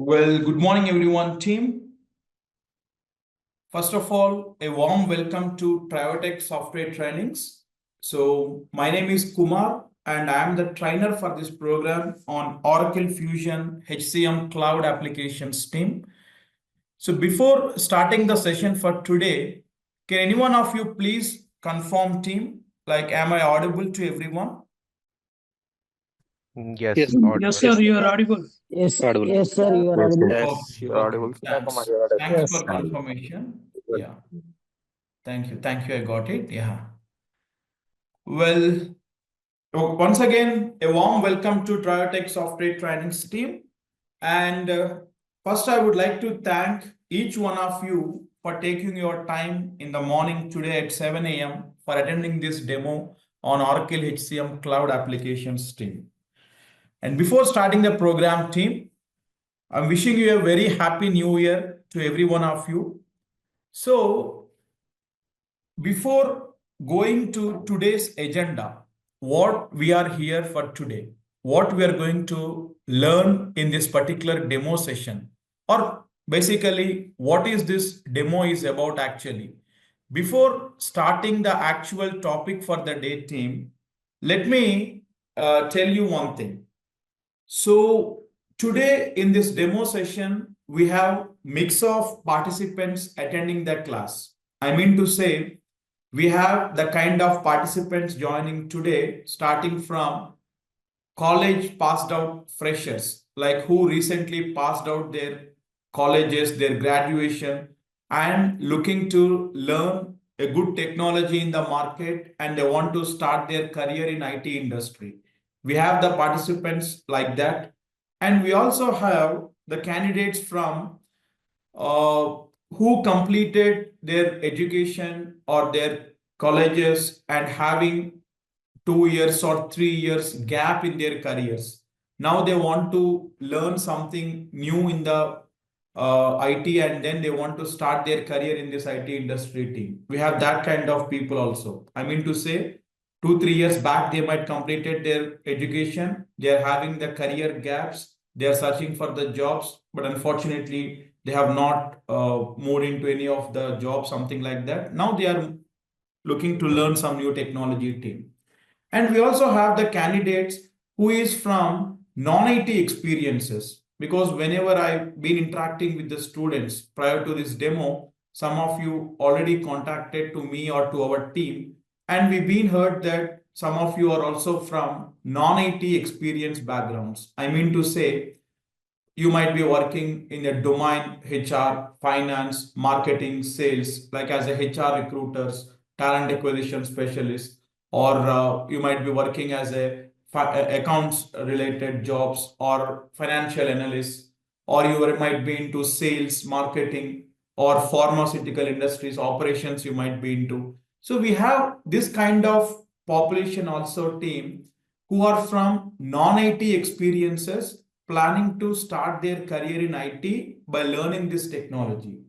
Well, good morning, everyone, team. First of all, a warm welcome to TrioTech Software Trainings. So, my name is Kumar, and I am the trainer for this program on Oracle Fusion HCM Cloud Applications team. So, before starting the session for today, can any one of you please confirm, team? Like, am I audible to everyone? Yes, Yes, audible. yes, sir, you are audible. Yes, Audible. yes, sir, you are audible. Yes, you're audible. Thanks. Thanks for confirmation. Yeah. Thank you. Thank you. I got it. Yeah. Well, once again, a warm welcome to TrioTech Software Trainings team. And first, I would like to thank each one of you for taking your time in the morning today at 7 a.m. for attending this demo on Oracle HCM Cloud Applications team. And before starting the program, team, I'm wishing you a very happy new year to every one of you. So, before going to today's agenda, what we are here for today, what we are going to learn in this particular demo session, or basically what is this demo is about actually. Before starting the actual topic for the day, team, let me tell you one thing. So today in this demo session, we have mix of participants attending the class. I mean to say, we have the kind of participants joining today, starting from college passed out freshers, like who recently passed out their colleges, their graduation, and looking to learn a good technology in the market, and they want to start their career in IT industry. We have the participants like that. And we also have the candidates from uh, who completed their education or their colleges and having 2 years or 3 years gap in their careers. Now they want to learn something new in the IT, and then they want to start their career in this IT industry team. We have that kind of people also. I mean to say, 2 3 years back they might completed their education. They are having the career gaps. They are searching for the jobs, but unfortunately they have not moved into any of the jobs, something like that. Now they are looking to learn some new technology team. And we also have the candidates who is from non-IT experiences, because whenever I've been interacting with the students prior to this demo, some of you already contacted to me or to our team, and we've been heard that some of you are also from non-IT experience backgrounds. I mean to say, you might be working in a domain HR, finance, marketing, sales, like as a HR recruiters, talent acquisition specialist, or you might be working as a accounts related jobs or financial analyst, or you might be into sales, marketing, or pharmaceutical industries, operations you might be into. So we have this kind of population also team who are from non-IT experiences planning to start their career in IT by learning this technology.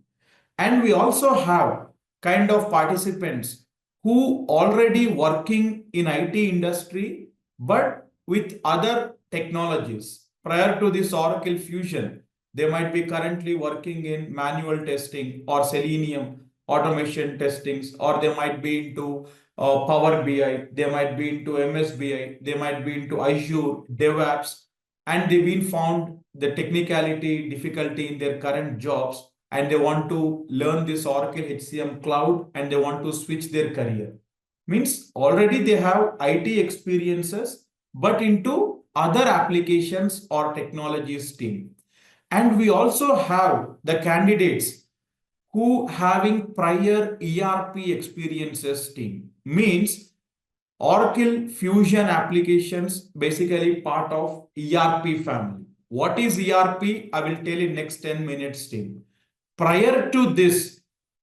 And we also have kind of participants who already working in IT industry, but with other technologies. Prior to this Oracle Fusion, they might be currently working in manual testing or Selenium automation testings, or they might be into Power BI, they might be into MSBI, they might be into Azure, DevOps, and they've been found the technicality difficulty in their current jobs, and they want to learn this Oracle HCM cloud, and they want to switch their career. Means already they have IT experiences, but into other applications or technologies team. And we also have the candidates who having prior ERP experiences team. Means Oracle Fusion applications basically part of ERP family. What is ERP? I will tell you next 10 minutes team. Prior to this,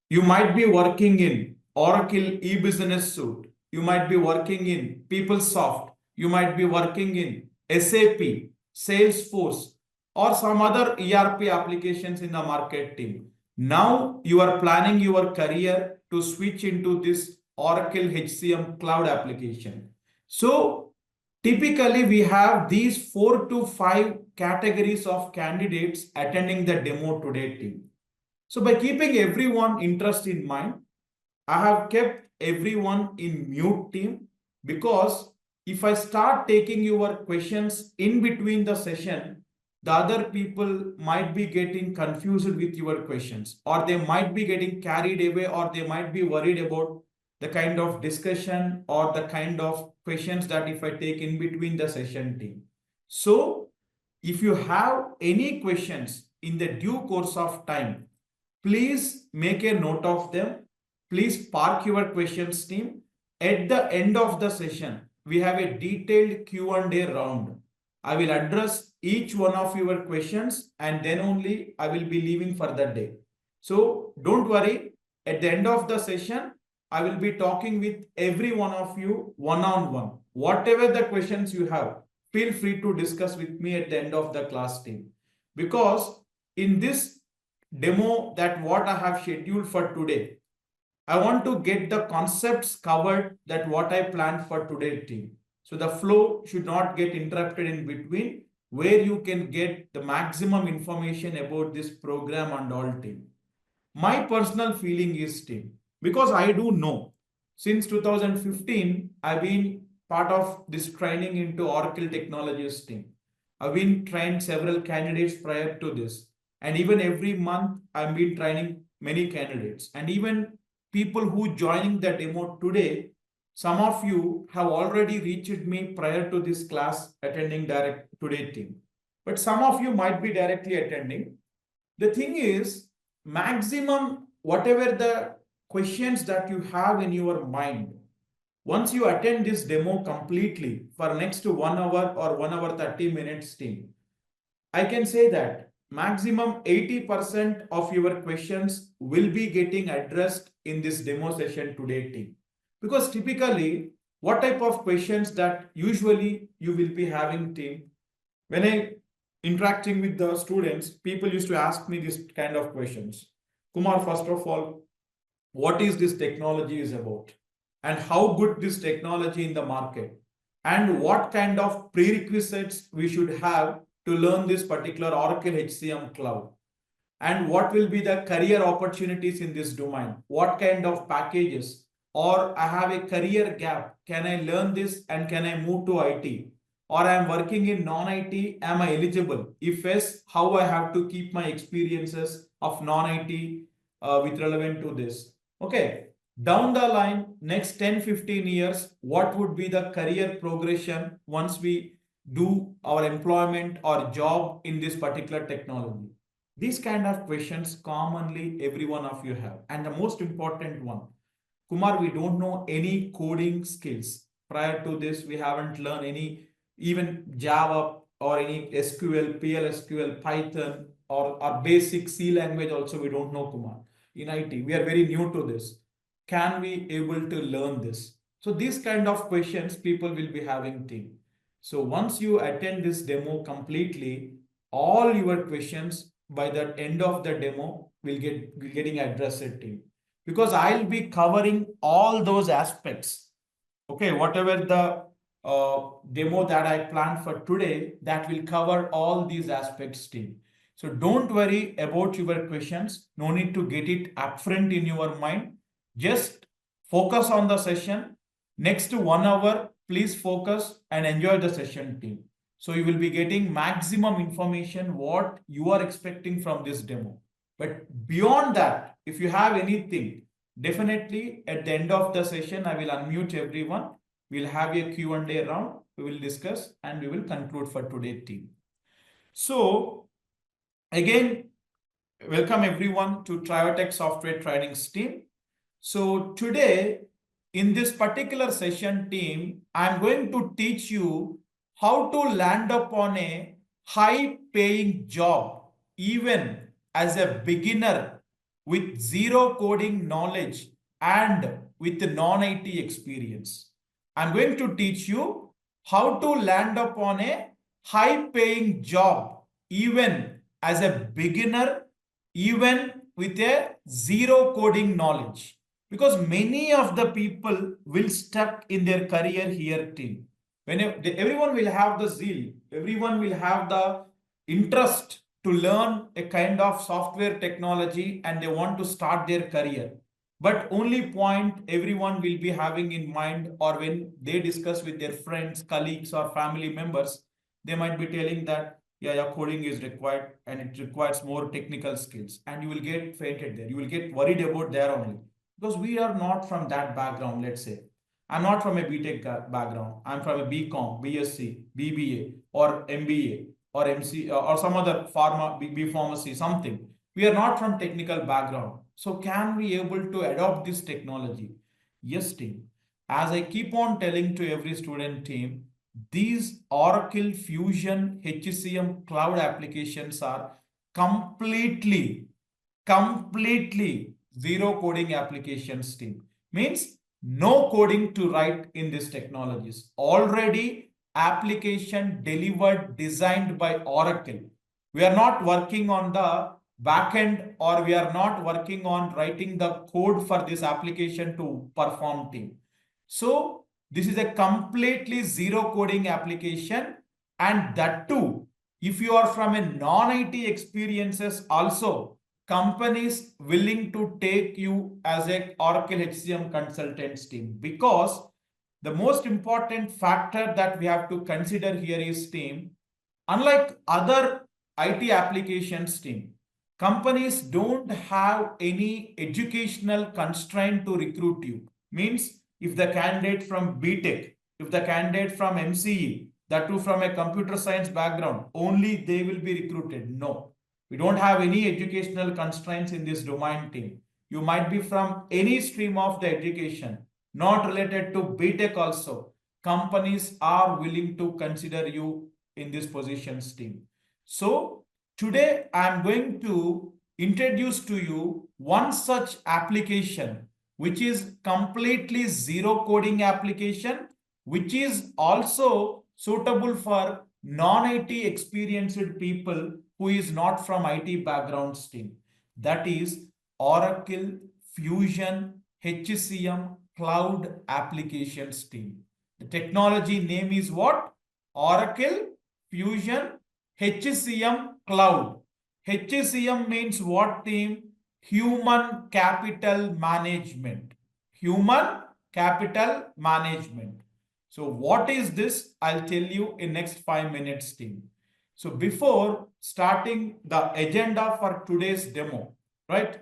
you might be working in Oracle e-business suite. You might be working in PeopleSoft. You might be working in SAP, Salesforce, or some other ERP applications in the market team. Now you are planning your career to switch into this Oracle HCM cloud application. So Typically, we have these 4 to 5 categories of candidates attending the demo today team. So by keeping everyone interest in mind, I have kept everyone in mute team, because if I start taking your questions in between the session, the other people might be getting confused with your questions, or they might be getting carried away, or they might be worried about the kind of discussion or the kind of questions that if I take in between the session team. So if you have any questions in the due course of time, please make a note of them. Please park your questions team. At the end of the session, we have a detailed Q&A round. I will address each one of your questions, and then only I will be leaving for the day. So don't worry. At the end of the session, I will be talking with every one of you one-on-one. Whatever the questions you have, feel free to discuss with me at the end of the class team. Because in this demo that what I have scheduled for today, I want to get the concepts covered that what I planned for today team. So the flow should not get interrupted in between, where you can get the maximum information about this program and all team. My personal feeling is team, because I do know since 2015, I've been part of this training into Oracle technologies team. I've been trained several candidates prior to this. And even every month, I've been training many candidates. And even people who joining the demo today, some of you have already reached me prior to this class attending direct today team. But some of you might be directly attending. The thing is, maximum whatever the questions that you have in your mind, once you attend this demo completely for next to 1 hour or 1 hour 30 minutes team, I can say that maximum 80% of your questions will be getting addressed in this demo session today team. Because typically, what type of questions that usually you will be having team, when I interacting with the students, people used to ask me this kind of questions. Kumar, first of all, what is this technology is about, and how good this technology in the market, and what kind of prerequisites we should have to learn this particular Oracle HCM cloud, and what will be the career opportunities in this domain, what kind of packages, or I have a career gap, can I learn this and can I move to IT, or I am working in non-IT, am I eligible? If yes, how I have to keep my experiences of non-IT with relevant to this. Okay, down the line, next 10-15 years, what would be the career progression once we do our employment or job in this particular technology? These kind of questions commonly every one of you have. And the most important one, Kumar, we don't know any coding skills. Prior to this, we haven't learned any even Java or any SQL, PLSQL, Python, or basic C language also we don't know, Kumar. In IT, we are very new to this. Can we able to learn this? So these kind of questions people will be having team. So once you attend this demo completely, all your questions by the end of the demo will getting addressed team, because I'll be covering all those aspects. Okay, whatever the demo that I planned for today, that will cover all these aspects team. So don't worry about your questions. No need to get it upfront in your mind. Just focus on the session. Next 1 hour, please focus and enjoy the session team. So you will be getting maximum information what you are expecting from this demo. But beyond that, if you have anything, definitely at the end of the session, I will unmute everyone. We'll have a Q&A round. We will discuss and we will conclude for today's team. So again, welcome everyone to TrioTech Software Trainings team. So today, in this particular session team, I'm going to teach you how to land upon a high paying job, even as a beginner with zero coding knowledge and with non-IT experience. I'm going to teach you how to land upon a high paying job, even as a beginner, even with a zero coding knowledge. Because many of the people will stuck in their career here team. when everyone will have the zeal, everyone will have the interest to learn a kind of software technology and they want to start their career. But only point everyone will be having in mind, or when they discuss with their friends, colleagues, or family members, they might be telling that, yeah, coding is required and it requires more technical skills. And you will get fainted there. You will get worried about there only. Because we are not from that background, let's say. I'm not from a BTech background. I'm from a BCom, BSc, BBA, or MBA, or MC, or some other pharma, B pharmacy, something. We are not from technical background. So can we able to adopt this technology? Yes, team. As I keep on telling to every student team, these Oracle Fusion HCM cloud applications are completely zero coding applications, team. Means no coding to write in these technologies. Already application delivered, designed by Oracle. We are not working on the backend, or we are not working on writing the code for this application to perform, team. So this is a completely zero coding application, and that too, if you are from a non-IT experiences also, companies willing to take you as a Oracle HCM consultants team, because the most important factor that we have to consider here is, team, unlike other IT applications, team, companies don't have any educational constraint to recruit you. Means if the candidate from BTech, if the candidate from MCE, that too from a computer science background, only they will be recruited. No, we don't have any educational constraints in this domain, team. You might be from any stream of the education, not related to BTech also. Companies are willing to consider you in this positions, team. So today I am going to introduce to you one such application, which is completely zero coding application, which is also suitable for non-IT experienced people who is not from IT backgrounds, team. That is Oracle Fusion HCM Cloud Applications, team. The technology name is what? Oracle Fusion HCM Cloud. HCM means what, team? Human capital management. Human capital management. So what is this? I'll tell you in next 5 minutes, team. So before starting the agenda for today's demo, right?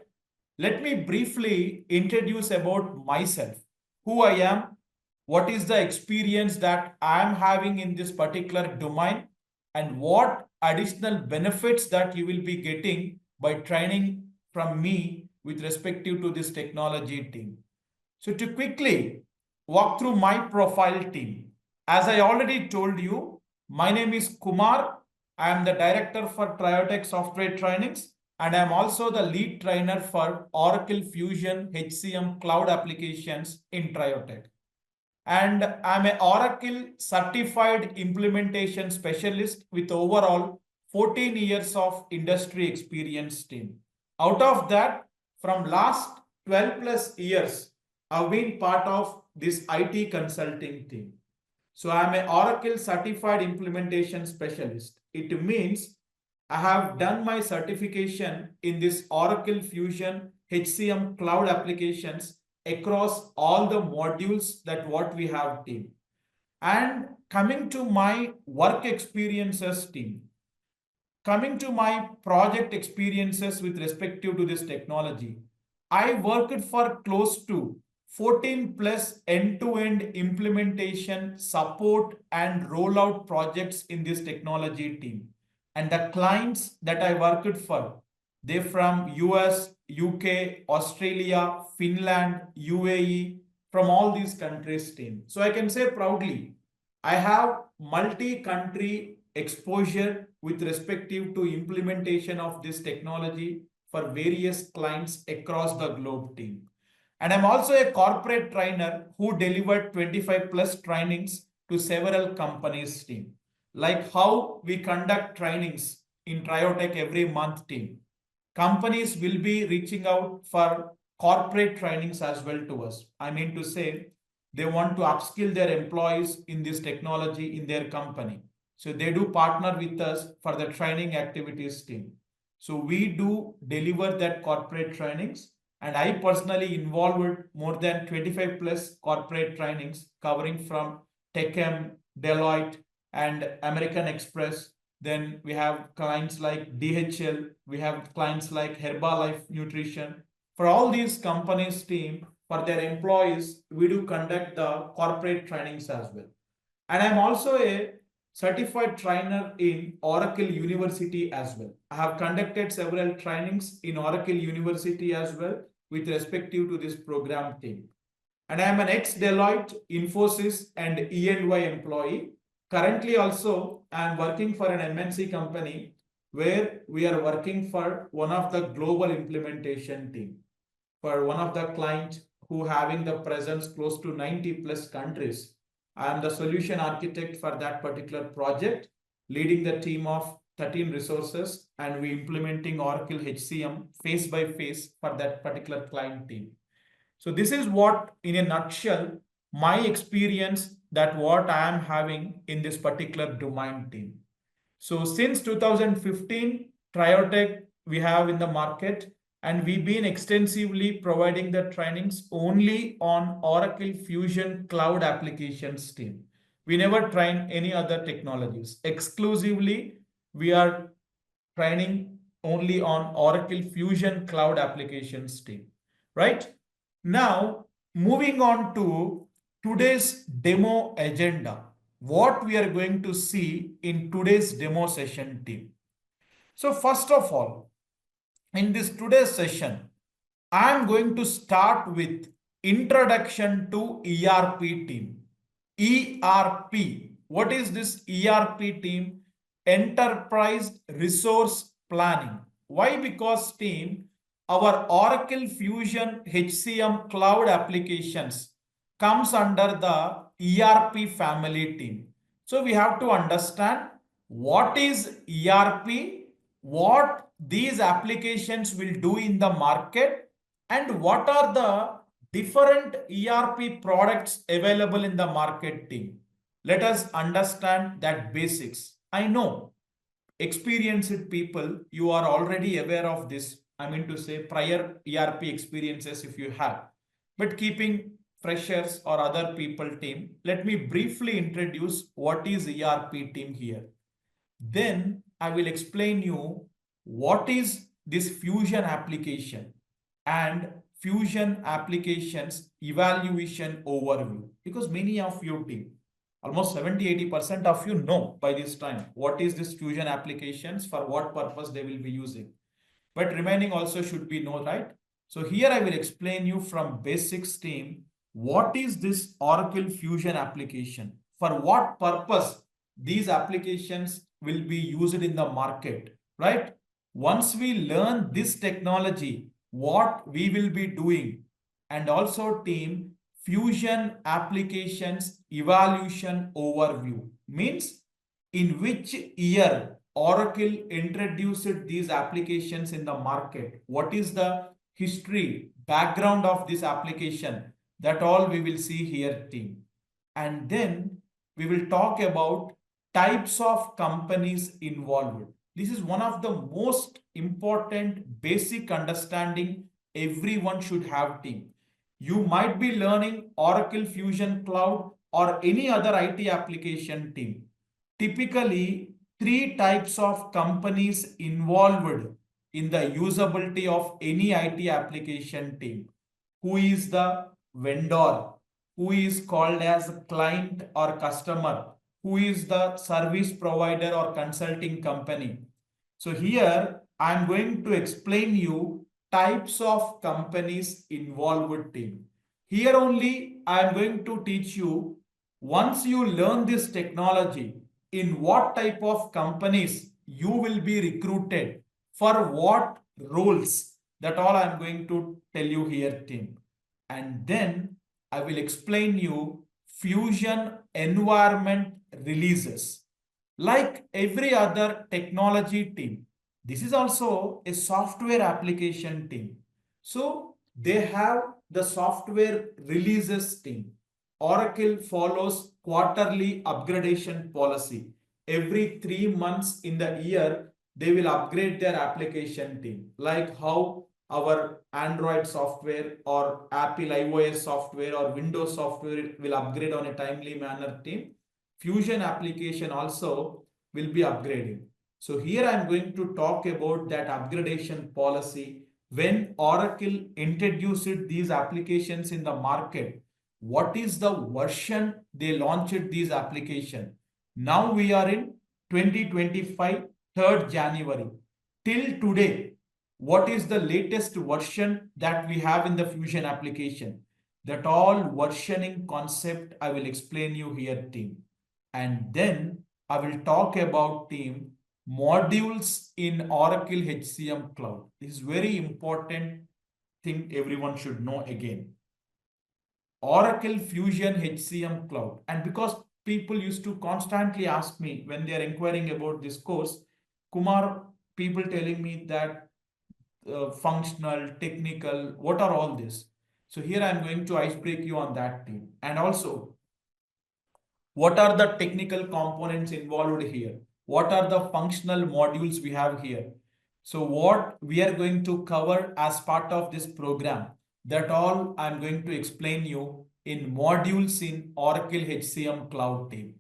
Let me briefly introduce about myself, who I am, what is the experience that I am having in this particular domain, and what additional benefits that you will be getting by training from me with respective to this technology, team. So to quickly walk through my profile, team, as I already told you, my name is Kumar. I am the director for TrioTech software trainings, and I am also the lead trainer for Oracle Fusion HCM cloud applications in TrioTech. And I'm an Oracle certified implementation specialist with overall 14 years of industry experience, team. Out of that, from last 12 plus years, I've been part of this IT consulting team. So I'm an Oracle certified implementation specialist. It means I have done my certification in this Oracle Fusion HCM cloud applications across all the modules that what we have, team. And coming to my work experiences, team, coming to my project experiences with respective to this technology, I worked for close to 14 plus end-to-end implementation, support and rollout projects in this technology, team. And the clients that I worked for, they from US, UK, Australia, Finland, UAE, from all these countries, team. So I can say proudly, I have multi-country exposure with respective to implementation of this technology for various clients across the globe, team. And I'm also a corporate trainer who delivered 25 plus trainings to several companies, team. Like how we conduct trainings in TrioTech every month, team. Companies will be reaching out for corporate trainings as well to us. I mean to say, they want to upskill their employees in this technology in their company. So they do partner with us for the training activities team. So we do deliver that corporate trainings, and I personally involved more than 25 plus corporate trainings covering from Techem, Deloitte, and American Express. Then we have clients like DHL, we have clients like Herbalife Nutrition. For all these companies team, for their employees, we do conduct the corporate trainings as well. And I'm also a certified trainer in Oracle University as well. I have conducted several trainings in Oracle University as well with respective to this program team. And I am an ex-Deloitte, Infosys, and E&Y employee. Currently also, I am working for an MNC company where we are working for one of the global implementation team for one of the clients who having the presence close to 90 plus countries. I am the solution architect for that particular project, leading the team of 13 resources, and we implementing Oracle HCM phase by phase for that particular client team. So this is what, in a nutshell, my experience that what I am having in this particular domain team. So since 2015, TrioTech we have in the market, and we've been extensively providing the trainings only on Oracle Fusion Cloud applications team. We never train any other technologies. Exclusively, we are training only on Oracle Fusion Cloud applications team, right? Now, moving on to today's demo agenda, what we are going to see in today's demo session team. So first of all, in this today's session, I am going to start with introduction to ERP team. ERP. What is this ERP team? Enterprise Resource Planning. Why? Because team, our Oracle Fusion HCM cloud applications comes under the ERP family team. So we have to understand what is ERP, what these applications will do in the market, and what are the different ERP products available in the market team. Let us understand that basics. I know experienced people, you are already aware of this. I mean to say prior ERP experiences if you have. But keeping freshers or other people team, let me briefly introduce what is ERP team here. Then I will explain you what is this Fusion application and Fusion applications evaluation overview, because many of you team, almost 70-80% of you know by this time what is this Fusion applications, for what purpose they will be using, but remaining also should be know, right? So here I will explain you from basics team, what is this Oracle Fusion application, for what purpose these applications will be used in the market, right? Once we learn this technology, what we will be doing, and also team Fusion applications evaluation overview means in which year Oracle introduced these applications in the market, what is the history, background of this application, that all we will see here team. And then we will talk about types of companies involved. This is one of the most important basic understanding everyone should have team. You might be learning Oracle Fusion Cloud or any other IT application team. Typically, three types of companies involved in the usability of any IT application team. Who is the vendor? Who is called as client or customer? Who is the service provider or consulting company? So here I am going to explain you types of companies involved team. Here only I am going to teach you, once you learn this technology, in what type of companies you will be recruited, for what roles, that all I am going to tell you here team. And then I will explain you Fusion environment releases. Like every other technology team, this is also a software application team. So they have the software releases team. Oracle follows quarterly upgradation policy. Every 3 months in the year, they will upgrade their application team, like how our Android software or Apple iOS software or Windows software will upgrade on a timely manner team. Fusion application also will be upgrading. So here I'm going to talk about that upgradation policy. When Oracle introduced these applications in the market, what is the version they launched these application? Now we are in 2025, 3rd January. Till today, what is the latest version that we have in the Fusion application? That all versioning concept I will explain you here, team. And then I will talk about, team, modules in Oracle HCM Cloud. This is very important thing everyone should know again. Oracle Fusion HCM Cloud. And because people used to constantly ask me when they are inquiring about this course, Kumar, people telling me that functional, technical, what are all this? So here I'm going to ice break you on that, team. And also, what are the technical components involved here? What are the functional modules we have here? So what we are going to cover as part of this program, that all I'm going to explain you in modules in Oracle HCM Cloud, team.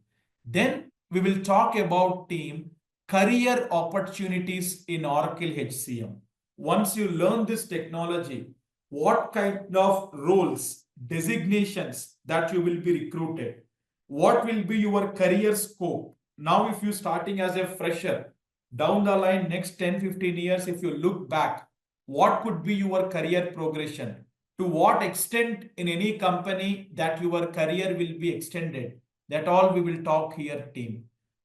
Then we will talk about, team, career opportunities in Oracle HCM. Once you learn this technology, what kind of roles, designations that you will be recruited, what will be your career scope. Now if you starting as a fresher, down the line next 10-15 years, if you look back, what could be your career progression? To what extent in any company that your career will be extended? That all we will talk here, team.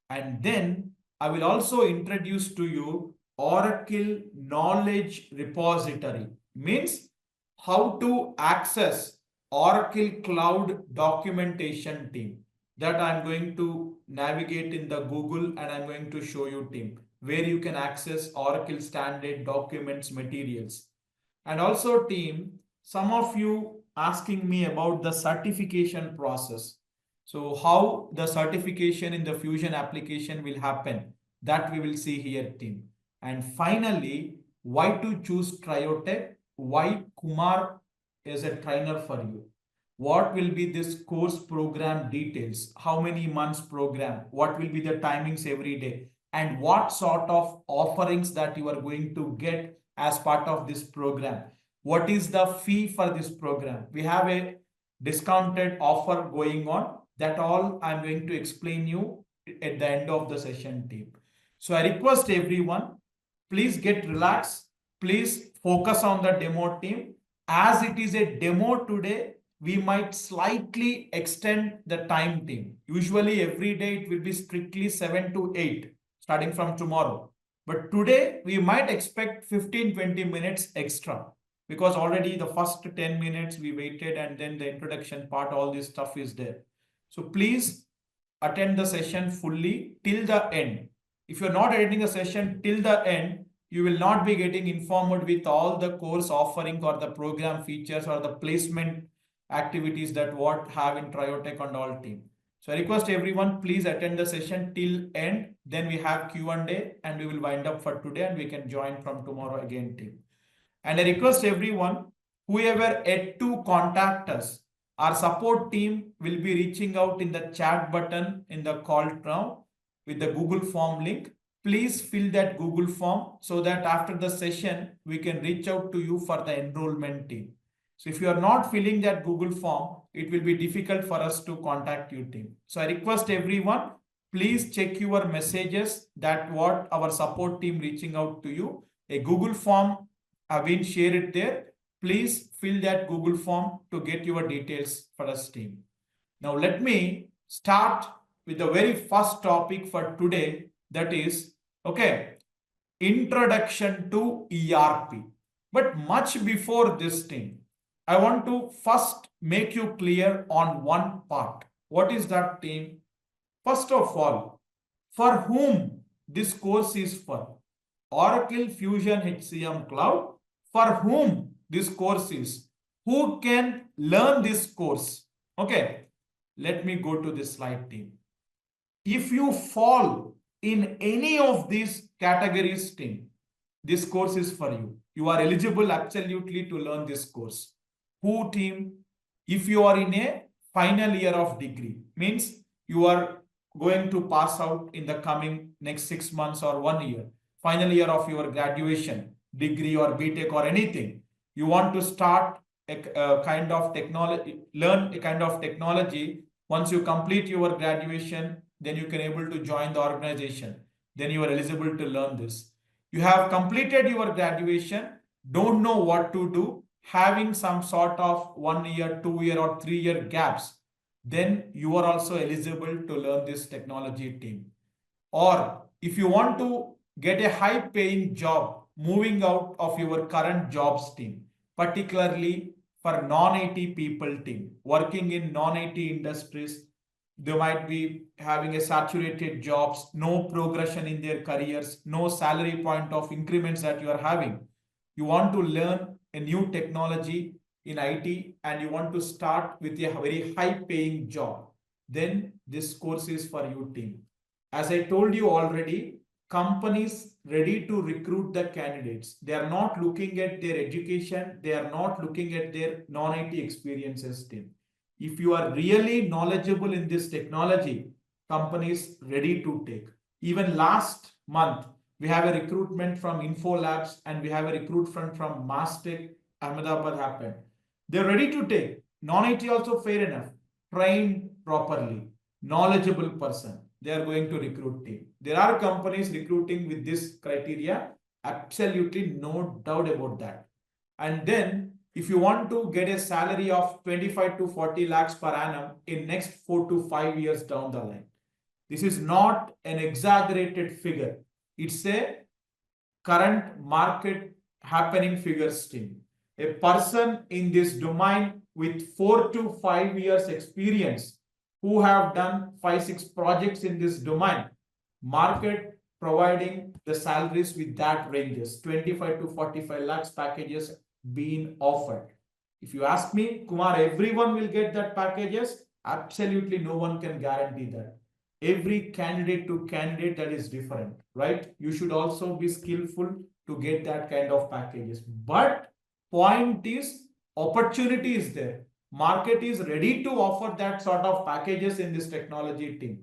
And then I will also introduce to you Oracle Knowledge Repository. Means how to access Oracle Cloud documentation, team. That I'm going to navigate in the Google and I'm going to show you, team, where you can access Oracle standard documents materials. And also, team, some of you asking me about the certification process. So how the certification in the Fusion application will happen, that we will see here, team. And finally, why to choose TrioTech, why Kumar is a trainer for you. What will be this course program details, how many months program, what will be the timings every day, and what sort of offerings that you are going to get as part of this program. What is the fee for this program? We have a discounted offer going on. That all I'm going to explain you at the end of the session, team. So I request everyone, please get relaxed. Please focus on the demo, team. As it is a demo today, we might slightly extend the time, team. Usually every day it will be strictly 7 to 8 starting from tomorrow. But today we might expect 15-20 minutes extra because already the first 10 minutes we waited and then the introduction part, all this stuff is there. So please attend the session fully till the end. If you're not attending the session till the end, you will not be getting informed with all the course offering or the program features or the placement activities that what have in TrioTech and all, team. So I request everyone, please attend the session till end. Then we have Q&A and we will wind up for today and we can join from tomorrow again, team. And I request everyone, whoever yet to contact us, our support team will be reaching out in the chat button in the call now with the Google form link. Please fill that Google form so that after the session, we can reach out to you for the enrollment, team. So if you are not filling that Google form, it will be difficult for us to contact you, team. So I request everyone, please check your messages that what our support team reaching out to you. A Google form have been shared there. Please fill that Google form to get your details for us, team. Now let me start with the very first topic for today. That is, okay, introduction to ERP. But much before this, team, I want to first make you clear on one part. What is that, team? First of all, for whom this course is for? Oracle Fusion HCM Cloud. For whom this course is? Who can learn this course? Okay. Let me go to this slide, team. If you fall in any of these categories, team, this course is for you. You are eligible absolutely to learn this course. Who, team? If you are in a final year of degree, means you are going to pass out in the coming next 6 months or 1 year, final year of your graduation, degree or BTech or anything. You want to start a kind of technology, learn a kind of technology. Once you complete your graduation, then you can able to join the organization. Then you are eligible to learn this. You have completed your graduation, don't know what to do, having some sort of 1 year, 2 year, or 3 year gaps, then you are also eligible to learn this technology, team. Or if you want to get a high paying job moving out of your current jobs, team, particularly for non-IT people, team, working in non-IT industries, they might be having a saturated jobs, no progression in their careers, no salary point of increments that you are having. You want to learn a new technology in IT and you want to start with a very high paying job, then this course is for you, team. As I told you already, companies ready to recruit the candidates. They are not looking at their education. They are not looking at their non-IT experiences, team. If you are really knowledgeable in this technology, companies ready to take. Even last month, we have a recruitment from Info Labs and we have a recruitment from Mastech Ahmedabad happened. They're ready to take. Non-IT also fair enough. Trained properly. Knowledgeable person. They are going to recruit team. There are companies recruiting with this criteria. Absolutely no doubt about that. And then if you want to get a salary of 25 to 40 lakhs per annum in next 4 to 5 years down the line, this is not an exaggerated figure. It's a current market happening figures, team. A person in this domain with 4 to 5 years experience who have done 5-6 projects in this domain, market providing the salaries with that ranges, 25 to 45 lakhs packages being offered. If you ask me, Kumar, everyone will get that packages? Absolutely no one can guarantee that. Every candidate to candidate, that is different, right? You should also be skillful to get that kind of packages. But point is, opportunity is there. Market is ready to offer that sort of packages in this technology, team.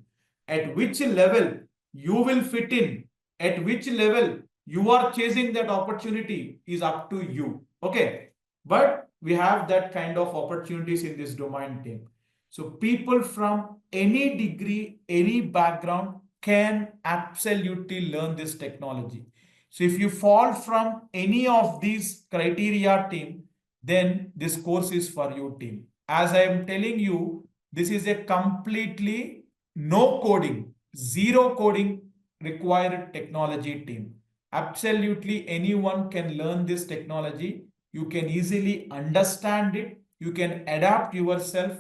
At which level you will fit in, at which level you are chasing that opportunity is up to you. Okay. But we have that kind of opportunities in this domain, team. So people from any degree, any background can absolutely learn this technology. So if you fall from any of these criteria, team, then this course is for you, team. As I am telling you, this is a completely no coding, zero coding required technology, team. Absolutely anyone can learn this technology. You can easily understand it. You can adapt yourself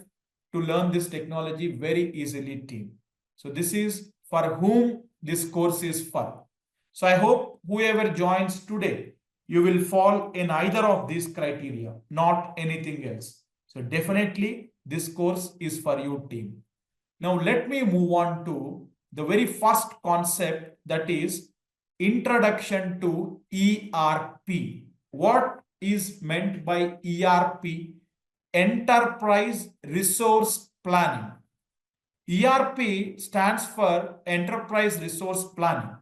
to learn this technology very easily, team. So this is for whom this course is for. So I hope whoever joins today, you will fall in either of these criteria, not anything else. So definitely this course is for you, team. Now let me move on to the very first concept, that is introduction to ERP. What is meant by ERP? Enterprise Resource Planning. ERP stands for Enterprise Resource Planning.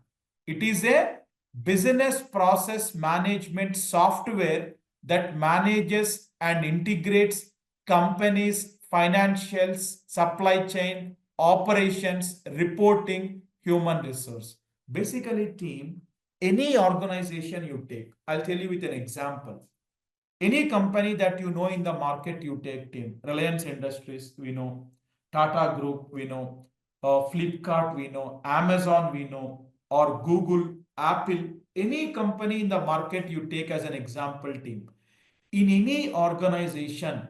It is a business process management software that manages and integrates companies' financials, supply chain, operations, reporting, human resource. Basically, team, any organization you take, I'll tell you with an example. Any company that you know in the market, you take, team. Reliance Industries, we know. Tata Group, we know. Flipkart, we know. Amazon, we know. Or Google, Apple. Any company in the market you take as an example, team. In any organization,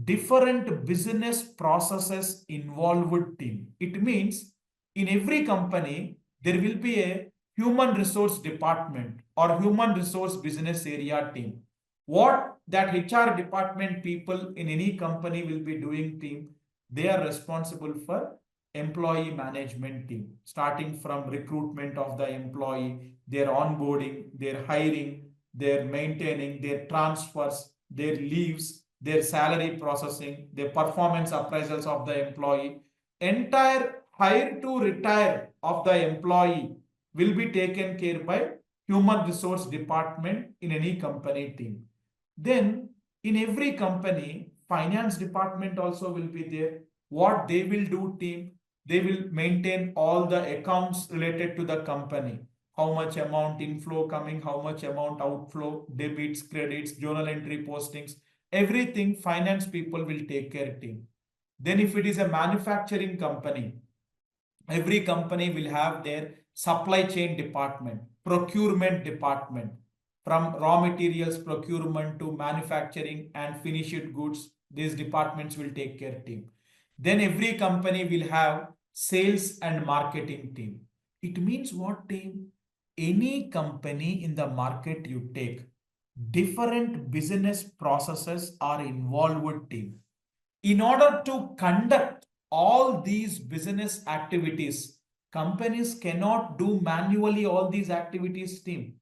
different business processes involved, team. It means in every company, there will be a human resource department or human resource business area, team. What that HR department people in any company will be doing, team, They are responsible for employee management team, starting from recruitment of the employee, their onboarding, their hiring, their maintaining, their transfers, their leaves, their salary processing, their performance appraisals of the employee. Entire hire to retire of the employee will be taken care by human resource department in any company team. Then in every company, finance department also will be there. What they will do, team, they will maintain all the accounts related to the company. How much amount inflow coming, how much amount outflow, debits, credits, journal entry postings, everything finance people will take care, team. Then if it is a manufacturing company, every company will have their supply chain department, procurement department, from raw materials procurement to manufacturing and finished goods. These departments will take care team. Then every company will have sales and marketing team. It means what team? Any company in the market you take, different business processes are involved team. In order to conduct all these business activities, companies cannot do manually all these activities, team.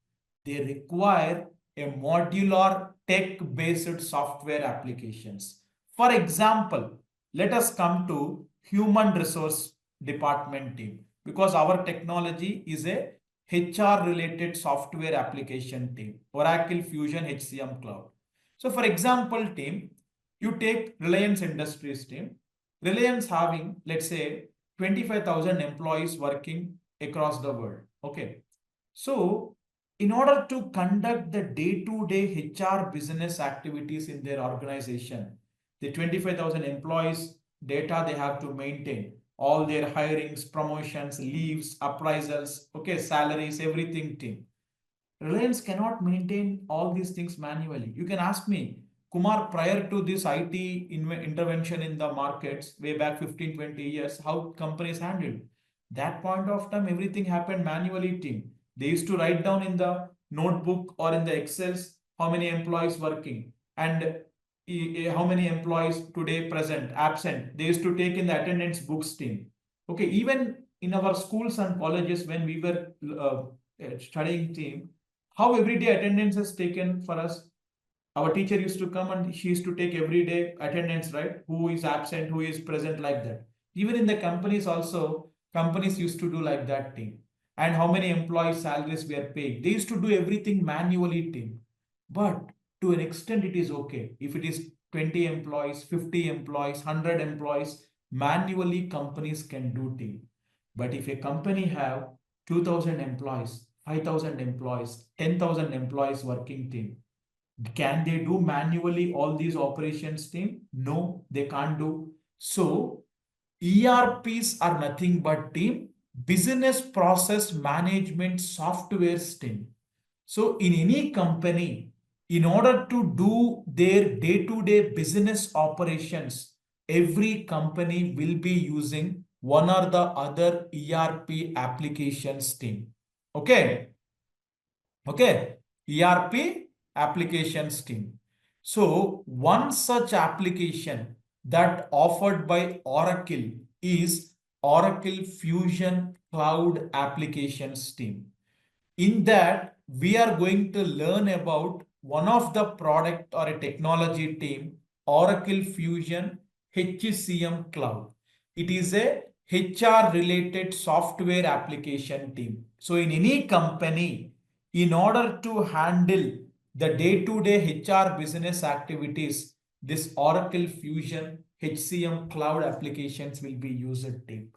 They require a modular tech-based software applications. For example, let us come to human resource department team, because our technology is a HR related software application team, Oracle Fusion HCM Cloud. So for example, team, you take Reliance Industries team. Reliance having, let's say, 25,000 employees working across the world. Okay. So, in order to conduct the day-to-day HR business activities in their organization, the 25,000 employees data they have to maintain, all their hirings, promotions, leaves, appraisals, okay, salaries, everything team. Reliance cannot maintain all these things manually. You can ask me, Kumar, prior to this IT intervention in the markets, way back 15, 20 years, how companies handled? That point of time, everything happened manually, team. They used to write down in the notebook or in the Excels how many employees working and how many employees today present, absent. They used to take in the attendance books, team. Okay, even in our schools and colleges when we were studying, team, how everyday attendance is taken for us. Our teacher used to come and she used to take everyday attendance, right? Who is absent, who is present, like that. Even in the companies also, companies used to do like that, team. And how many employees salaries we are paying. They used to do everything manually, team. But to an extent it is okay. If it is 20 employees, 50 employees, 100 employees, manually companies can do, team. But if a company have 2,000 employees, 5,000 employees, 10,000 employees working, team, can they do manually all these operations, team? No, they can't do. So ERPs are nothing but, team, business process management software, team. So in any company, in order to do their day-to-day business operations, every company will be using one or the other ERP applications, team. Okay. Okay. ERP applications team. So one such application that offered by Oracle is Oracle Fusion Cloud Applications team. In that, we are going to learn about one of the product or a technology team, Oracle Fusion HCM Cloud. It is a HR related software application team. So in any company, in order to handle the day-to-day HR business activities, this Oracle Fusion HCM Cloud applications will be used, team.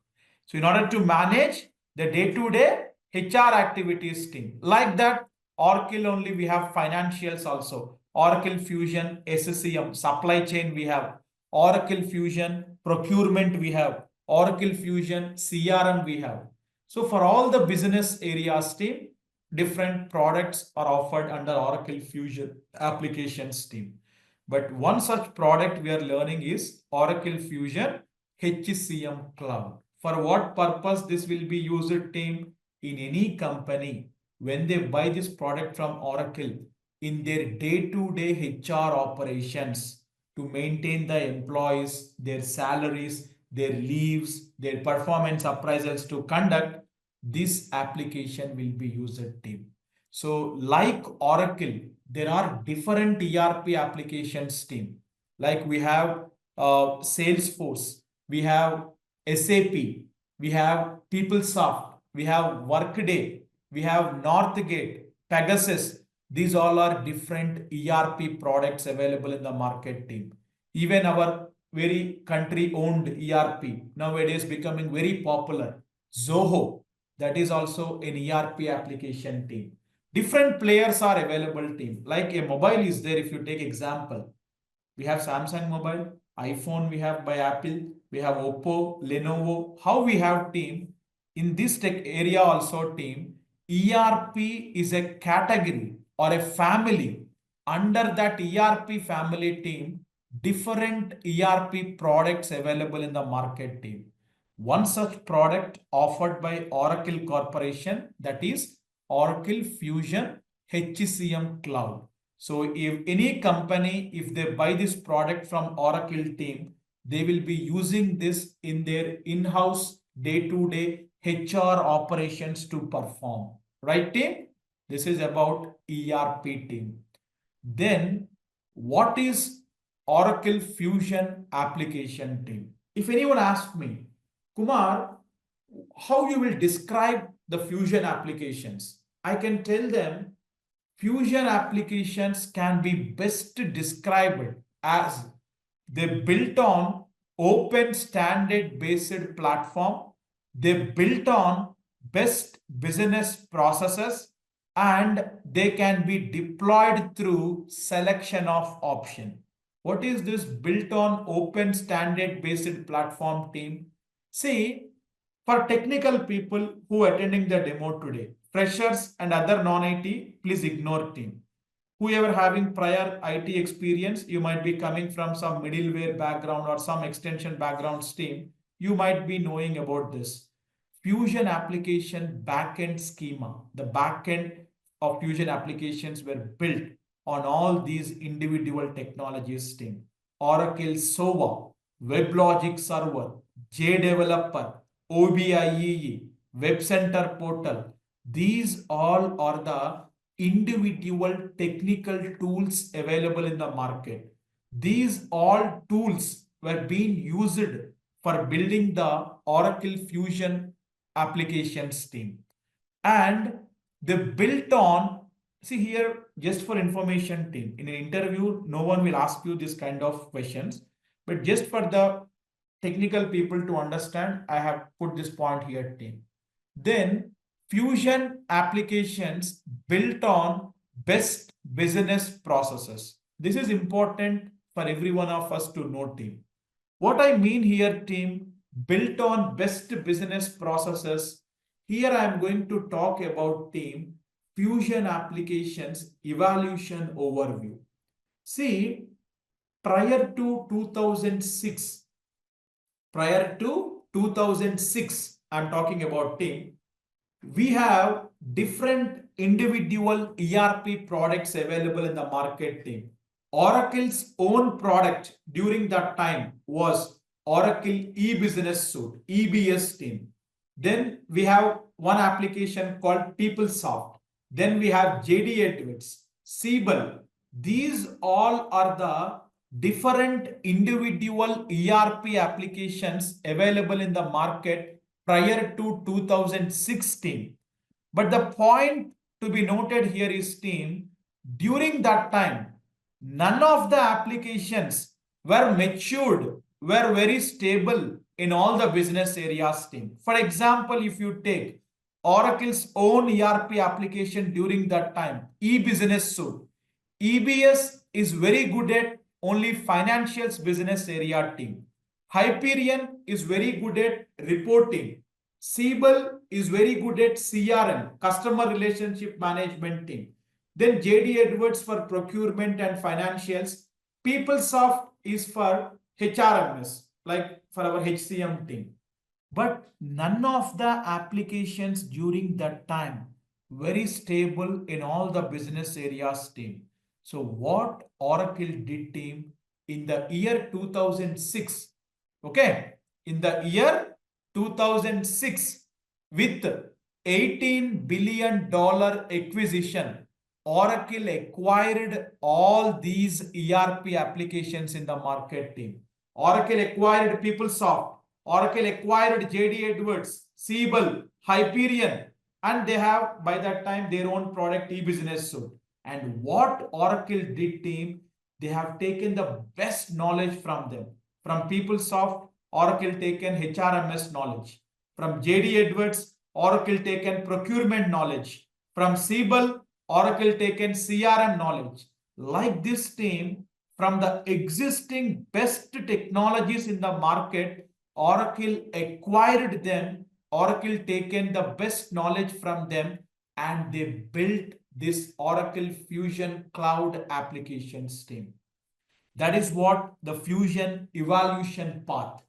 So in order to manage the day-to-day HR activities, team, like that, Oracle only we have financials also. Oracle Fusion SCM, supply chain we have. Oracle Fusion procurement we have. Oracle Fusion CRM we have. So for all the business areas, team, different products are offered under Oracle Fusion applications, team. But one such product we are learning is Oracle Fusion HCM Cloud. For what purpose this will be used, team? In any company, when they buy this product from Oracle, in their day-to-day HR operations, to maintain the employees, their salaries, their leaves, their performance appraisals to conduct, this application will be used team. So like Oracle, there are different ERP applications team. Like we have Salesforce, we have SAP, we have PeopleSoft, we have Workday, we have Northgate, Pegasus. These all are different ERP products available in the market team. Even our very country owned ERP nowadays becoming very popular. Zoho, that is also an ERP application team. Different players are available team. Like a mobile is there if you take example. We have Samsung mobile, iPhone we have by Apple, we have Oppo, Lenovo. How we have team in this tech area also team. ERP is a category or a family. Under that ERP family team, different ERP products available in the market team. One such product offered by Oracle Corporation, that is Oracle Fusion HCM Cloud. So if any company, if they buy this product from Oracle team, they will be using this in their in-house day-to-day HR operations to perform. Right team? This is about ERP team. Then what is Oracle Fusion application team? If anyone asks me, Kumar, how you will describe the Fusion applications? I can tell them Fusion applications can be best described as they built on open standard based platform, they built on best business processes, and they can be deployed through selection of option. What is this built on open standard based platform team? See, for technical people who are attending the demo today, freshers and other non-IT, please ignore team. Whoever having prior IT experience, you might be coming from some middleware background or some extension backgrounds team, you might be knowing about this. Fusion application backend schema, the backend of Fusion applications were built on all these individual technologies team. Oracle SOA, WebLogic Server, JDeveloper, OBIEE, Web Center Portal. These all are the individual technical tools available in the market. These all tools were being used for building the Oracle Fusion applications team. And they built on, see here, just for information team, in an interview, no one will ask you this kind of questions, but just for the technical people to understand, I have put this point here team. Then Fusion applications built on best business processes. This is important for every one of us to know team. What I mean here team, built on best business processes. Here I am going to talk about team Fusion applications evaluation overview. See, prior to 2006, I'm talking about team, we have different individual ERP products available in the market team. Oracle's own product during that time was Oracle e-business suite, EBS team. Then we have one application called PeopleSoft. Then we have JD Edwards, Siebel. These all are the different individual ERP applications available in the market prior to 2016. But the point to be noted here is team, during that time, none of the applications were matured, were very stable in all the business areas team. For example, if you take Oracle's own ERP application during that time, e-business suite, EBS is very good at only financials business area team. Hyperion is very good at reporting. Siebel is very good at CRM, customer relationship management team. Then JD Edwards for procurement and financials. PeopleSoft is for HRMS, like for our HCM team. But none of the applications during that time very stable in all the business areas team. So what Oracle did team, in the year 2006. Okay, in the year 2006, with $18 billion acquisition, Oracle acquired all these ERP applications in the market team. Oracle acquired PeopleSoft. Oracle acquired JD Edwards, Siebel, Hyperion, and they have by that time their own product e-business suite. And what Oracle did, team, they have taken the best knowledge from them. From PeopleSoft, Oracle taken HRMS knowledge. From JD Edwards, Oracle taken procurement knowledge. From Siebel, Oracle taken CRM knowledge. Like this team, from the existing best technologies in the market, Oracle acquired them. Oracle taken the best knowledge from them and they built this Oracle Fusion Cloud applications team. That is what the Fusion evolution path.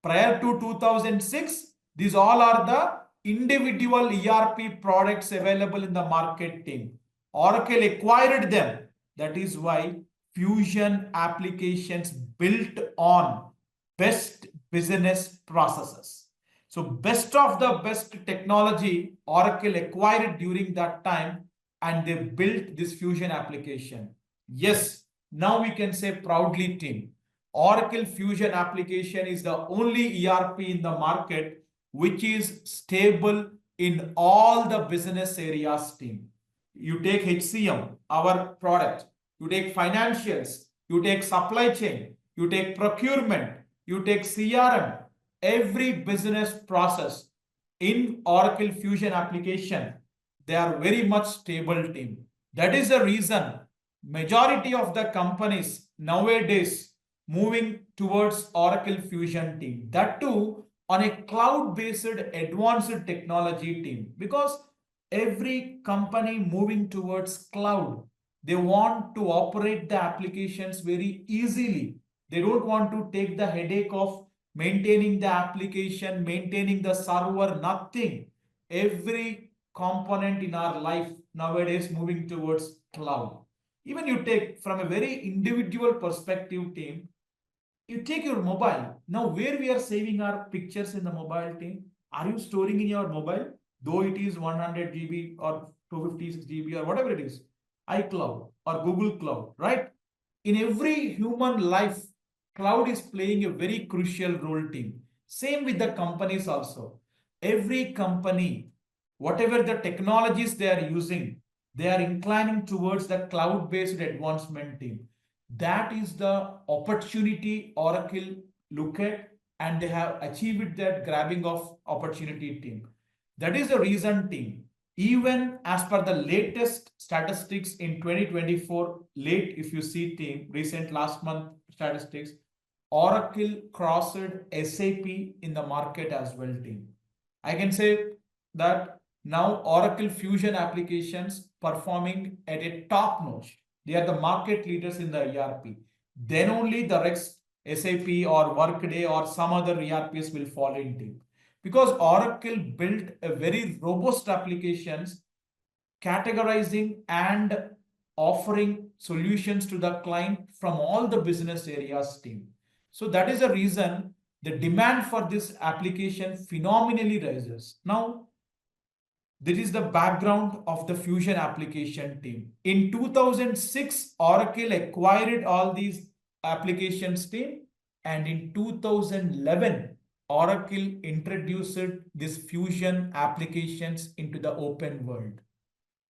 Prior to 2006, these all are the individual ERP products available in the market team. Oracle acquired them. That is why Fusion applications built on best business processes. So best of the best technology Oracle acquired during that time and they built this Fusion application. Yes, now we can say proudly, team, Oracle Fusion application is the only ERP in the market which is stable in all the business areas, team. You take HCM, our product, you take financials, you take supply chain, you take procurement, you take CRM, every business process in Oracle Fusion application, they are very much stable, team. That is the reason majority of the companies nowadays moving towards Oracle Fusion team. That too on a cloud-based advanced technology team, because every company moving towards cloud, they want to operate the applications very easily. They don't want to take the headache of maintaining the application, maintaining the server, nothing. Every component in our life nowadays moving towards cloud. Even you take from a very individual perspective, team, you take your mobile. Now, where we are saving our pictures in the mobile, team? Are you storing in your mobile? Though it is 100 GB or 256 GB or whatever it is, iCloud or Google Cloud, right? In every human life, cloud is playing a very crucial role, team. Same with the companies also. Every company, whatever the technologies they are using, they are inclining towards the cloud-based advancement, team. That is the opportunity Oracle look at and they have achieved that grabbing of opportunity, team. That is the reason, team. Even as per the latest statistics in 2024, late if you see, team, recent last month statistics, Oracle crossed SAP in the market as well, team. I can say that now Oracle Fusion applications performing at a top notch. They are the market leaders in the ERP. Then only the rest SAP or Workday or some other ERPs will fall in, team. Because Oracle built a very robust applications categorizing and offering solutions to the client from all the business areas, team. So that is the reason the demand for this application phenomenally rises. Now, this is the background of the Fusion application team. In 2006, Oracle acquired all these applications, team, and in 2011, Oracle introduced this Fusion applications into the open world.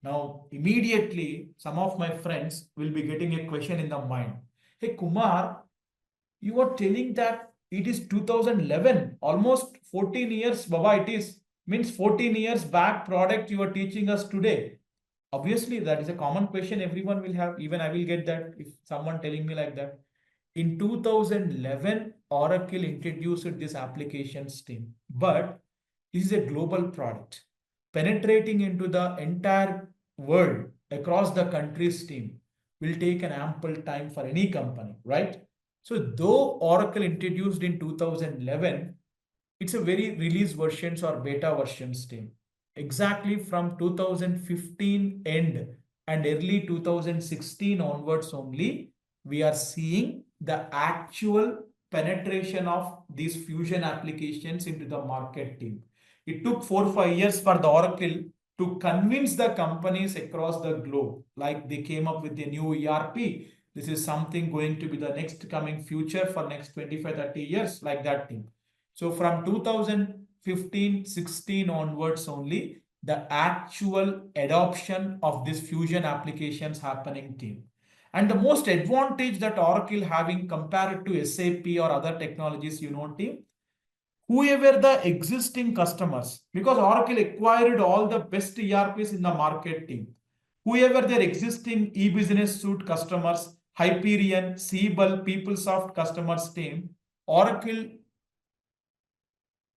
Now, immediately, some of my friends will be getting a question in the mind. Hey, Kumar, you are telling that it is 2011, almost 14 years, Baba, it is. Means 14 years back product you are teaching us today. Obviously, that is a common question everyone will have. Even I will get that if someone telling me like that. In 2011, Oracle introduced this applications team, but this is a global product penetrating into the entire world across the countries, team, will take an ample time for any company, right? So though Oracle introduced in 2011, it's a very release versions or beta versions, team. Exactly from 2015 end and early 2016 onwards only, we are seeing the actual penetration of these fusion applications into the market team. It took 4 or 5 years for the Oracle to convince the companies across the globe, like they came up with a new ERP. This is something going to be the next coming future for next 25-30 years, like that thing. So from 2015-16 onwards only, the actual adoption of this fusion applications happening team. And the most advantage that Oracle having compared to SAP or other technologies, team, whoever the existing customers, because Oracle acquired all the best ERPs in the market team, whoever their existing e-business suite customers, Hyperion, Siebel, PeopleSoft customers team, Oracle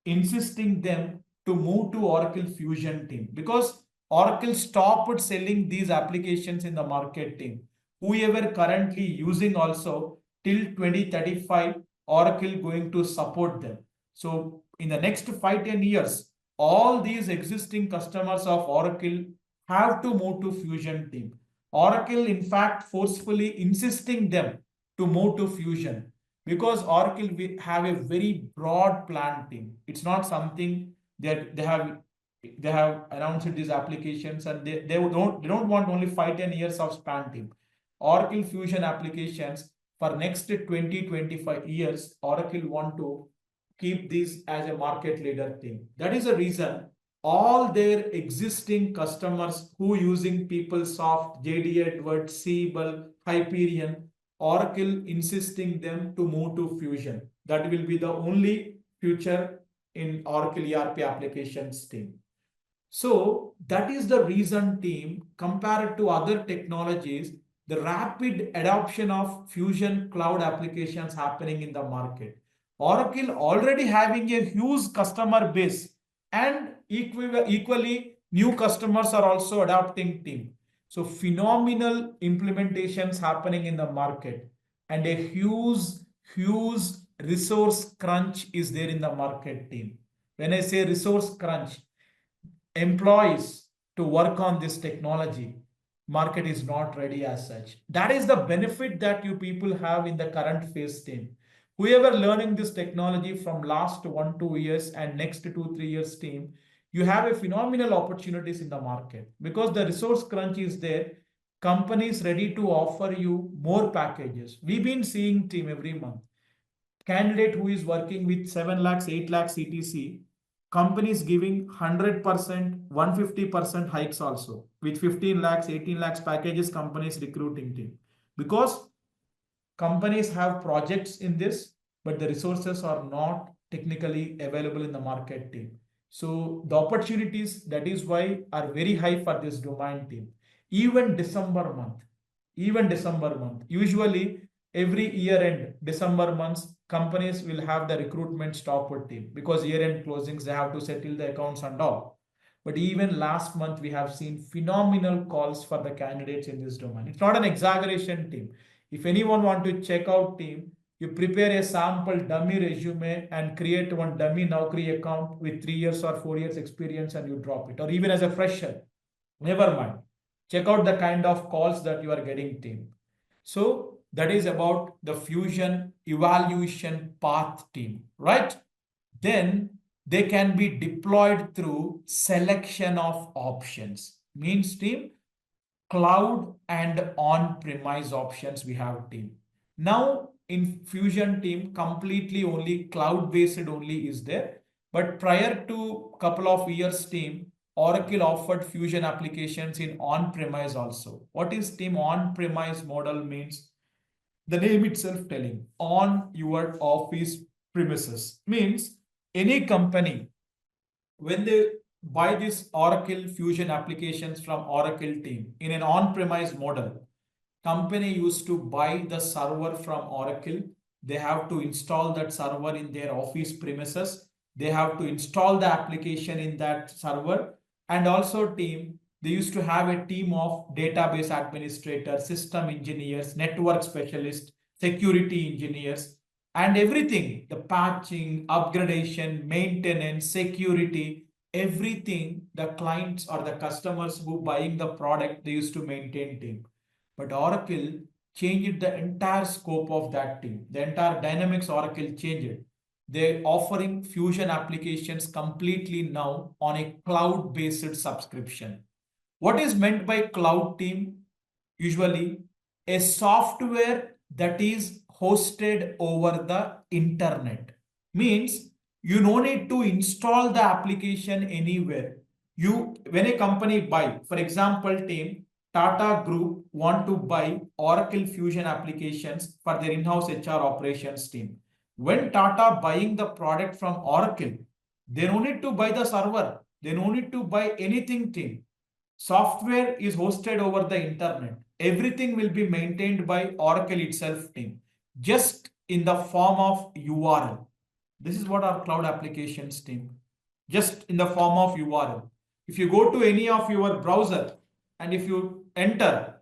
insisting them to move to Oracle Fusion team because Oracle stopped selling these applications in the market team. Whoever currently using also till 2035, Oracle going to support them. So in the next 5-10 years, all these existing customers of Oracle have to move to Fusion team. Oracle, in fact, forcefully insisting them to move to Fusion because Oracle will have a very broad plan team. It's not something that they have announced these applications and they don't want only 5-10 years of span team. Oracle Fusion applications for next 20-25 years, Oracle want to keep this as a market leader team. That is the reason all their existing customers who using PeopleSoft, JD Edwards, Siebel, Hyperion, Oracle insisting them to move to Fusion. That will be the only future in Oracle ERP applications team. So that is the reason team compared to other technologies, the rapid adoption of Fusion cloud applications happening in the market. Oracle already having a huge customer base and equally new customers are also adopting team. So phenomenal implementations happening in the market and a huge resource crunch is there in the market team. When I say resource crunch, employees to work on this technology, market is not ready as such. That is the benefit that you people have in the current phase team. Whoever learning this technology from last 1-2 years and next 2-3 years team, you have a phenomenal opportunities in the market because the resource crunch is there. Companies ready to offer you more packages. We've been seeing team every month. Candidate who is working with 7 lakhs, 8 lakhs CTC, companies giving 100%, 150% hikes also. With 15 lakhs, 18 lakhs packages, companies recruiting team. Because companies have projects in this, but the resources are not technically available in the market team. So the opportunities, that is why, are very high for this domain team. Even December month, usually every year end, December months, companies will have the recruitment stop with team because year end closings, they have to settle the accounts and all. But even last month, we have seen phenomenal calls for the candidates in this domain. It's not an exaggeration team. If anyone want to check out team, you prepare a sample dummy resume and create one dummy Naukri account with 3 years or 4 years experience and you drop it. Or even as a fresher, never mind. Check out the kind of calls that you are getting team. So that is about the Fusion evaluation path team, right? Then they can be deployed through selection of options. Means team, cloud and on-premise options we have team. Now in Fusion team, completely only cloud-based only is there. But prior to couple of years team, Oracle offered Fusion applications in on-premise also. What is team on-premise model means? The name itself telling on your office premises means any company when they buy this Oracle Fusion applications from Oracle team in an on-premise model, company used to buy the server from Oracle. They have to install that server in their office premises. They have to install the application in that server. And also team, they used to have a team of database administrators, system engineers, network specialists, security engineers, and everything, the patching, upgradation, maintenance, security, everything the clients or the customers who buying the product, they used to maintain team. But Oracle changed the entire scope of that team. The entire Dynamics Oracle changed. They're offering Fusion applications completely now on a cloud-based subscription. What is meant by cloud team? Usually a software that is hosted over the internet. Means you no need to install the application anywhere. When a company buy, for example, team Tata Group want to buy Oracle Fusion applications for their in-house HR operations team. When Tata buying the product from Oracle, they don't need to buy the server. They don't need to buy anything team. Software is hosted over the internet. Everything will be maintained by Oracle itself team, just in the form of URL. This is what our cloud applications team, just in the form of URL. If you go to any of your browser and if you enter,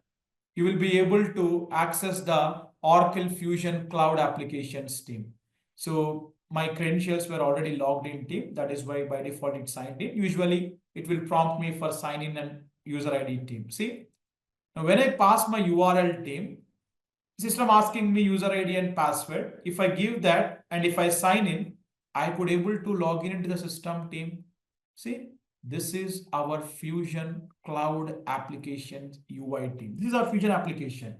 you will be able to access the Oracle Fusion Cloud applications team. So my credentials were already logged in team. That is why by default it signed in. Usually it will prompt me for sign in and user ID team. See, now when I pass my URL team, system asking me user ID and password. If I give that and if I sign in, I could able to log in into the system team. See, this is our Fusion Cloud Applications UI team. This is our Fusion application.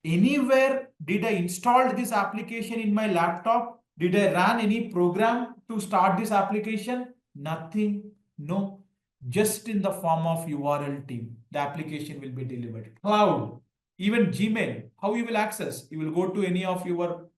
Anywhere did I install this application in my laptop? Did I run any program to start this application? Nothing. No. Just in the form of URL team, the application will be delivered. Cloud, even Gmail, how you will access? You will go to any of your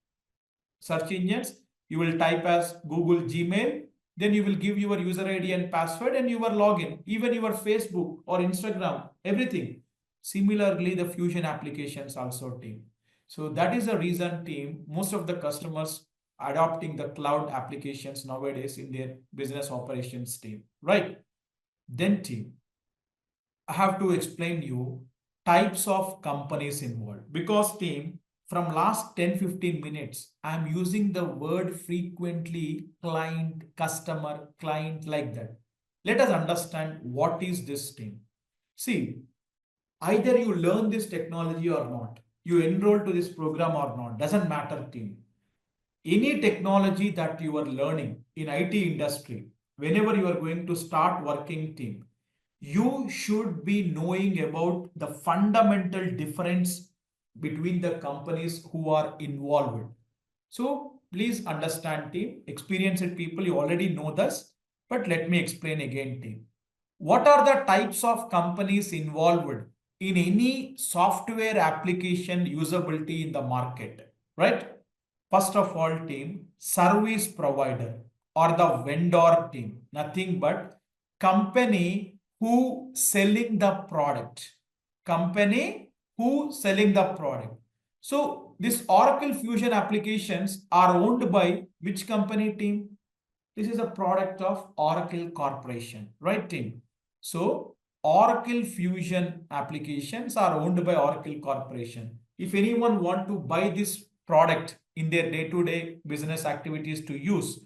search engines. You will type as Google Gmail. Then you will give your user ID and password and your login, even your Facebook or Instagram, everything. Similarly, the Fusion applications also team. So that is the reason team, most of the customers adopting the cloud applications nowadays in their business operations team, right? Then team, I have to explain you types of companies involved because team, from last 10-15 minutes, I'm using the word frequently client, customer, client like that. Let us understand what is this team. See, either you learn this technology or not, you enroll to this program or not, doesn't matter team. Any technology that you are learning in IT industry, whenever you are going to start working team, you should be knowing about the fundamental difference between the companies who are involved. So please understand team, experienced people, you already know this, but let me explain again team. What are the types of companies involved in any software application usability in the market, right? First of all, team, service provider or the vendor team, nothing but company who selling the product. Company who selling the product. So this Oracle Fusion applications are owned by which company team? This is a product of Oracle Corporation, right team? So Oracle Fusion applications are owned by Oracle Corporation. If anyone want to buy this product in their day-to-day business activities to use,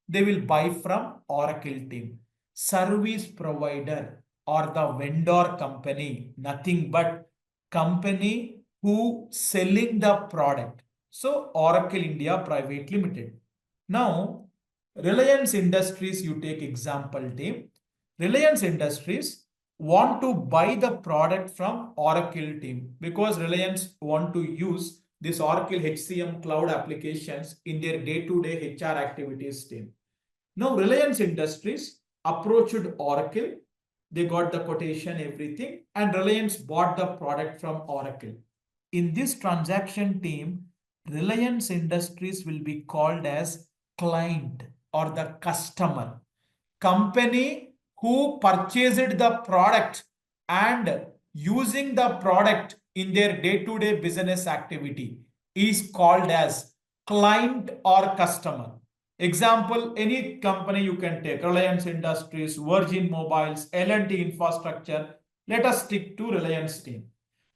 they will buy from Oracle team. Service provider or the vendor company, nothing but company who selling the product. So Oracle India Private Limited. Now, Reliance Industries, you take example team. Reliance Industries want to buy the product from Oracle team because Reliance want to use this Oracle HCM cloud applications in their day-to-day HR activities team. Now Reliance Industries approached Oracle, they got the quotation, everything, and Reliance bought the product from Oracle. In this transaction team, Reliance Industries will be called as client or the customer. Company who purchased the product and using the product in their day-to-day business activity is called as client or customer. Example, any company you can take, Reliance Industries, Virgin Mobiles, L&T Infrastructure. Let us stick to Reliance team.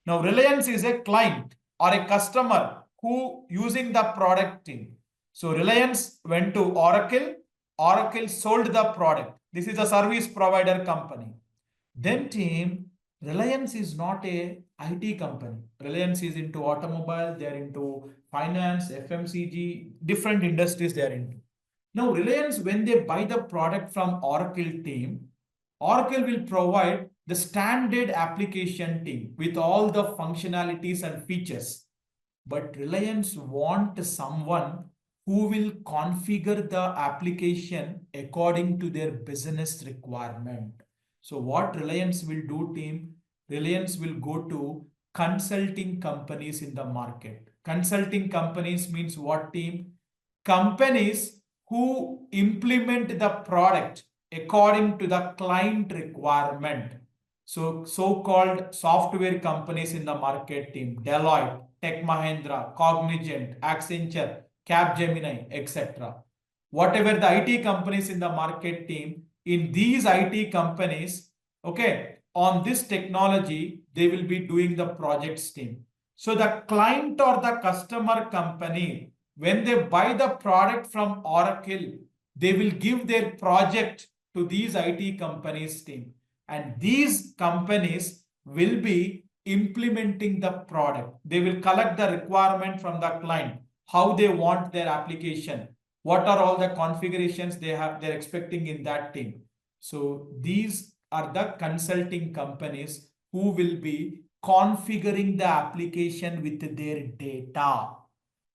Now, Reliance is a client or a customer who using the product team. So, Reliance went to Oracle. Oracle sold the product. This is a service provider company. Then team, Reliance is not a IT company. Reliance is into automobile, they're into finance, FMCG, different industries they're into. Now, Reliance, when they buy the product from Oracle team, Oracle will provide the standard application team with all the functionalities and features. But Reliance want someone who will configure the application according to their business requirement. So what Reliance will do, team? Reliance will go to consulting companies in the market. Consulting companies means what, team? Companies who implement the product according to the client requirement. So, so-called software companies in the market, team, Deloitte, Tech Mahindra, Cognizant, Accenture, Capgemini, etc. Whatever the IT companies in the market, team, in these IT companies, okay, on this technology, they will be doing the projects, team. So the client or the customer company, when they buy the product from Oracle, they will give their project to these IT companies, team. And these companies will be implementing the product. They will collect the requirement from the client, how they want their application, what are all the configurations they're expecting in that team. So these are the consulting companies who will be configuring the application with their data.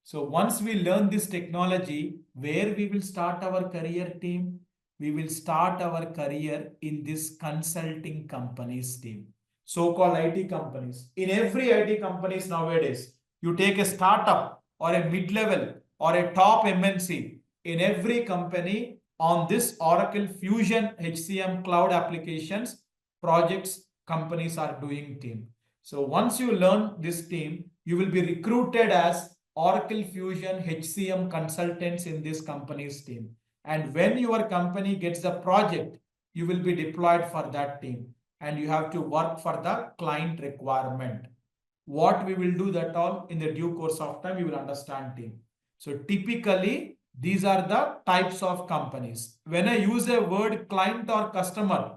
So once we learn this technology, where we will start our career, team? We will start our career in this consulting companies, team. So-called IT companies. In every IT companies nowadays, you take a startup or a mid-level or a top MNC. In every company on this Oracle Fusion HCM cloud applications projects companies are doing, team. So once you learn this, team, you will be recruited as Oracle Fusion HCM consultants in this company's team. And when your company gets the project, you will be deployed for that team and you have to work for the client requirement. What we will do that all in the due course of time, you will understand, team. So typically, these are the types of companies. When I use a word client or customer,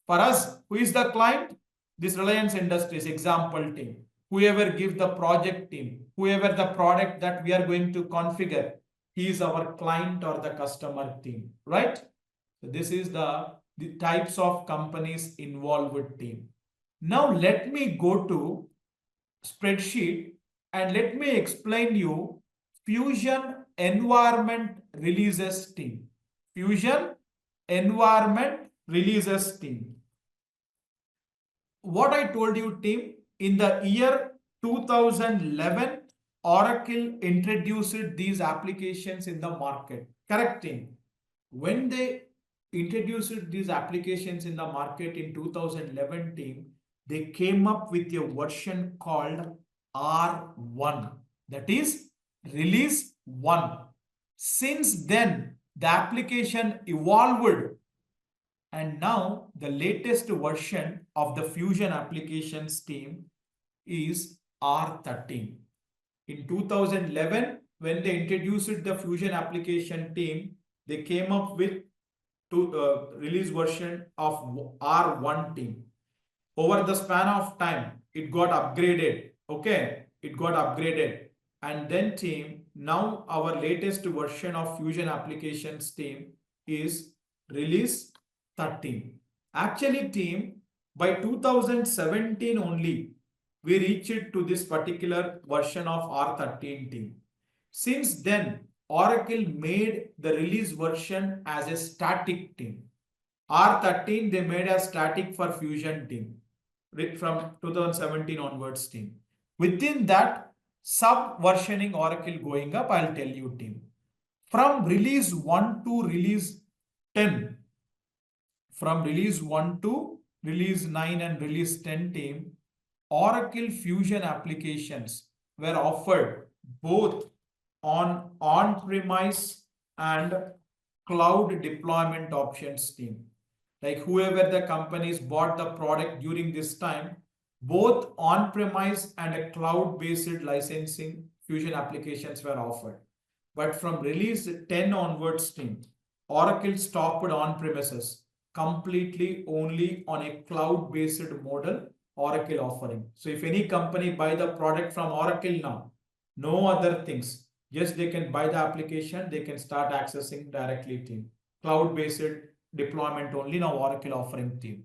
for us, who is the client? This Reliance Industries example, team. Whoever give the project, team, whoever the product that we are going to configure, he is our client or the customer, team, right? So this is the types of companies involved with, team. Now let me go to spreadsheet and let me explain you Fusion Environment Releases, team. Fusion Environment Releases, team. What I told you, team, in the year 2011, Oracle introduced these applications in the market. Correct, team? When they introduced these applications in the market in 2011, team, they came up with a version called R1. That is release 1. Since then, the application evolved and now the latest version of the Fusion applications team is R13. In 2011, when they introduced the Fusion application team, they came up with release version of R1 team. Over the span of time, it got upgraded. Okay, it got upgraded. And then team, now our latest version of Fusion applications team is release 13. Actually, team, by 2017 only, we reached to this particular version of R13 team. Since then, Oracle made the release version as a static team. R13 they made as static for Fusion team from 2017 onwards, team. Within that, sub-versioning Oracle going up, I'll tell you, team. From release 1 to release 10, from release 1 to release 9 and release 10, team, Oracle Fusion applications were offered both on on-premise and cloud deployment options, team. Like whoever the companies bought the product during this time, both on-premise and a cloud-based licensing Fusion applications were offered. But from release 10 onwards, team, Oracle stopped on-premises completely only on a cloud-based model Oracle offering. So if any company buy the product from Oracle now, no other things, just they can buy the application, they can start accessing directly team. Cloud-based deployment only now Oracle offering team.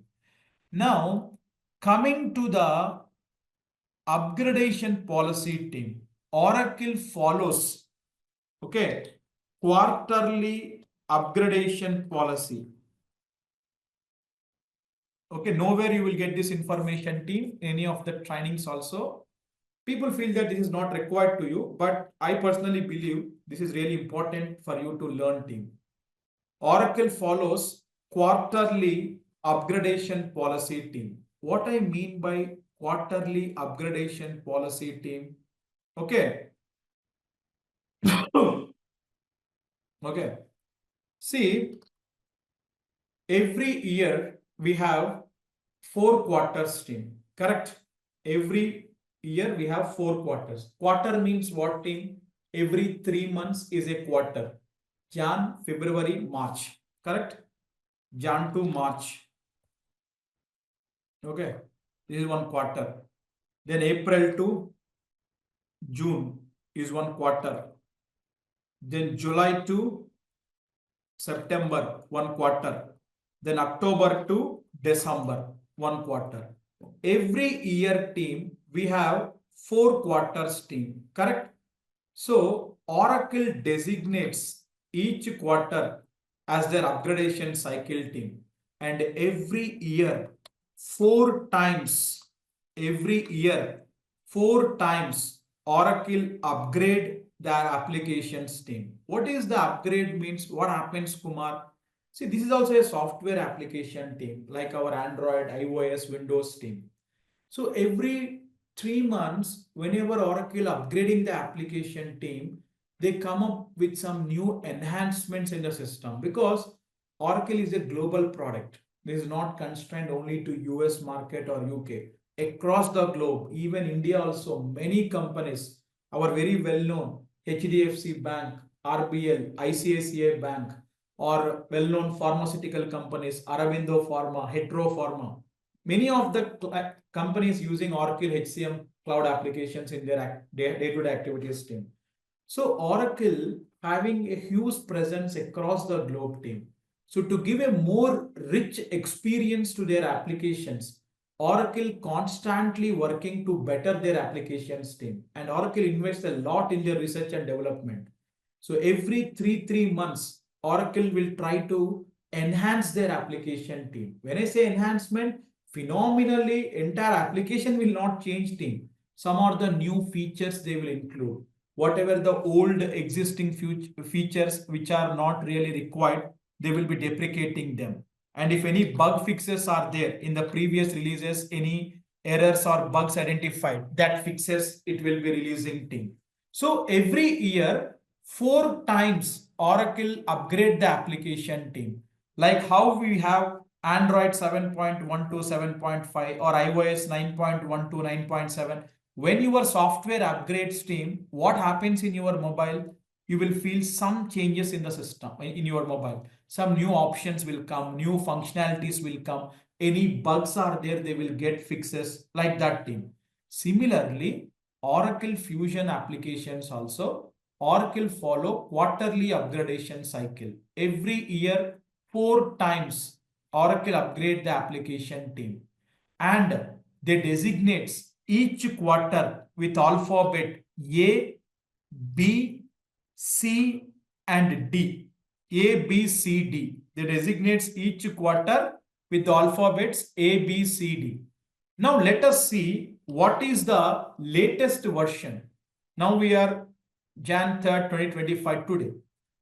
Now, coming to the upgradation policy team, Oracle follows, okay, quarterly upgradation policy. Okay, nowhere you will get this information team, any of the trainings also. People feel that this is not required to you, but I personally believe this is really important for you to learn team. Oracle follows quarterly upgradation policy team. What I mean by quarterly upgradation policy team? Okay. Okay. See, every year we have 4 quarters team, correct? Every year we have 4 quarters. Quarter means what team? Every 3 months is a quarter. Jan, February, March, correct? Jan to March. Okay, this is one quarter. Then April to June is one quarter. Then July to September, one quarter. Then October to December, one quarter. Every year team, we have 4 quarters team, correct? So Oracle designates each quarter as their upgradation cycle team. And every year, 4 times, every year, 4 times Oracle upgrade their applications team. What is the upgrade means? What happens, Kumar? See, this is also a software application team, like our Android, iOS, Windows team. So every 3 months, whenever Oracle upgrading the application team, they come up with some new enhancements in the system because Oracle is a global product. This is not constrained only to US market or UK. Across the globe, even India also, many companies, our very well-known HDFC Bank, RBL, ICICI Bank, or well-known pharmaceutical companies, Aravindo Pharma, Hetero Pharma, many of the companies using Oracle HCM cloud applications in their day-to-day activities team. So Oracle having a huge presence across the globe team. So to give a more rich experience to their applications, Oracle constantly working to better their applications team, and Oracle invests a lot in their research and development. So every three months, Oracle will try to enhance their application team. When I say enhancement, phenomenally entire application will not change team. Some of the new features they will include. Whatever the old existing features which are not really required, they will be deprecating them. And if any bug fixes are there in the previous releases, any errors or bugs identified, that fixes it will be releasing team. So every year, 4 times Oracle upgrade the application team. Like how we have Android 7.1 to 7.5 or iOS 9.1 to 9.7. When your software upgrades team, what happens in your mobile? You will feel some changes in the system, in your mobile. Some new options will come, new functionalities will come. Any bugs are there, they will get fixes like that team. Similarly, Oracle Fusion applications also, Oracle follow quarterly upgradation cycle. Every year, 4 times Oracle upgrade the application team, and they designates each quarter with alphabet A, B, C, and D. A, B, C, D. They designates each quarter with the alphabets A, B, C, D. Now let us see what is the latest version. Now we are Jan 3rd, 2025 today.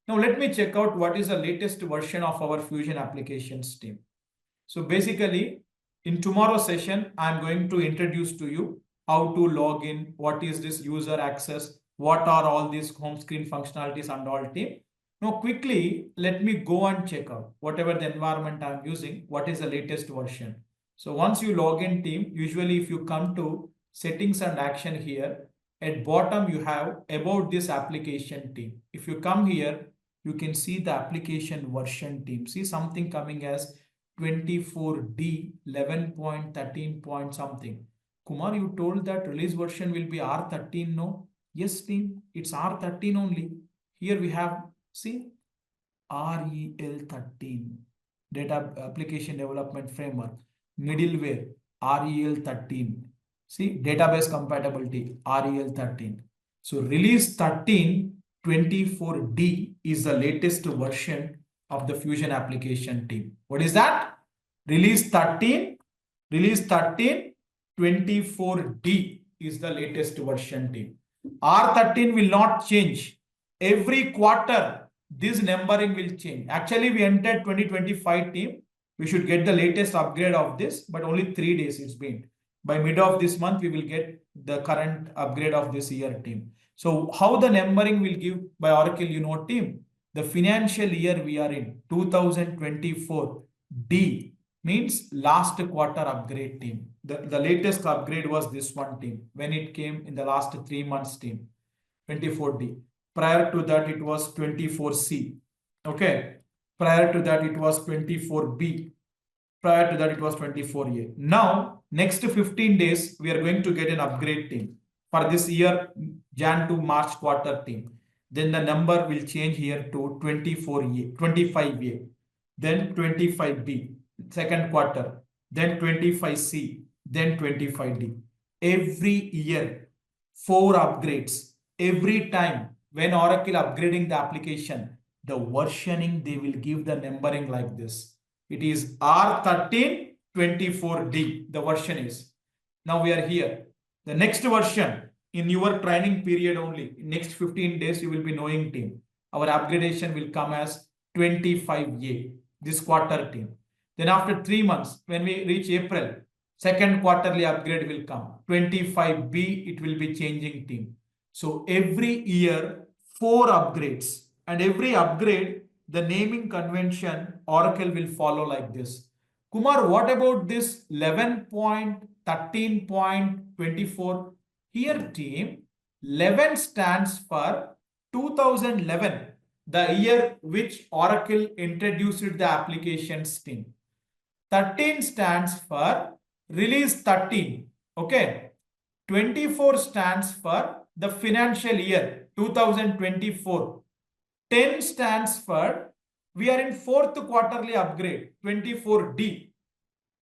Now let me check out what is the latest version of our Fusion applications team. So basically, in tomorrow's session, I'm going to introduce to you how to log in, what is this user access, what are all these home screen functionalities and all team. Now quickly, let me go and check out whatever the environment I'm using, what is the latest version. So once you log in team, usually if you come to settings and action here, at bottom you have about this application team. If you come here, you can see the application version team. See something coming as 24D 11.13 point something. Kumar, you told that release version will be R13, no? Yes, team, it's R13 only. Here we have, see, REL13, Data Application Development Framework, middleware, REL13. See, database compatibility, REL13. So release 13.24D is the latest version of the Fusion application team. What is that? Release 13, release 13.24D is the latest version team. R13 will not change. Every quarter, this numbering will change. Actually, we entered 2025 team. We should get the latest upgrade of this, but only 3 days it's been. By mid of this month, we will get the current upgrade of this year team. So how the numbering will give by Oracle, you know, team, the financial year we are in, 2024, D means last quarter upgrade team. The latest upgrade was this one team when it came in the last 3 months team, 24D. Prior to that, it was 24C. Okay. Prior to that, it was 24B. Prior to that, it was 24A. Now, next 15 days, we are going to get an upgrade team for this year, Jan to March quarter team. Then the number will change here to 24A, 25A, then 25B, second quarter, then 25C, then 25D. Every year, 4 upgrades. Every time when Oracle upgrading the application, the versioning, they will give the numbering like this. It is R13.24D, the version is. Now we are here. The next version in your training period only, in next 15 days, you will be knowing team. Our upgradation will come as 25A, this quarter team. Then after 3 months, when we reach April, second quarterly upgrade will come. 25B, it will be changing team. So every year, 4 upgrades, and every upgrade, the naming convention, Oracle will follow like this. Kumar, what about this 11.13.24? Here, team, 11 stands for 2011, the year which Oracle introduced the applications team. 13 stands for release 13. Okay. 24 stands for the financial year 2024. 10 stands for we are in 4th quarterly upgrade, 24D.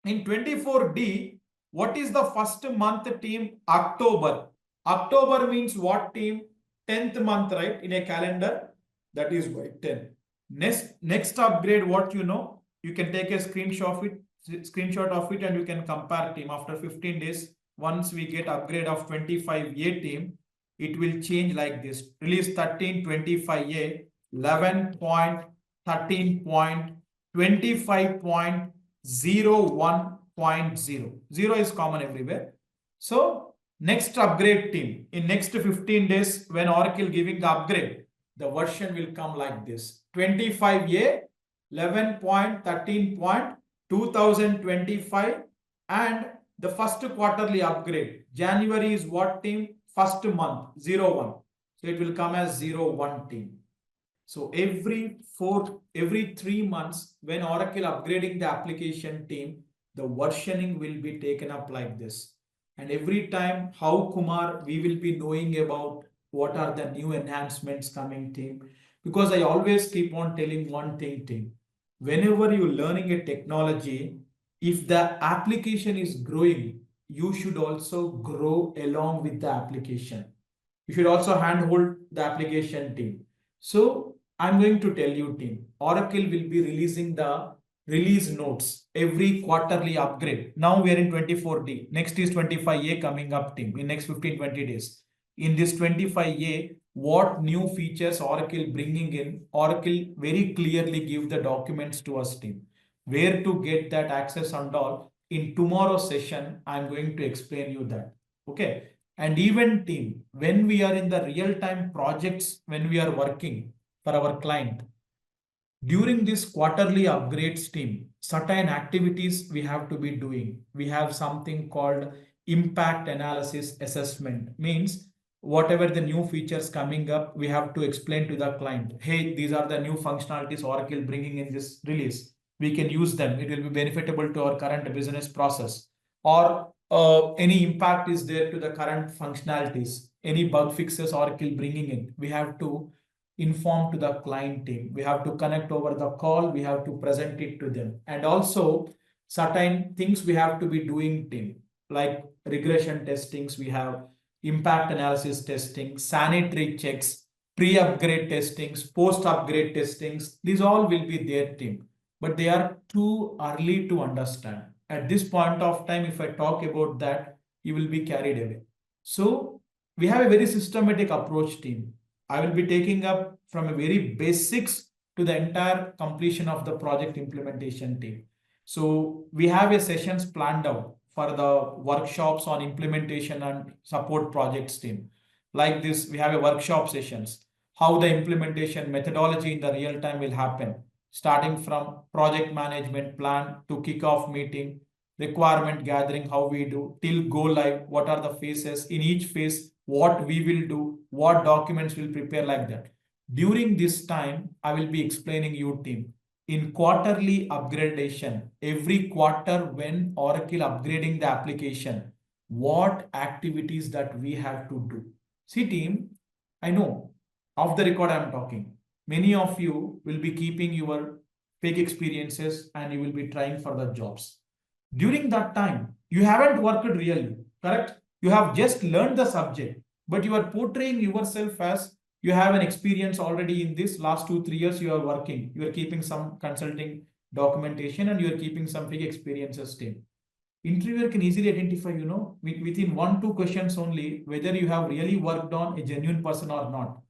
In 24D, what is the first month team? October. October means what team? 10th month, right? In a calendar. That is why 10. Next upgrade, what you know? You can take a screenshot of it and you can compare team after 15 days. Once we get upgrade of 25A team, it will change like this. Release 13.25A, 11.13.25.01.0. 0 is common everywhere. So next upgrade team, in next 15 days, when Oracle giving the upgrade, the version will come like this. 25A, 11.13.2025, and the first quarterly upgrade. January is what team? First month, 01. So it will come as 01 team. So every 3 months, when Oracle upgrading the application team, the versioning will be taken up like this. And every time, how Kumar, we will be knowing about what are the new enhancements coming team. Because I always keep on telling one thing team. Whenever you're learning a technology, if the application is growing, you should also grow along with the application. You should also handhold the application team. So I'm going to tell you team, Oracle will be releasing the release notes every quarterly upgrade. Now we are in 24D. Next is 25A coming up team in next 15-20 days. In this 25A, what new features Oracle bringing in, Oracle very clearly give the documents to us team. Where to get that access and all. In tomorrow's session, I'm going to explain you that. Okay. And even team, when we are in the real-time projects, when we are working for our client, during this quarterly upgrades team, certain activities we have to be doing. We have something called impact analysis assessment. Means whatever the new features coming up, we have to explain to the client, hey, these are the new functionalities Oracle bringing in this release. we can use them. It will be benefitable to our current business process, or any impact is there to the current functionalities, any bug fixes Oracle bringing in, we have to inform to the client team. We have to connect over the call. We have to present it to them. And also certain things we have to be doing team, like regression testings. We have impact analysis testing, sanitary checks, pre-upgrade testings, post-upgrade testings. These all will be their team, but they are too early to understand. At this point of time, if I talk about that, you will be carried away. So we have a very systematic approach team. I will be taking up from a very basics to the entire completion of the project implementation team. So we have a sessions planned out for the workshops on implementation and support projects team. Like this, we have a workshop sessions, how the implementation methodology in the real time will happen, starting from project management plan to kickoff meeting, requirement gathering, how we do, till go live, what are the phases, in each phase, what we will do, what documents we'll prepare, like that. During this time, I will be explaining you team. In quarterly upgradation, every quarter when Oracle upgrading the application, what activities that we have to do. See team, I know off the record I'm talking. Many of you will be keeping your fake experiences and you will be trying for the jobs. During that time, you haven't worked really, correct? You have just learned the subject, but you are portraying yourself as you have an experience already in this last 2, 3 years you are working. You are keeping some consulting documentation and you are keeping some fake experiences still. Interviewer can easily identify, within 1, 2 questions only, whether you have really worked on a genuine person or not.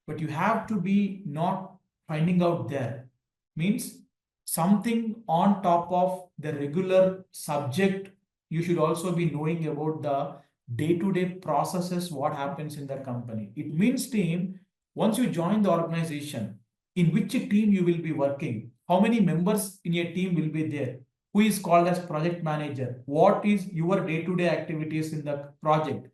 But you have to be not finding out there. Means something on top of the regular subject, you should also be knowing about the day-to-day processes, what happens in the company. It means team, once you join the organization, in which team you will be working, how many members in your team will be there, who is called as project manager, what is your day-to-day activities in the project,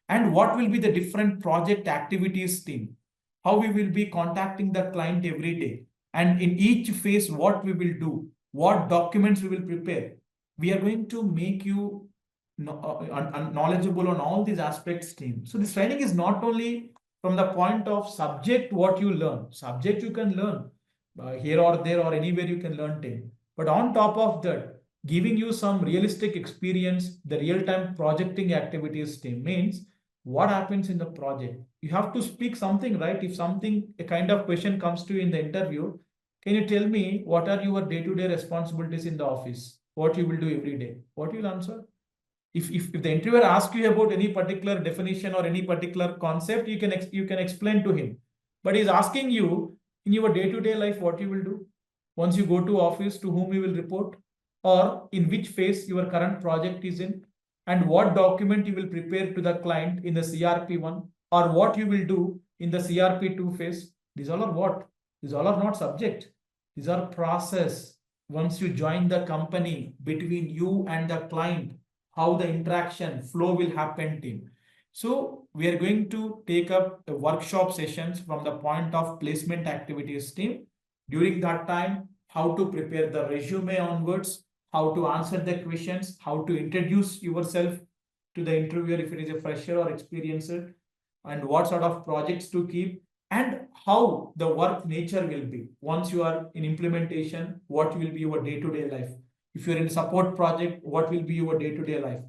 and what will be the different project activities team, how we will be contacting the client every day, and in each phase what we will do, what documents we will prepare. We are going to make you knowledgeable on all these aspects team. So this training is not only from the point of subject, what you learn, subject you can learn here or there or anywhere you can learn team, but on top of that, giving you some realistic experience, the real-time projecting activities team. Means what happens in the project, you have to speak something, right? If something, a kind of question comes to you in the interview, can you tell me what are your day-to-day responsibilities in the office, what you will do every day, what you'll answer? If the interviewer asks you about any particular definition or any particular concept, you can explain to him. But he's asking you in your day-to-day life what you will do. Once you go to office, to whom you will report, or in which phase your current project is in, and what document you will prepare to the client in the CRP1, or what you will do in the CRP2 phase. These all are what? These all are not subject. These are process. Once you join the company, between you and the client, how the interaction flow will happen team. So we are going to take up a workshop sessions from the point of placement activities team. During that time, how to prepare the resume onwards, how to answer the questions, how to introduce yourself to the interviewer if it is a fresher or experiencer, and what sort of projects to keep, and how the work nature will be. Once you are in implementation, what will be your day-to-day life? If you're in support project, what will be your day-to-day life?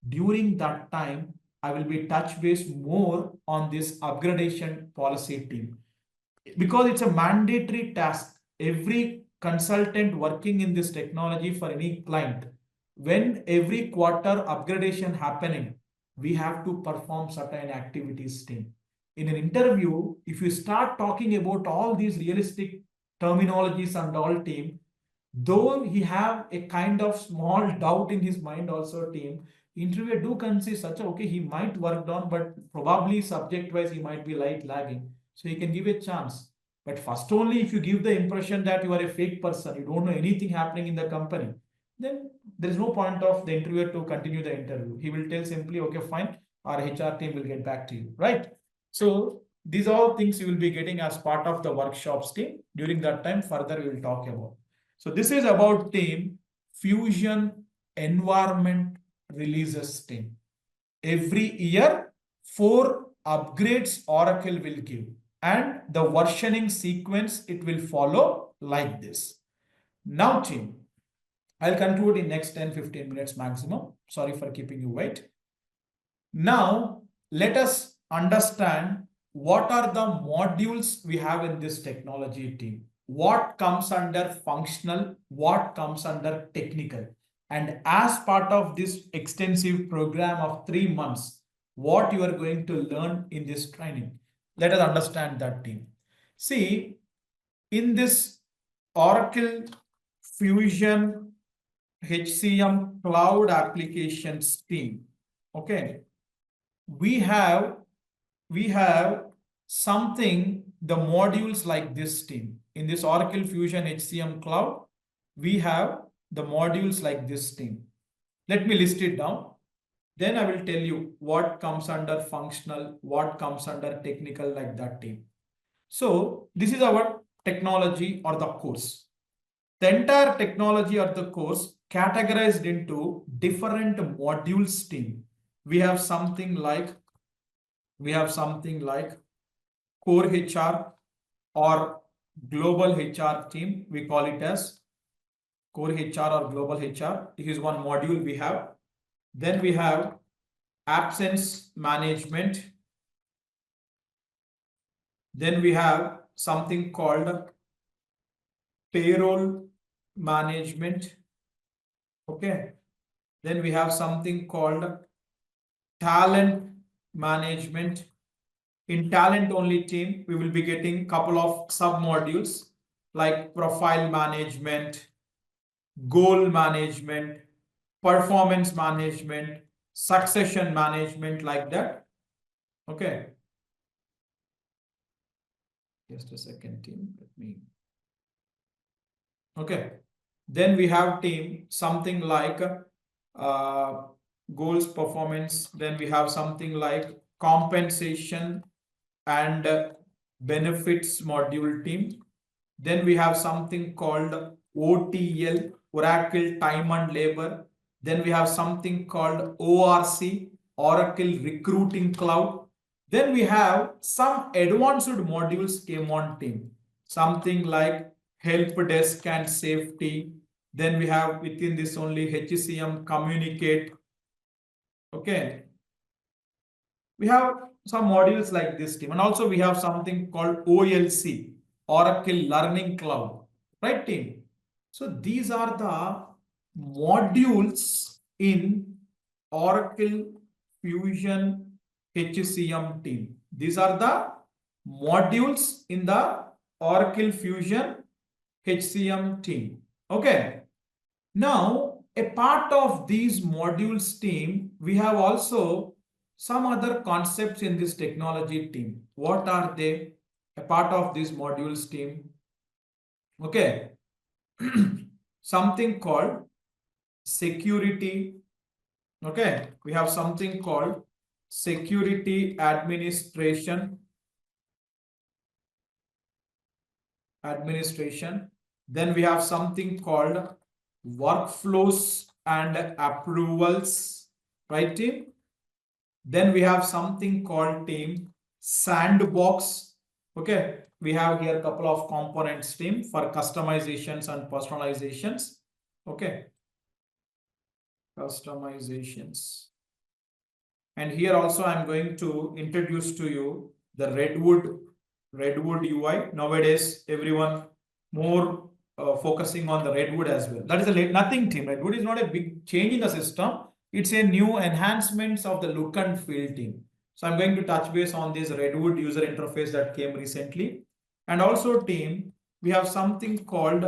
During that time, I will be touch base more on this upgradation policy team, because it's a mandatory task. Every consultant working in this technology for any client, when every quarter upgradation happening, we have to perform certain activities team. In an interview, if you start talking about all these realistic terminologies and all team, though he have a kind of small doubt in his mind also team, interviewer do consider such a, okay, he might work on, but probably subject wise he might be light lagging, so he can give a chance. But first only if you give the impression that you are a fake person, you don't know anything happening in the company, then there is no point of the interviewer to continue the interview. He will tell simply, okay, fine, our HR team will get back to you, right? So these are all things you will be getting as part of the workshops team. During that time, further we will talk about. So this is about team Fusion Environment Releases team. Every year, 4 upgrades Oracle will give, and the versioning sequence it will follow like this. Now, team, I'll conclude in next 10-15 minutes maximum. Sorry for keeping you wait. Now, let us understand what are the modules we have in this technology team. What comes under functional, what comes under technical. And as part of this extensive program of 3 months, what you are going to learn in this training. Let us understand that team. See, in this Oracle Fusion HCM Cloud Applications team, okay, we have something, the modules like this team. In this Oracle Fusion HCM Cloud, we have the modules like this team. Let me list it down. Then I will tell you what comes under functional, what comes under technical, like that team. So this is our technology or the course. The entire technology or the course categorized into different modules team. We have something like core HR or global HR team. We call it as core HR or global HR. This is one module we have. Then we have absence management. Then we have something called payroll management. Okay. Then we have something called talent management. In talent only team, we will be getting couple of sub modules like profile management, goal management, performance management, succession management, like that. Okay. Just a second, team. Let me. Okay. Then we have team something like goals performance. Then we have something like compensation and benefits module team. Then we have something called OTL, Oracle Time and Labor. Then we have something called ORC, Oracle Recruiting Cloud. Then we have some advanced modules came on team, something like help desk and safety. Then we have within this only HCM communicate. Okay. We have some modules like this team, and also we have something called OLC, Oracle Learning Cloud, right team? So these are the modules in Oracle Fusion HCM team. These are the modules in the Oracle Fusion HCM team. Okay. Now, a part of these modules team, we have also some other concepts in this technology team. What are they? A part of this modules team. Okay. Something called security. Okay. We have something called security administration. Then we have something called workflows and approvals, right team? Then we have something called team sandbox. Okay, we have here a couple of components team for customizations and personalizations. Okay, customizations. And here also I'm going to introduce to you the Redwood UI. Nowadays, everyone more focusing on the Redwood as well. That is a nothing team. Redwood is not a big change in the system. It's a new enhancements of the look and feel team. So I'm going to touch base on this Redwood user interface that came recently. And also team, we have something called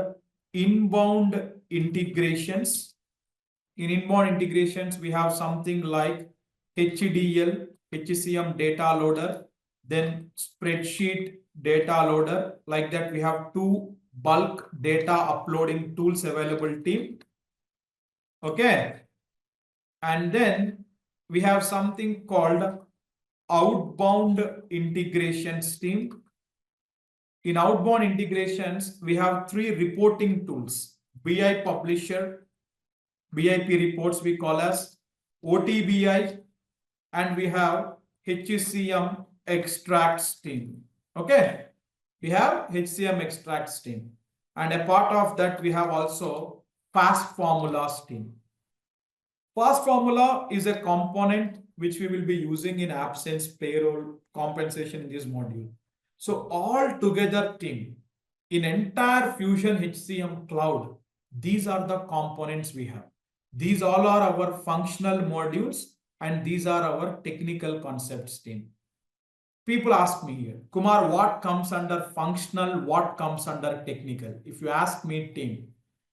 inbound integrations. In inbound integrations, we have something like HDL, HCM data loader, then spreadsheet data loader. Like that, we have 2 bulk data uploading tools available team. Okay. And then we have something called outbound integrations team. In outbound integrations, we have 3 reporting tools. BI publisher, BIP reports we call as OTBI, and we have HCM extracts team. Okay, we have HCM extracts team, and a part of that we have also fast formulas team. Fast formula is a component which we will be using in absence, payroll, compensation in this module. So all together team, in entire Fusion HCM cloud, these are the components we have. These all are our functional modules and these are our technical concepts team. People ask me here, Kumar, what comes under functional, what comes under technical? If you ask me team,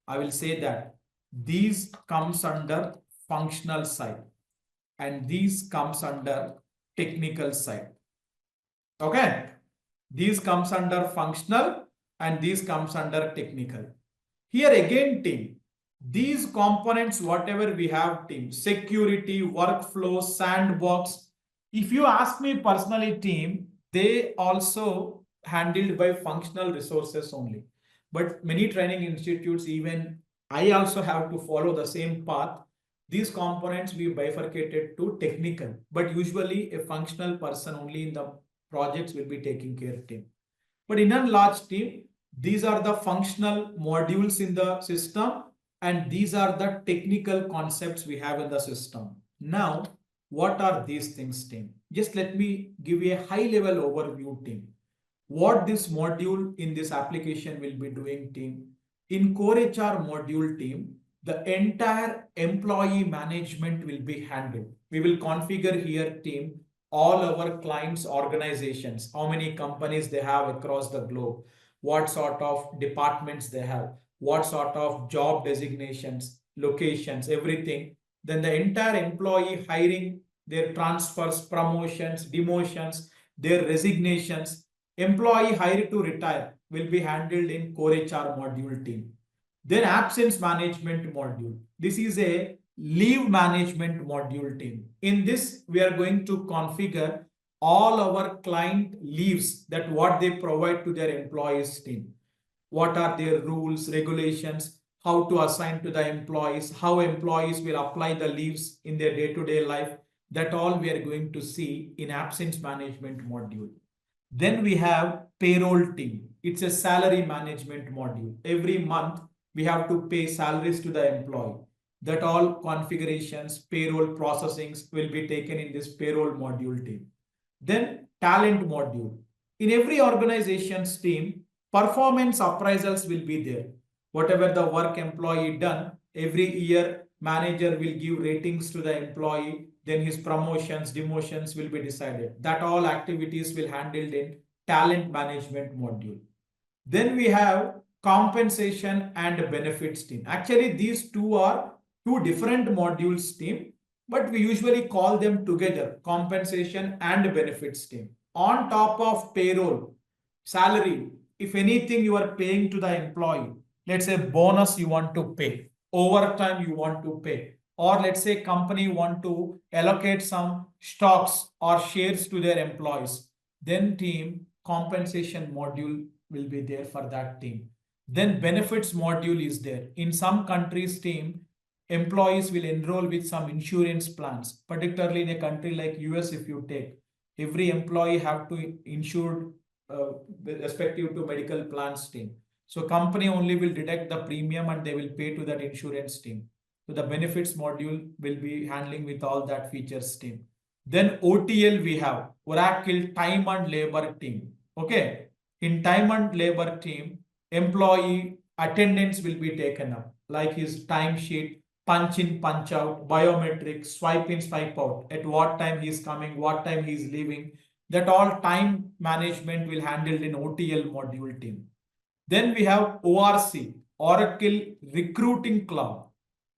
I will say that these comes under functional side and these comes under technical side. Okay, these comes under functional and these comes under technical. Here again team, these components whatever we have team, security, workflow, sandbox, if you ask me personally team, they also handled by functional resources only, but many training institutes, even I also have to follow the same path. These components we bifurcated to technical, but usually a functional person only in the projects will be taking care of team. But in a large team, these are the functional modules in the system and these are the technical concepts we have in the system. Now, what are these things, team? Just let me give you a high level overview, team. What this module in this application will be doing, team. In core HR module, team, the entire employee management will be handled. We will configure here, team, all our clients' organizations, how many companies they have across the globe, what sort of departments they have, what sort of job designations, locations, everything. Then the entire employee hiring, their transfers, promotions, demotions, their resignations, employee hired to retire will be handled in core HR module team. Then absence management module. This is a leave management module team. In this, we are going to configure all our client leaves that what they provide to their employees team. What are their rules, regulations, how to assign to the employees, how employees will apply the leaves in their day-to-day life. That all we are going to see in absence management module. Then we have payroll team. It's a salary management module. Every month, we have to pay salaries to the employee. That all configurations, payroll processings will be taken in this payroll module team. Then talent module. In every organization's team, performance appraisals will be there. Whatever the work employee done, every year manager will give ratings to the employee, then his promotions, demotions will be decided. That all activities will handled in talent management module. Then we have compensation and benefits team. Actually, these two are two different modules team, but we usually call them together, compensation and benefits team. On top of payroll, salary, if anything you are paying to the employee, let's say bonus you want to pay, overtime you want to pay, or let's say company want to allocate some stocks or shares to their employees, then team compensation module will be there for that team. Then benefits module is there. In some countries team, employees will enroll with some insurance plans, particularly in a country like US. If you take, every employee have to insure respective to medical plans team. So company only will deduct the premium and they will pay to that insurance team. So the benefits module will be handling with all that features team. Then OTL we have Oracle time and labor team. Okay. In time and labor team, employee attendance will be taken up, like his timesheet, punch in, punch out, biometric, swipe in, swipe out, at what time he is coming, what time he is leaving. That all time management will handled in OTL module team. Then we have ORC, Oracle Recruiting Cloud.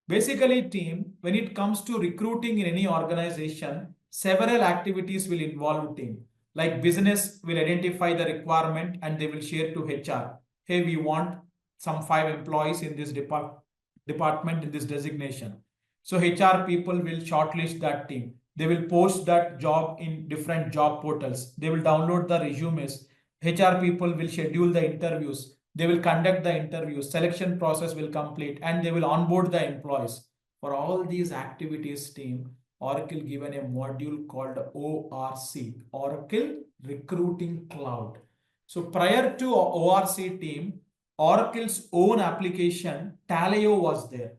Basically, team, when it comes to recruiting in any organization, several activities will involve team. Like business will identify the requirement and they will share to HR. Hey, we want some 5 employees in this department in this designation. So HR people will shortlist that team. They will post that job in different job portals. They will download the resumes. HR people will schedule the interviews. They will conduct the interview, selection process will complete, and they will onboard the employees. For all these activities, team, Oracle given a module called ORC, Oracle Recruiting Cloud. So prior to ORC team, Oracle's own application, Taleo was there.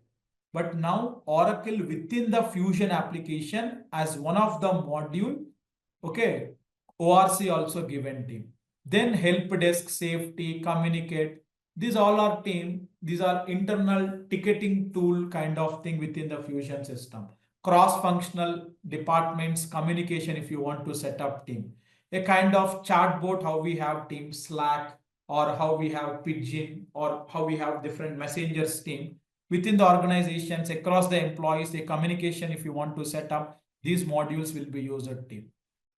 But now Oracle within the Fusion application as one of the module, okay, ORC also given team. Then help desk, safety, communicate. These all are team. These are internal ticketing tool kind of thing within the Fusion system. Cross-functional departments, communication if you want to set up team. A kind of chatbot, how we have team Slack or how we have Pigeon or how we have different messengers team. Within the organizations, across the employees, a communication if you want to set up, these modules will be used at team.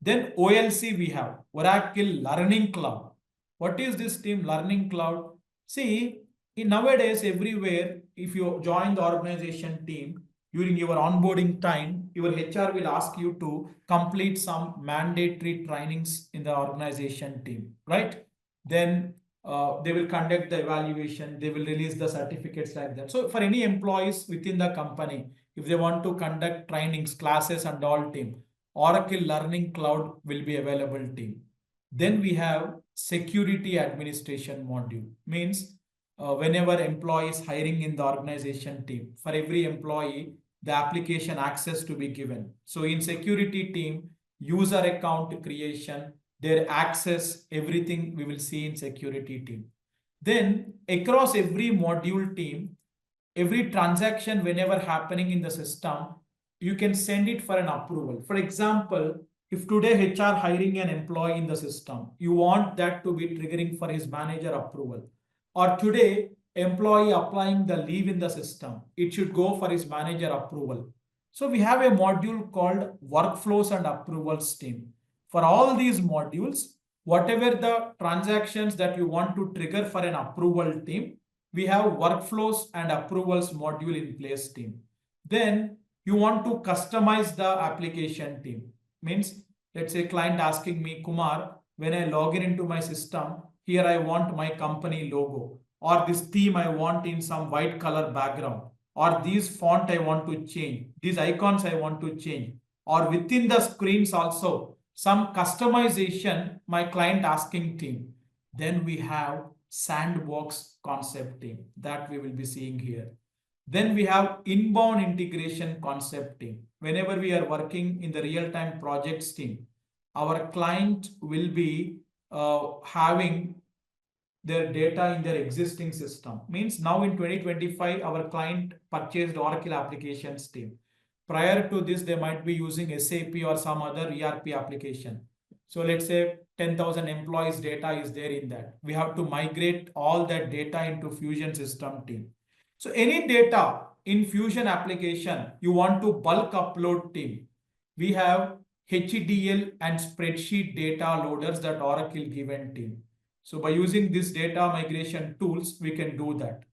Then OLC we have, Oracle Learning Cloud. What is this team Learning Cloud? See, in nowadays everywhere, if you join the organization team, during your onboarding time, your HR will ask you to complete some mandatory trainings in the organization team, right? Then they will conduct the evaluation, they will release the certificates like that. So for any employees within the company, if they want to conduct trainings, classes and all team, Oracle Learning Cloud will be available team. Then we have security administration module. Means whenever employee is hiring in the organization team, for every employee, the application access to be given. So in security team, user account creation, their access, everything we will see in security team. Then across every module team, every transaction whenever happening in the system, you can send it for an approval. For example, if today HR hiring an employee in the system, you want that to be triggering for his manager approval. Or today, employee applying the leave in the system, it should go for his manager approval. So we have a module called workflows and approvals team. For all these modules, whatever the transactions that you want to trigger for an approval team, we have workflows and approvals module in place team. Then you want to customize the application team. Means, let's say client asking me, Kumar, when I log in into my system, here I want my company logo, or this theme I want in some white color background, or these font I want to change, these icons I want to change, or within the screens also, some customization my client asking team. Then we have sandbox concept team that we will be seeing here. Then we have inbound integration concept team. Whenever we are working in the real-time projects team, our client will be having their data in their existing system. Means now in 2025, our client purchased Oracle applications team. Prior to this, they might be using SAP or some other ERP application. So let's say 10,000 employees data is there in that. We have to migrate all that data into Fusion system team. So any data in Fusion application, you want to bulk upload team. We have HDL and spreadsheet data loaders that Oracle given team. So by using this data migration tools, we can do that.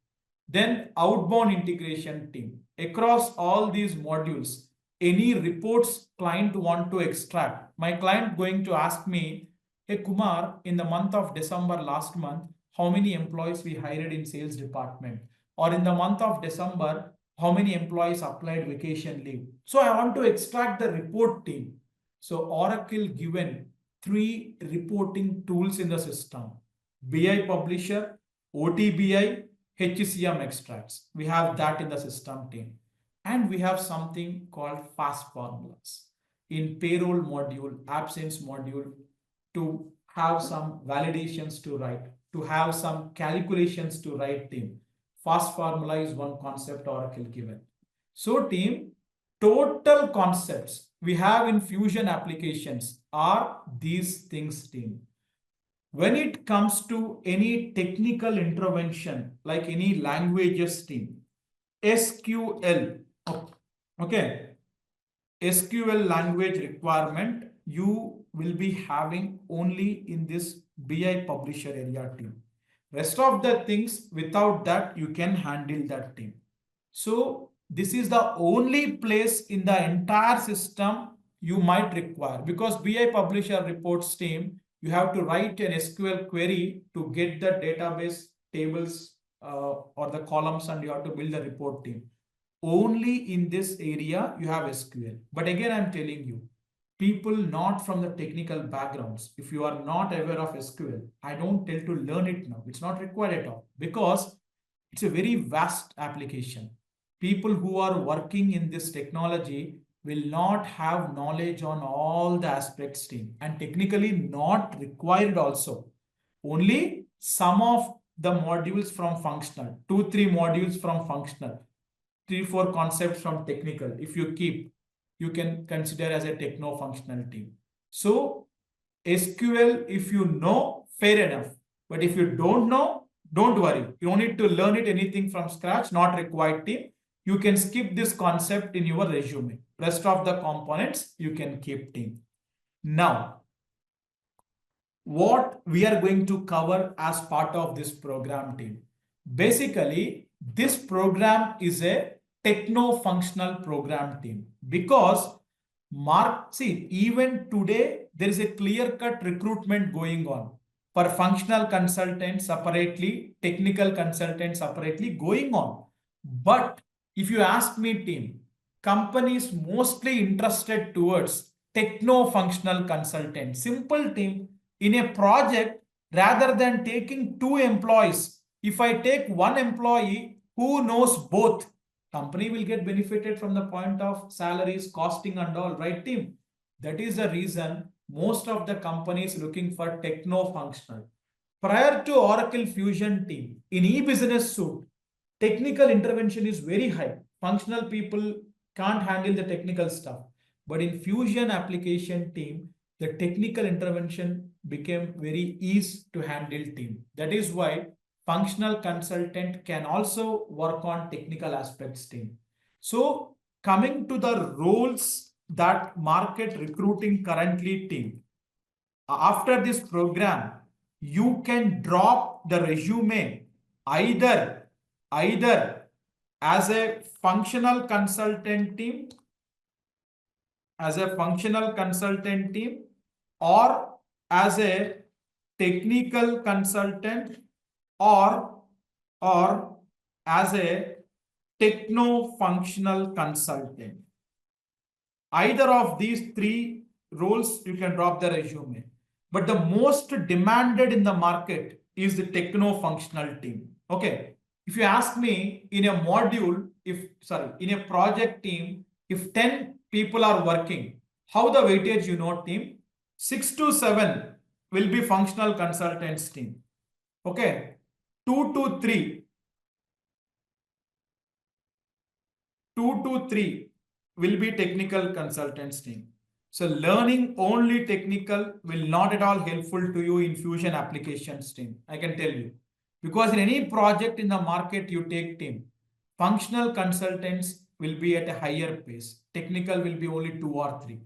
Then outbound integration team. Across all these modules, any reports client want to extract, my client going to ask me, hey Kumar, in the month of December last month, how many employees we hired in sales department? Or in the month of December, how many employees applied vacation leave? So I want to extract the report team. So Oracle given 3 reporting tools in the system: BI Publisher, OTBI, HCM extracts. We have that in the system team. And we have something called fast formulas in payroll module, absence module, to have some validations to write, to have some calculations to write team. Fast formula is one concept Oracle given. So team, total concepts we have in Fusion applications are these things team. When it comes to any technical intervention, like any languages team, SQL, okay, SQL language requirement, you will be having only in this BI publisher area team. Rest of the things, without that, you can handle that team. So this is the only place in the entire system you might require, because BI publisher reports team, you have to write an SQL query to get the database tables or the columns and you have to build a report team. Only in this area you have SQL. But again, I'm telling you, people not from the technical backgrounds, if you are not aware of SQL, I don't tell to learn it now. It's not required at all because it's a very vast application. People who are working in this technology will not have knowledge on all the aspects team and technically not required also. Only some of the modules from functional, 2, 3 modules from functional, 3, 4 concepts from technical. If you keep, you can consider as a techno-functional team. So SQL, if you know, fair enough. But if you don't know, don't worry. You don't need to learn it anything from scratch, not required team. You can skip this concept in your resume. Rest of the components, you can keep team. Now, what we are going to cover as part of this program team. Basically, this program is a techno-functional program team because see, even today, there is a clear-cut recruitment going on for functional consultants separately, technical consultants separately going on. But if you ask me, team, companies mostly interested towards techno-functional consultant, simple team, in a project rather than taking 2 employees. If I take 1 employee who knows both, company will get benefited from the point of salaries, costing and all, right team? That is the reason most of the companies looking for techno-functional. Prior to Oracle Fusion team, in e-business suite, technical intervention is very high. Functional people can't handle the technical stuff. But in Fusion application team, the technical intervention became very easy to handle team. That is why functional consultant can also work on technical aspects team. So coming to the roles that market recruiting currently team. After this program, you can drop the resume either as a functional consultant team, or as a technical consultant or as a techno-functional consultant. Either of these 3 roles, you can drop the resume. But the most demanded in the market is the techno-functional team. Okay. If you ask me in a module, in a project team, if 10 people are working, how the weightage team? 6 to 7 will be functional consultants team. Okay. 2 to 3 will be technical consultants team. So learning only technical will not at all helpful to you in Fusion applications team. I can tell you. Because in any project in the market you take team, functional consultants will be at a higher pace. Technical will be only 2 or 3.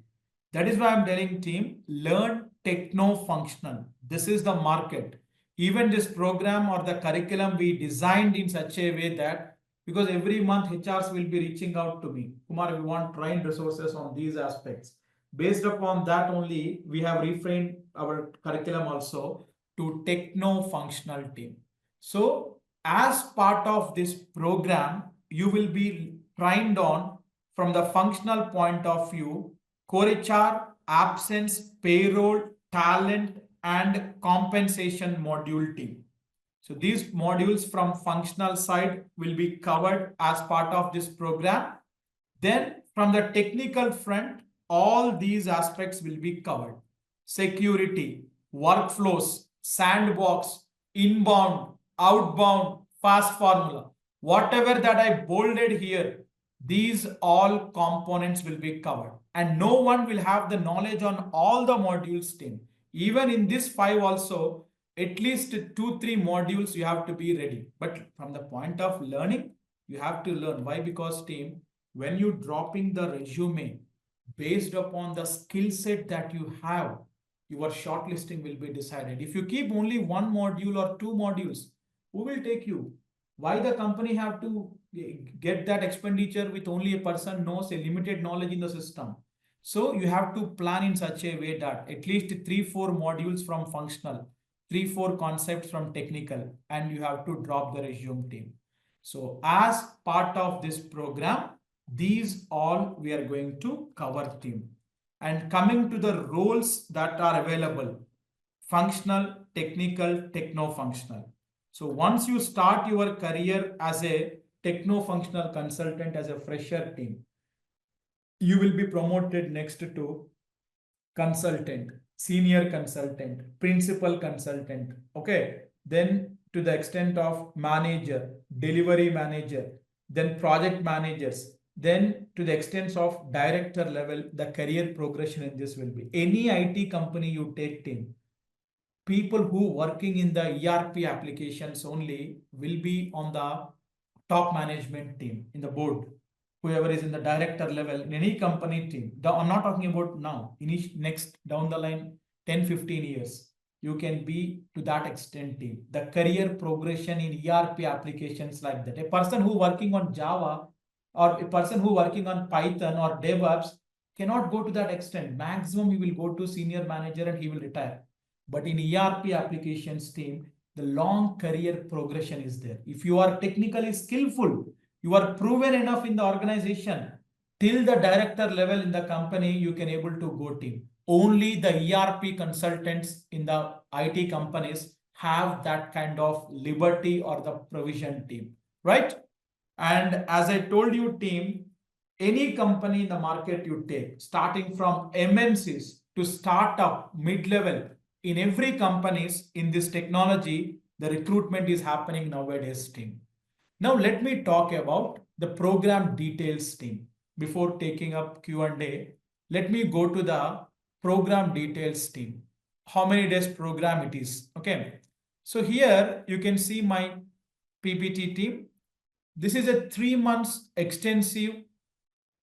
That is why I'm telling team, learn techno-functional. This is the market. Even this program or the curriculum we designed in such a way that because every month HRs will be reaching out to me. Kumar, we want trained resources on these aspects. Based upon that only, we have reframed our curriculum also to techno-functional team. So as part of this program, you will be trained on from the functional point of view, core HR, absence, payroll, talent, and compensation module team. So these modules from functional side will be covered as part of this program. Then from the technical front, all these aspects will be covered. Security, workflows, sandbox, inbound, outbound, fast formula. Whatever that I bolded here, these all components will be covered. And no one will have the knowledge on all the modules team. Even in this 5 also, at least 2, 3 modules you have to be ready. But from the point of learning, you have to learn. Why? Because team, when you dropping the resume based upon the skill set that you have, your shortlisting will be decided. If you keep only 1 module or 2 modules, who will take you? Why the company have to get that expenditure with only a person knows a limited knowledge in the system? So you have to plan in such a way that at least 3, 4 modules from functional, 3-4 concepts from technical, and you have to drop the resume team. So as part of this program, these all we are going to cover team. And coming to the roles that are available, functional, technical, techno-functional. So once you start your career as a techno-functional consultant, as a fresher team, you will be promoted next to consultant, senior consultant, principal consultant. Okay. Then to the extent of manager, delivery manager, then project managers, then to the extent of director level, the career progression in this will be. Any IT company you take team, people who working in the ERP applications only will be on the top management team in the board. Whoever is in the director level in any company team. I'm not talking about now, next down the line, 10, 15 years, you can be to that extent team. The career progression in ERP applications like that. A person who working on Java or a person who working on Python or DevOps cannot go to that extent. Maximum he will go to senior manager and he will retire. But in ERP applications team, the long career progression is there. If you are technically skillful, you are proven enough in the organization, till the director level in the company, you can able to go team. Only the ERP consultants in the IT companies have that kind of liberty or the provision team, right? And as I told you team, any company in the market you take, starting from MNCs to startup, mid-level, in every companies in this technology, the recruitment is happening nowadays team. Now let me talk about the program details team. Before taking up Q&A, let me go to the program details team. How many days program it is? Okay. So here you can see my PPT team. This is a 3 months extensive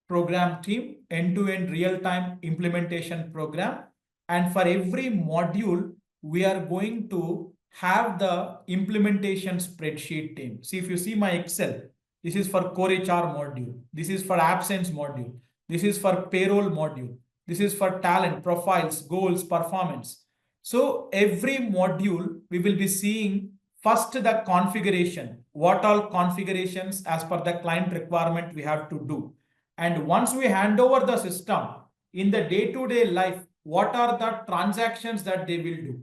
program team, end-to-end real-time implementation program. And for every module, we are going to have the implementation spreadsheet team. See, if you see my Excel, this is for core HR module. This is for absence module. This is for payroll module. This is for talent, profiles, goals, performance. So every module, we will be seeing first the configuration, what all configurations as per the client requirement we have to do. And once we hand over the system in the day-to-day life, what are the transactions that they will do?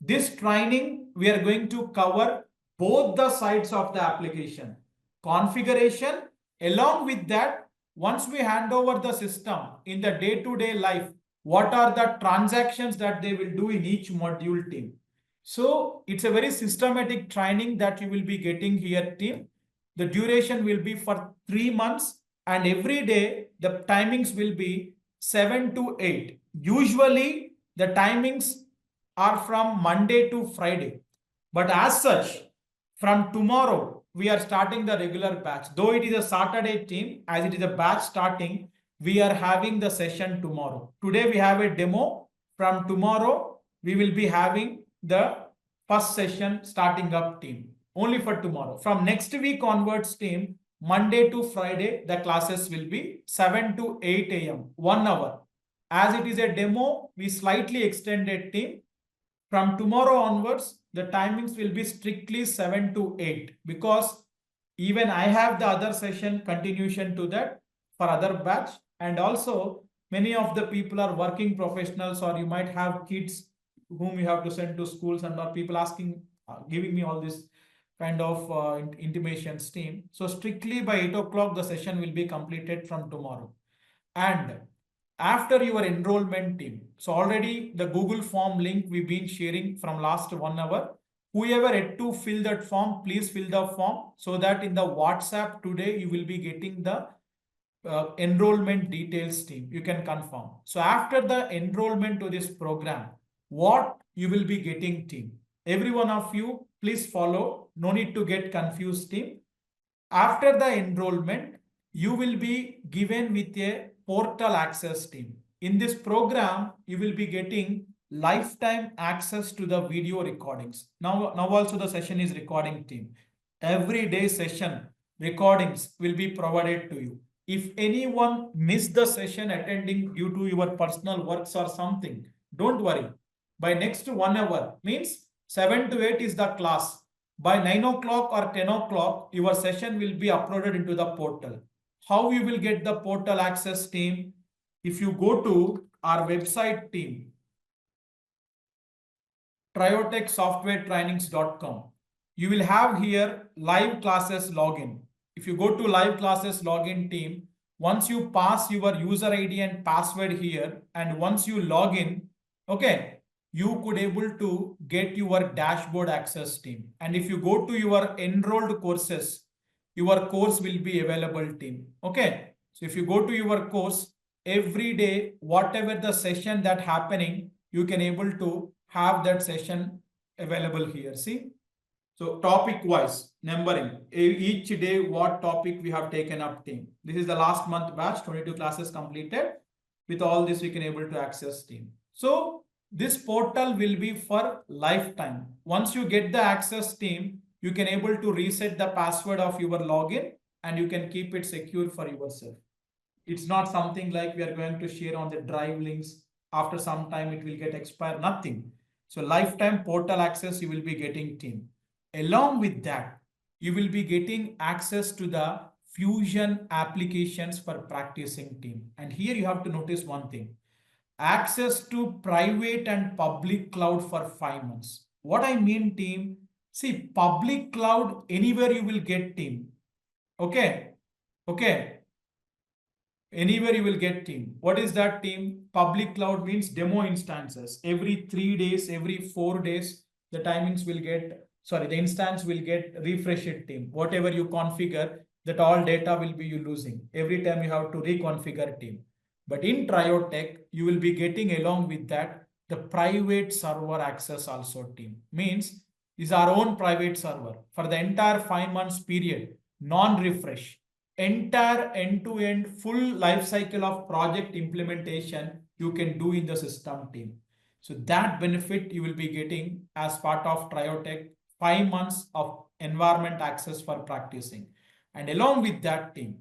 This training, we are going to cover both the sides of the application. Configuration, along with that, once we hand over the system in the day-to-day life, what are the transactions that they will do in each module team? So it's a very systematic training that you will be getting here team. The duration will be for 3 months and every day the timings will be 7 to 8. Usually the timings are from Monday to Friday. But as such, from tomorrow, we are starting the regular batch. Though it is a Saturday team, as it is a batch starting, we are having the session tomorrow. Today we have a demo. From tomorrow, we will be having the first session starting up team. Only for tomorrow. From next week onwards team, Monday to Friday, the classes will be 7 to 8 a.m. 1 hour. As it is a demo, we slightly extended team. From tomorrow onwards, the timings will be strictly 7 to 8 because even I have the other session continuation to that for other batch. And also many of the people are working professionals or you might have kids whom you have to send to schools and are people asking, giving me all this kind of intimations team. So strictly by 8 o'clock, the session will be completed from tomorrow. And after your enrollment team, so already the Google form link we've been sharing from last 1 hour. Whoever had to fill that form, please fill the form so that in the WhatsApp today, you will be getting the enrollment details team. You can confirm. So after the enrollment to this program, what you will be getting team. Every one of you, please follow. No need to get confused team. After the enrollment, you will be given with a portal access team. In this program, you will be getting lifetime access to the video recordings. Now also the session is recording team. Every day session recordings will be provided to you. If anyone missed the session attending due to your personal works or something, don't worry. By next 1 hour means 7 to 8 is the class. By 9 o'clock or 10 o'clock, your session will be uploaded into the portal. How you will get the portal access, team? If you go to our website, team, TrioTechSoftwareTrainings.com, you will have here live classes login. If you go to live classes login, team, once you pass your user ID and password here, and once you log in, okay, you could able to get your dashboard access, team. And if you go to your enrolled courses, your course will be available, team. Okay. So if you go to your course, every day, whatever the session that happening, you can able to have that session available here. See? So topic wise numbering, each day what topic we have taken up, team. This is the last month batch, 22 classes completed. With all this, we can able to access, team. So this portal will be for lifetime. Once you get the access, team, you can able to reset the password of your login and you can keep it secure for yourself. It's not something like we are going to share on the drive links. After some time, it will get expired, nothing. So lifetime portal access you will be getting, team. Along with that, you will be getting access to the Fusion applications for practicing, team. And here you have to notice one thing. Access to private and public cloud for 5 months. What I mean, team, see, public cloud anywhere you will get, team. Okay. Okay. Anywhere you will get, team. What is that, team? Public cloud means demo instances. Every 3 days, every 4 days, the timings will get, sorry, the instance will get refreshed, team. Whatever you configure, that all data will be you losing. Every time you have to reconfigure, team. But in TrioTech, you will be getting along with that the private server access also, team. Means is our own private server for the entire 5 months period, non-refresh. Entire end-to-end full life cycle of project implementation you can do in the system, team. So that benefit you will be getting as part of TrioTech, 5 months of environment access for practicing. And along with that, team,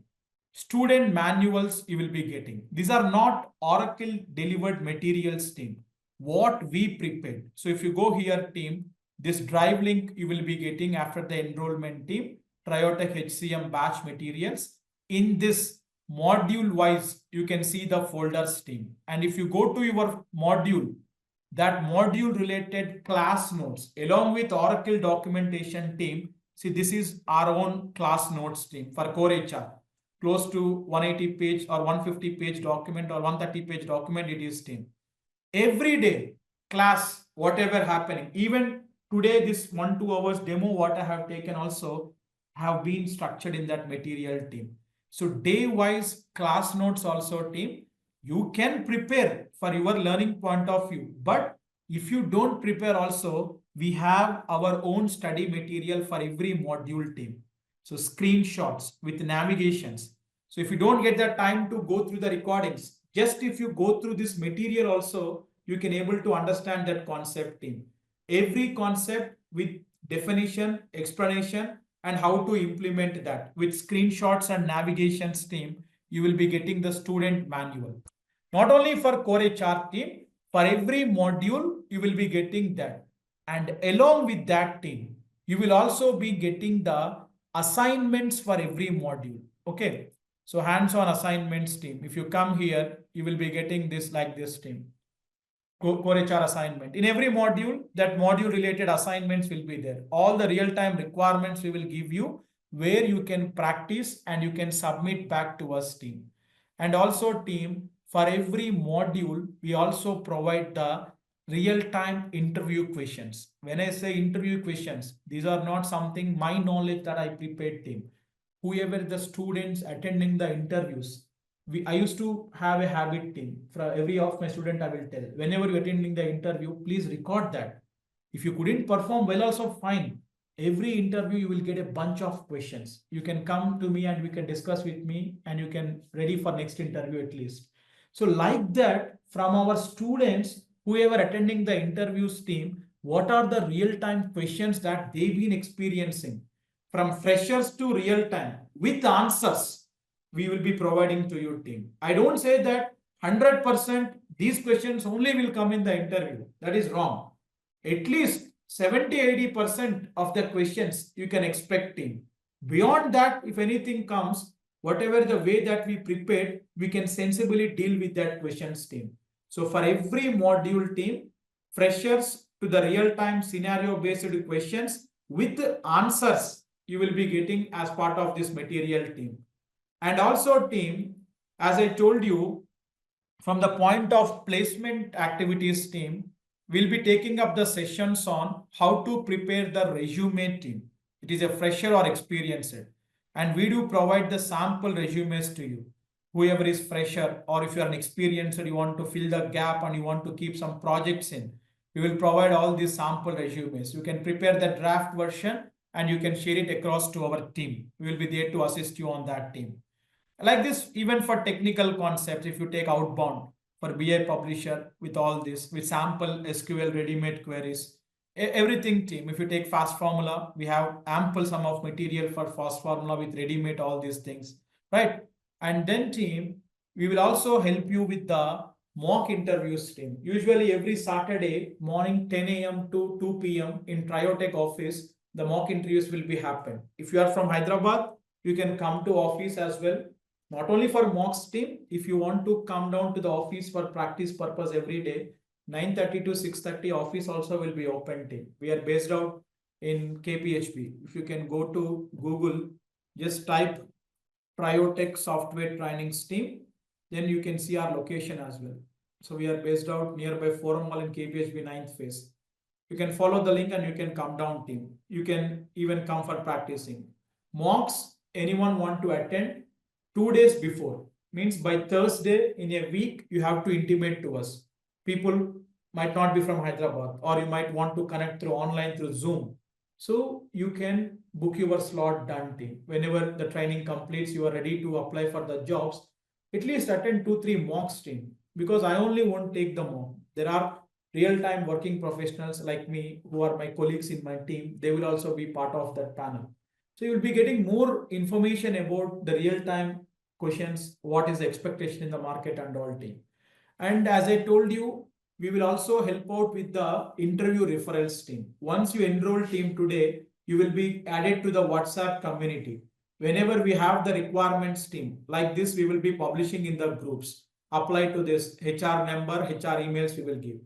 student manuals you will be getting. These are not Oracle delivered materials, team. What we prepared. So if you go here, team, this drive link you will be getting after the enrollment, team. TrioTech HCM batch materials. In this module wise, you can see the folders, team. And if you go to your module, that module related class notes along with Oracle documentation, team. See, this is our own class notes, team, for core HR. Close to 180 page or 150 page document or 130 page document it is, team. Every day class, whatever happening, even today this 1-2 hours demo what I have taken also have been structured in that material, team. So day wise class notes also, team, you can prepare for your learning point of view. But if you don't prepare also, we have our own study material for every module, team. So screenshots with navigations. So if you don't get the time to go through the recordings, just if you go through this material also, you can able to understand that concept, team. Every concept with definition, explanation, and how to implement that with screenshots and navigations, team, you will be getting the student manual. Not only for core HR, team, for every module, you will be getting that. And along with that, team, you will also be getting the assignments for every module. Okay. So hands-on assignments, team. If you come here, you will be getting this like this, team. Core HR assignment. In every module, that module related assignments will be there. All the real-time requirements we will give you where you can practice and you can submit back to us, team. And also, team, for every module, we also provide the real-time interview questions. When I say interview questions, these are not something my knowledge that I prepared, team. Whoever the students attending the interviews, I used to have a habit, team. For every of my student, I will tell, whenever you're attending the interview, please record that. If you couldn't perform well, also fine. Every interview, you will get a bunch of questions. You can come to me and we can discuss with me and you can ready for next interview at least. So like that, from our students, whoever attending the interviews, team, what are the real-time questions that they've been experiencing from freshers to real-time with answers we will be providing to your team. I don't say that 100% these questions only will come in the interview. That is wrong. At least 70-80% of the questions you can expect team. Beyond that, if anything comes, whatever the way that we prepared, we can sensibly deal with that questions team. So for every module team, freshers to the real-time scenario-based questions with answers you will be getting as part of this material team. And also team, as I told you, from the point of placement activities team, we'll be taking up the sessions on how to prepare the resume team. It is a fresher or experienced. And we do provide the sample resumes to you. Whoever is fresher, or if you're an experienced, you want to fill the gap and you want to keep some projects in, we will provide all these sample resumes. You can prepare the draft version and you can share it across to our team. We will be there to assist you on that team. Like this, even for technical concepts, if you take outbound for BI publisher with all this, with sample SQL ready-made queries, everything team. If you take fast formula, we have ample sum of material for fast formula with ready-made all these things, right? And then team, we will also help you with the mock interviews team. Usually every Saturday morning 10 a.m. to 2 p.m. in TrioTech office, the mock interviews will be happen. If you are from Hyderabad, you can come to office as well. Not only for mocks team, if you want to come down to the office for practice purpose every day, 9:30 to 6:30 office also will be open team. We are based out in KPHP. If you can go to Google, just type TrioTech software trainings team, then you can see our location as well. So we are based out nearby Forum Mall in KPHP 9th phase. You can follow the link and you can come down team. You can even come for practicing. Mocks, anyone want to attend, 2 days before, means by Thursday in a week, you have to intimate to us. People might not be from Hyderabad, or you might want to connect through online through Zoom. So you can book your slot done team. Whenever the training completes, you are ready to apply for the jobs, at least attend 2-3 mocks team, because I only won't take the mock. There are real-time working professionals like me who are my colleagues in my team. They will also be part of that panel. So you will be getting more information about the real-time questions, what is the expectation in the market and all team. And as I told you, we will also help out with the interview referrals team. Once you enroll team today, you will be added to the WhatsApp community. Whenever we have the requirements team, like this, we will be publishing in the groups. Apply to this HR number, HR emails we will give.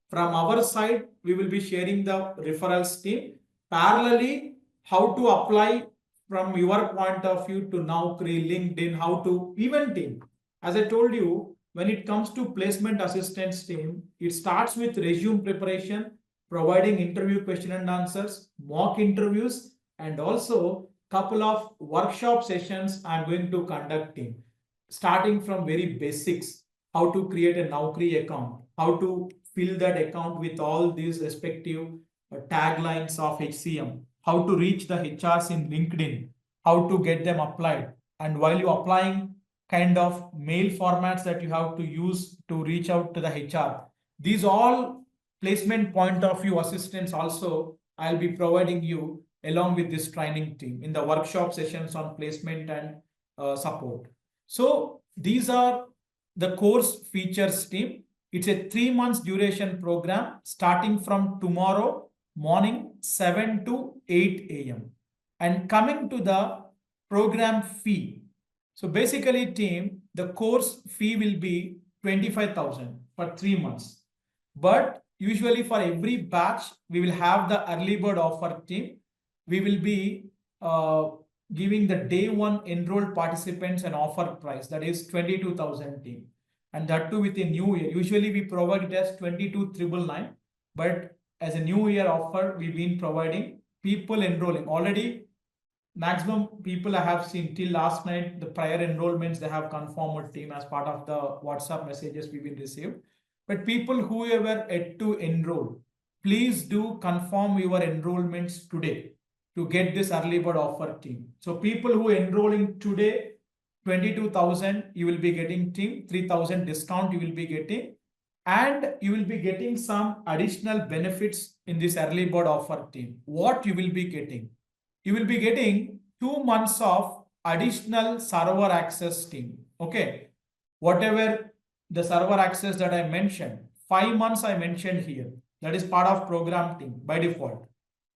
From our side, we will be sharing the referrals team. Parallelly, how to apply from your point of view to Naukri, LinkedIn, how to even team. As I told you, when it comes to placement assistance team, it starts with resume preparation, providing interview question and answers, mock interviews, and also couple of workshop sessions I'm going to conduct team. Starting from very basics, how to create a Naukri account, how to fill that account with all these respective taglines of HCM, how to reach the HRs in LinkedIn, how to get them applied. And while you're applying, kind of mail formats that you have to use to reach out to the HR. These all placement point of view assistance also I'll be providing you along with this training team in the workshop sessions on placement and support. So these are the course features team. It's a 3 months duration program starting from tomorrow morning 7 to 8 a.m. And coming to the program fee. So basically team, the course fee will be 25,000 for 3 months. But usually for every batch, we will have the early bird offer team. We will be giving the day one enrolled participants an offer price that is 22,000 team. And that too with a new year. Usually we provide it as 22,999, but as a new year offer, we've been providing people enrolling already. Maximum people I have seen till last night, the prior enrollments, they have confirmed team as part of the WhatsApp messages we've been received. But people whoever yet to enroll, please do confirm your enrollments today to get this early bird offer team. So people who enrolling today, 22,000, you will be getting team, 3,000 discount you will be getting, and you will be getting some additional benefits in this early bird offer team. What you will be getting? You will be getting 2 months of additional server access team. Okay. Whatever the server access that I mentioned, 5 months I mentioned here. That is part of program team by default.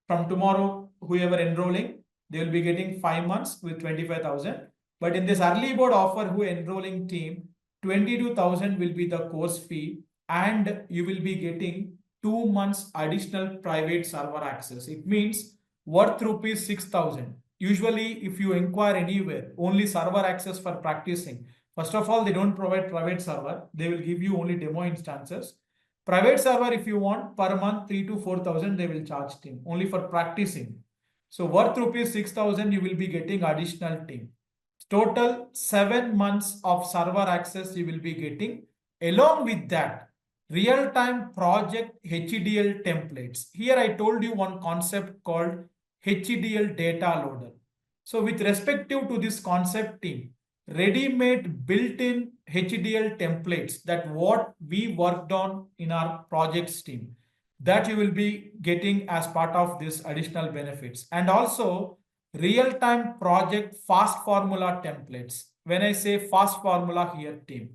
From tomorrow, whoever enrolling, they will be getting 5 months with 25,000. But in this early bird offer, who enrolling team, 22,000 will be the course fee, and you will be getting 2 months additional private server access. It means worth rupees 6,000. Usually, if you inquire anywhere, only server access for practicing. First of all, they don't provide private server. They will give you only demo instances. Private server, if you want, per month 3 to 4,000 they will charge team only for practicing. So worth rupees 6,000 you will be getting additional team. Total 7 months of server access you will be getting. Along with that, real-time project HDL templates. Here I told you one concept called HDL data loader. So with respective to this concept team, ready-made built-in HDL templates that what we worked on in our projects team, that you will be getting as part of this additional benefits. And also real-time project fast formula templates. When I say fast formula here team,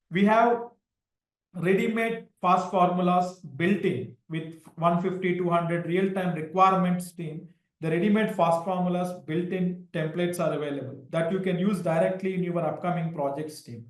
we have ready-made fast formulas built in with 150, 200 real-time requirements team. The ready-made fast formulas built-in templates are available that you can use directly in your upcoming projects team.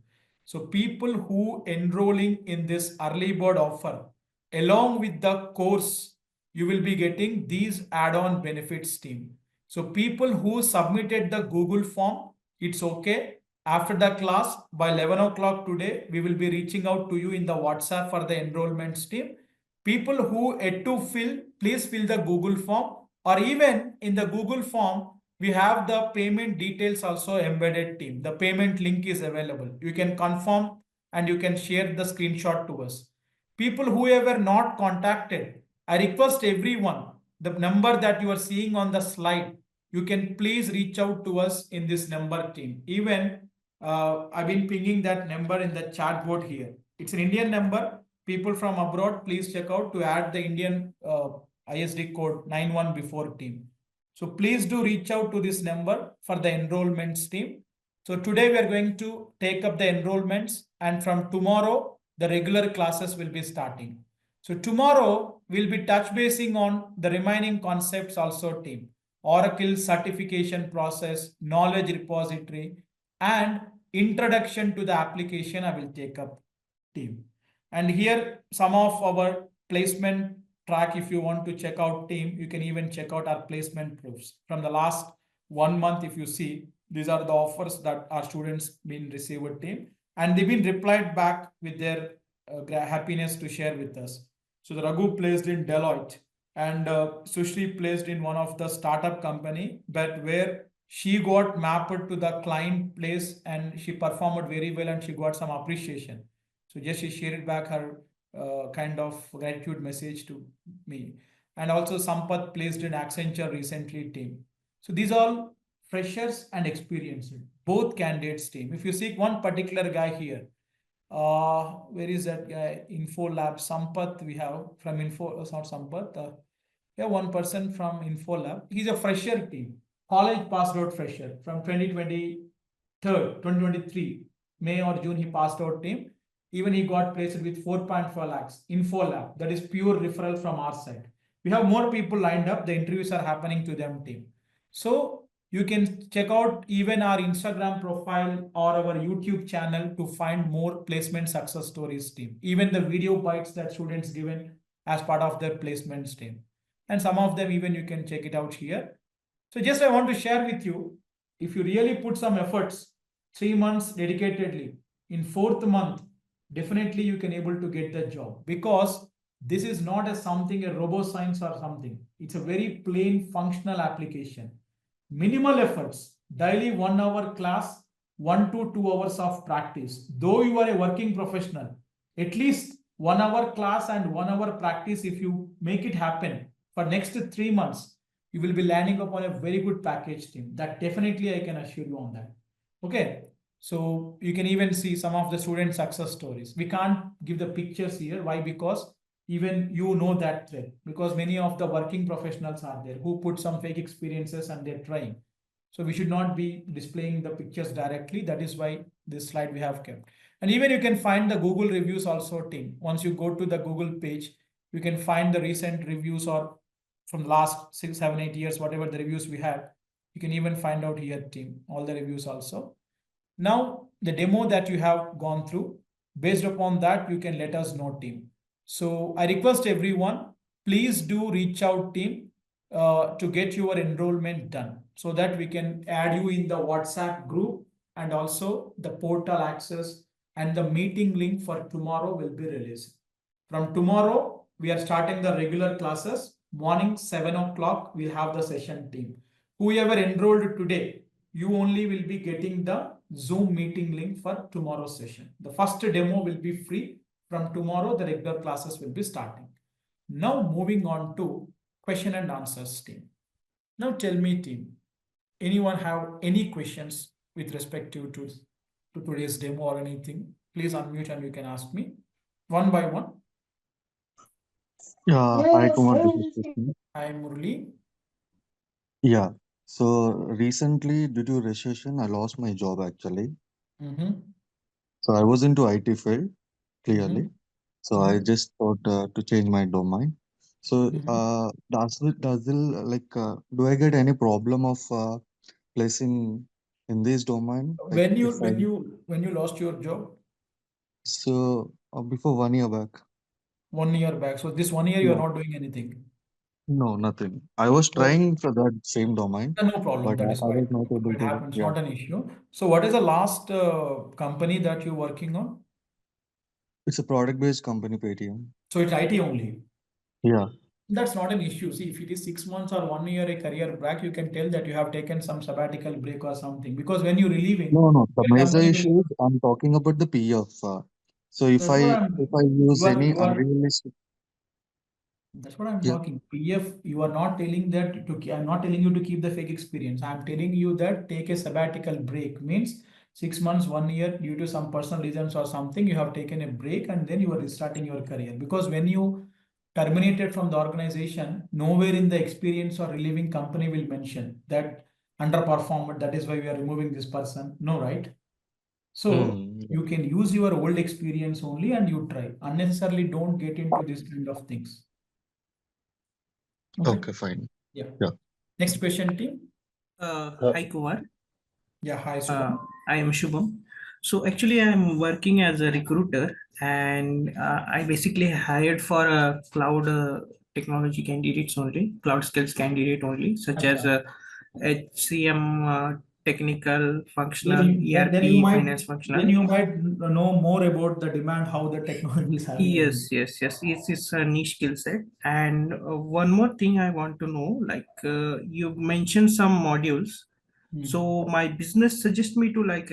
So people who enrolling in this early bird offer, along with the course, you will be getting these add-on benefits team. So people who submitted the Google form, it's okay. After the class, by 11 o'clock today, we will be reaching out to you in the WhatsApp for the enrollments team. People who yet to fill, please fill the Google form, or even in the Google form, we have the payment details also embedded team. The payment link is available. You can confirm and you can share the screenshot to us. People who were not contacted, I request everyone, the number that you are seeing on the slide, you can please reach out to us in this number team. Even I've been pinging that number in the chat board here. It's an Indian number. People from abroad, please check out to add the Indian ISD code 91 before team. So please do reach out to this number for the enrollments team. So today we are going to take up the enrollments, and from tomorrow the regular classes will be starting. So tomorrow we'll be touch basing on the remaining concepts also team. Oracle certification process, knowledge repository, and introduction to the application I will take up team. And here some of our placement track, if you want to check out team, you can even check out our placement proofs from the last 1 month. If you see, these are the offers that our students been received team, and they've been replied back with their happiness to share with us. So the Raghu placed in Deloitte, and Sushri placed in one of the startup company, but where she got mapped to the client place and she performed very well and she got some appreciation. So just she shared back her kind of gratitude message to me. And also Sampath placed in Accenture recently team. So these all freshers and experienced, both candidates team. If you see one particular guy here, where is that guy? Info Lab, Sampath, we have from Info, it's not Sampath. Yeah, one person from Info Lab. He's a fresher team, college passed out fresher from 2023, May or June, he passed out team. Even he got placed with 4.4 lakhs. Info Lab, that is pure referral from our side. We have more people lined up. The interviews are happening to them team. So you can check out even our Instagram profile or our YouTube channel to find more placement success stories team. Even the video bites that students given as part of their placements team. And some of them even you can check it out here. So just I want to share with you, if you really put some efforts, 3 months dedicatedly, in 4th month, definitely you can able to get the job, because this is not a something, a robo science or something. It's a very plain functional application. Minimal efforts, daily 1 hour class, 1 to 2 hours of practice. Though you are a working professional, at least 1 hour class and 1 hour practice, if you make it happen for next 3 months, you will be landing upon a very good package team. That definitely I can assure you on that. Okay. So you can even see some of the student success stories. We can't give the pictures here. Why? Because even you know that thread, because many of the working professionals are there who put some fake experiences and they're trying. So we should not be displaying the pictures directly. That is why this slide we have kept. And even you can find the Google reviews also team. Once you go to the Google page, You can find the recent reviews or from the last 6, 7, 8 years, whatever the reviews we had. You can even find out here, team, all the reviews also. Now, the demo that you have gone through, based upon that, you can let us know, team. So I request everyone, please do reach out, team, to get your enrollment done so that we can add you in the WhatsApp group, and also the portal access and the meeting link for tomorrow will be released. From tomorrow, we are starting the regular classes. Morning 7 o'clock, we'll have the session, team. Whoever enrolled today, you only will be getting the Zoom meeting link for tomorrow's session. The first demo will be free. From tomorrow, the regular classes will be starting. Now moving on to question and answers, team. Now tell me, team, anyone have any questions with respect to today's demo or anything? Please unmute and you can ask me one by one. Yeah, hi Kumar, this is Krishna. Hi Murli. Yeah, so recently due to recession, I lost my job actually. Mm-hmm. So I was into IT field Mm-hmm. clearly. So I Mm-hmm. just thought to change my domain. So Mm-hmm. do I get any problem of placing in this domain? Like When you if I when you when you lost your job? so before 1 year back. 1 year back. So this 1 year you are Yeah, not doing anything. no, nothing. I was So trying for that same domain, no problem. but That is I quite was not able it to. happens. Yeah, Not an issue. So what is the last company that you're working on? it's a product-based company, Paytm. So it's IT only. Yeah. That's not an issue. See, if it is 6 months or 1 year a career break, you can tell that you have taken some sabbatical break or something. Because when you're relieving, No, no. The your major company will. issue is I'm talking about the PF. So if That's what I use any you are unrealistic, That's what I'm yeah. talking. PF, you are not telling that I'm not telling you to keep the fake experience. I'm telling you that take a sabbatical break means 6 months, 1 year due to some personal reasons or something, you have taken a break and then you are restarting your career. Because when you terminated from the organization, nowhere in the experience or relieving company will mention that underperformed. That is why we are removing this person. No, right? So Yeah. you can use your old experience only and you try. Unnecessarily don't get into this kind of things. Okay. Okay, fine. Yeah. Yeah. Next question, team. Hi Kumar, Yeah. Hi, uh, Subham. I am Shubham. So actually, I'm working as a recruiter, and I basically hired for a cloud technology candidates only, cloud skills candidate only, such as Acha. HCM, technical, Then functional, you then you ERP, might finance then functional. you might know more about the demand, how the technology is having a Yes, demand. yes, yes. It's a niche skill set. And one more thing I want to know, like you mentioned some modules. Hmm. So my business suggests me to like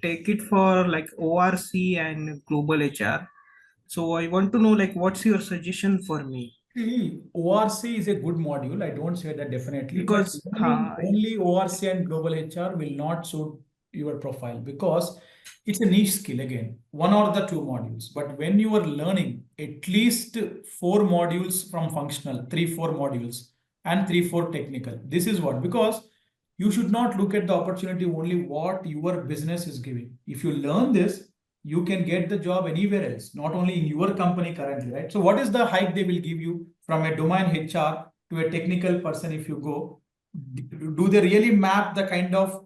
take it for like ORC and global HR. So I want to know like what's your suggestion for me? See, ORC is a good module. I don't say that definitely, but Because only ORC and global HR will not suit your profile because it's a niche skill again, one or the two modules. But when you are learning at least four modules from functional, three, four modules, and three, four technical, this is what because you should not look at the opportunity only what your business is giving. If you learn this, you can get the job anywhere else, not only in your company currently, right? So what is the hike they will give you from a domain HR to a technical person if you go? Do they really map the kind of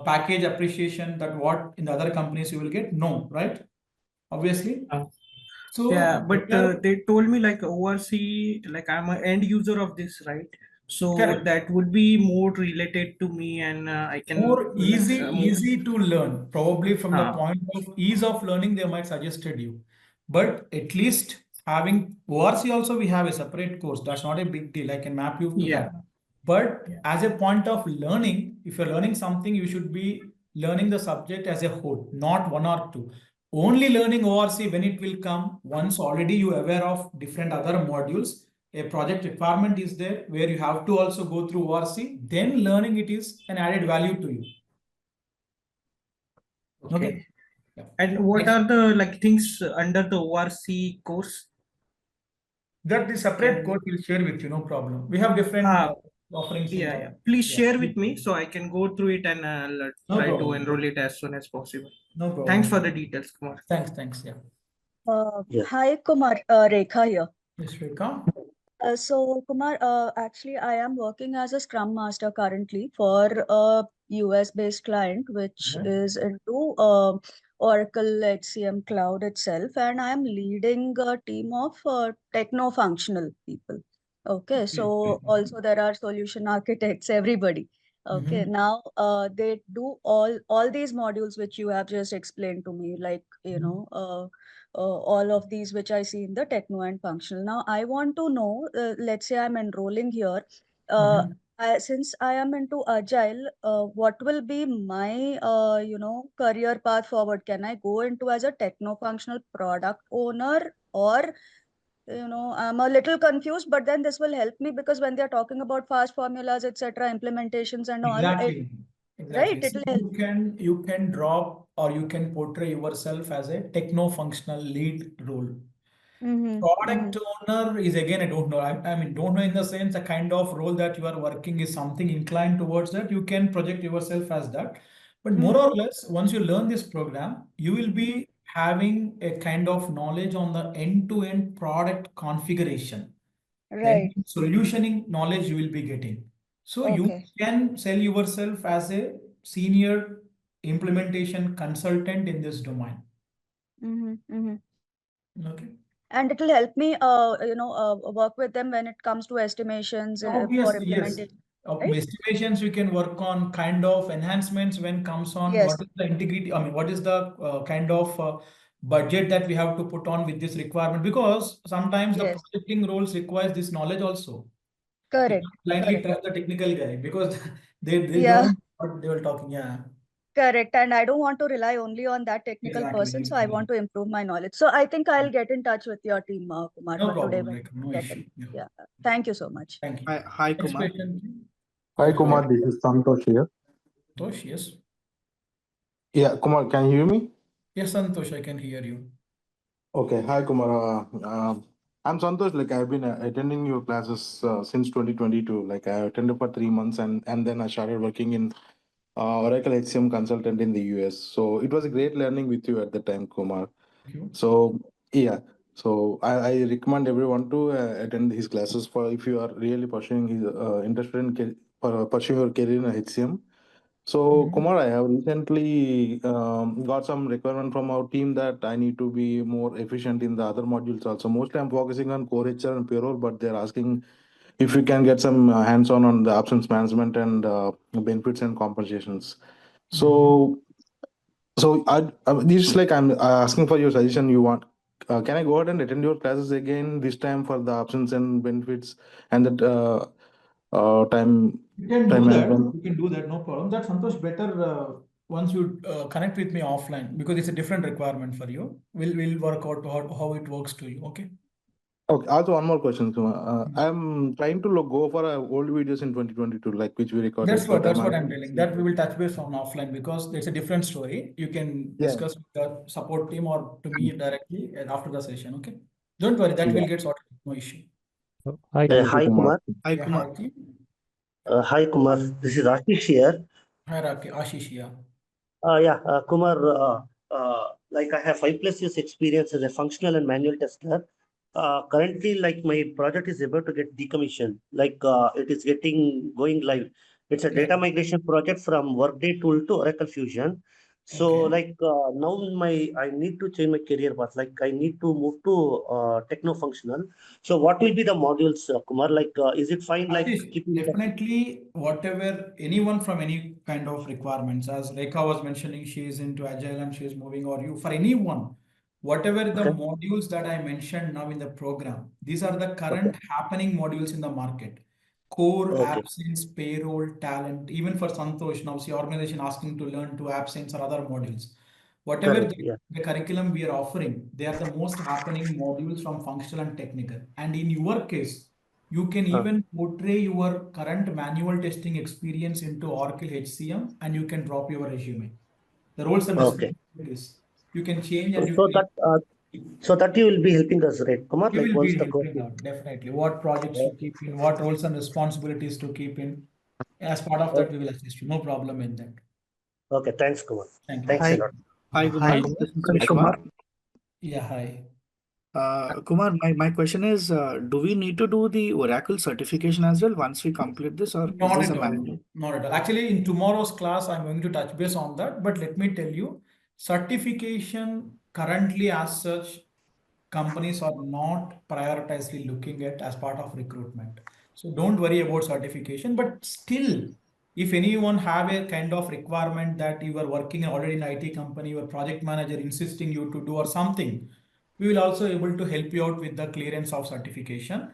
package appreciation that what in the other companies you will get? No, right? Obviously. uh, yeah, So but they told me like ORC, like I'm an end user of this, right? So correct. that would be more related to me, and I can More like easy to learn. Probably from the uh, point of ease of learning, they might suggested you. But at least having ORC also, we have a separate course. That's not a big deal. I can map you to yeah, that. But yeah. as a point of learning, if you're learning something, you should be learning the subject as a whole, not one or two. Only learning ORC when it will come, once already you aware of different other modules, a project requirement is there where you have to also go through ORC, then learning it is an added value to you. Okay. Okay. Yeah. And what Next, are the like things under the ORC course? that the separate Can code will share with you, no problem. We have different ah offerings in yeah, that. yeah. Please Yeah. share with me so I can go through it and No try to problem. enroll it as soon as possible. No Thanks problem. for the details, Kumar. Thanks. Thanks. Yeah. Yeah. Hi, Kumar. Rekha here. Yes, Rekha. So, Kumar, actually, I am working as a Scrum Master currently for a US-based client, which Okay. is into Oracle HCM Cloud itself, and I am leading a team of techno-functional people. Okay, so also there are solution architects, everybody. Okay, now they do all these modules which you have just explained to me, like all of these which I see in the techno and functional. Now, I want to know, let's say I'm enrolling here. Since I am into agile, what will be my career path forward? Can I go into as a techno functional product owner, or I'm a little confused, but then this will help me because when they're talking about fast formulas, etc., implementations and all, Exactly. right, See, it'll help. you can drop or you can portray yourself as a techno-functional lead role. Product owner is, again, I don't know. I mean, don't know in the sense the kind of role that you are working is something inclined towards that. You can project yourself as that. But more or less, once you learn this program, you will be having a kind of knowledge on the end-to-end product configuration. Right. Solutioning knowledge you will be getting. So you Okay. can sell yourself as a senior implementation consultant in this domain. Okay. And it will help me, work with them when it comes to estimations for Obviously, yes. implementation. Right? Estimations we can work on, kind of enhancements when comes on Yes. what is the integrity, I mean, what is the kind of budget that we have to put on with this requirement, because sometimes the Yes. projecting roles requires this knowledge also. You Correct. can't blindly Correct. trust the technical guy because they Yeah. don't know what they were talking. Yeah. Correct. And I don't want to rely only on that technical person. So I want to improve my knowledge. So I think I'll get in touch with your team, Kumar, No for today problem, when like we no get issue. in. Yeah. Thank you so much. Thank you. Hi, Next Kumar. question. Hi Go Kumar, ahead. this is Santosh here. Santosh, yes. Yeah, Kumar, can you hear me? Yes, Santosh, I can hear you. Okay, hi Kumar. I'm Santosh. Like I've been attending your classes since 2022. Like I attended for 3 months, and then I started working in Oracle HCM consultant in the US. So it was a great learning with you at the time, Kumar. Thank you. So yeah, so I recommend everyone to attend his classes for if you are really pursuing his interested in pursuing your career in HCM. So Kumar, I have recently got some requirement from our team that I need to be more efficient in the other modules also. Mostly I'm focusing on core HR and payroll, but they're asking if we can get some hands-on on the absence management and benefits and compensations. So this is like I'm asking for your suggestion. You want? Can I go ahead and attend your classes again this time for the absence and benefits and that time You can time do that. management? You can do that. No problem. That Santosh, better once you connect with me offline because it's a different requirement for you. We'll work out how it works to you. Okay. Okay. Also, one more question, Kumar. I'm trying to go for old videos in 2022, like which we recorded for That's time what I'm management. telling. That we will touch base on offline because it's a different story. You can Yeah. discuss with the support team or to me directly after the session. Okay. Don't worry. That will get sorted. No issue. Hi, Thank you, hi Kumar. Kumar. Hi, Yeah, Kumar. hi. Hi Kumar. This is Ashish here. Hi, Ashish. Yeah. Kumar. Like I have 5+ years experience as a functional and manual tester. Currently, like my project is about to get decommissioned. Like it is going live. It's a Okay. data migration project from Workday tool to Oracle Fusion. So Okay. like now I need to change my career path. Like I need to move to techno functional. So what will be the modules, Kumar? Like is it fine? Like Ashish, keeping the definitely whatever anyone from any kind of requirements, as Rekha was mentioning, she is into agile and she is moving, or you, for anyone, whatever the okay, modules that I mentioned now in the program, these are the okay, current happening modules in the market. Core, okay, absence, payroll, talent, even for Santosh, now see organization asking to learn to absence or other modules. Whatever correct, yeah, the curriculum we are offering, they are the most happening modules from functional and technical. And in your case, you can even portray your current manual testing experience into Oracle HCM and you can drop your resume. The roles and okay. responsibilities. You can change So, and you so can that you will be helping us, right, Kumar? we Like will once be the course helping is out definitely. What projects to keep in, what roles and responsibilities to keep in. As part of that, okay. we will assist you. No problem in that. Okay, thanks, Kumar. Thank you. Thanks a Hi, lot. hi, Kumar. This is Vishwa. Yeah, hi. Kumar, my question is, do we need to do the Oracle certification as well once we complete this, or is Not this at a all. manual? Not at all. Actually, in tomorrow's class, I'm going to touch base on that. But let me tell you, certification currently as such, companies are not prioritizing looking at as part of recruitment. So don't worry about certification. But still, if anyone have a kind of requirement that you are working already in IT company, your project manager insisting you to do or something, we will also able to help you out with the clearance of certification.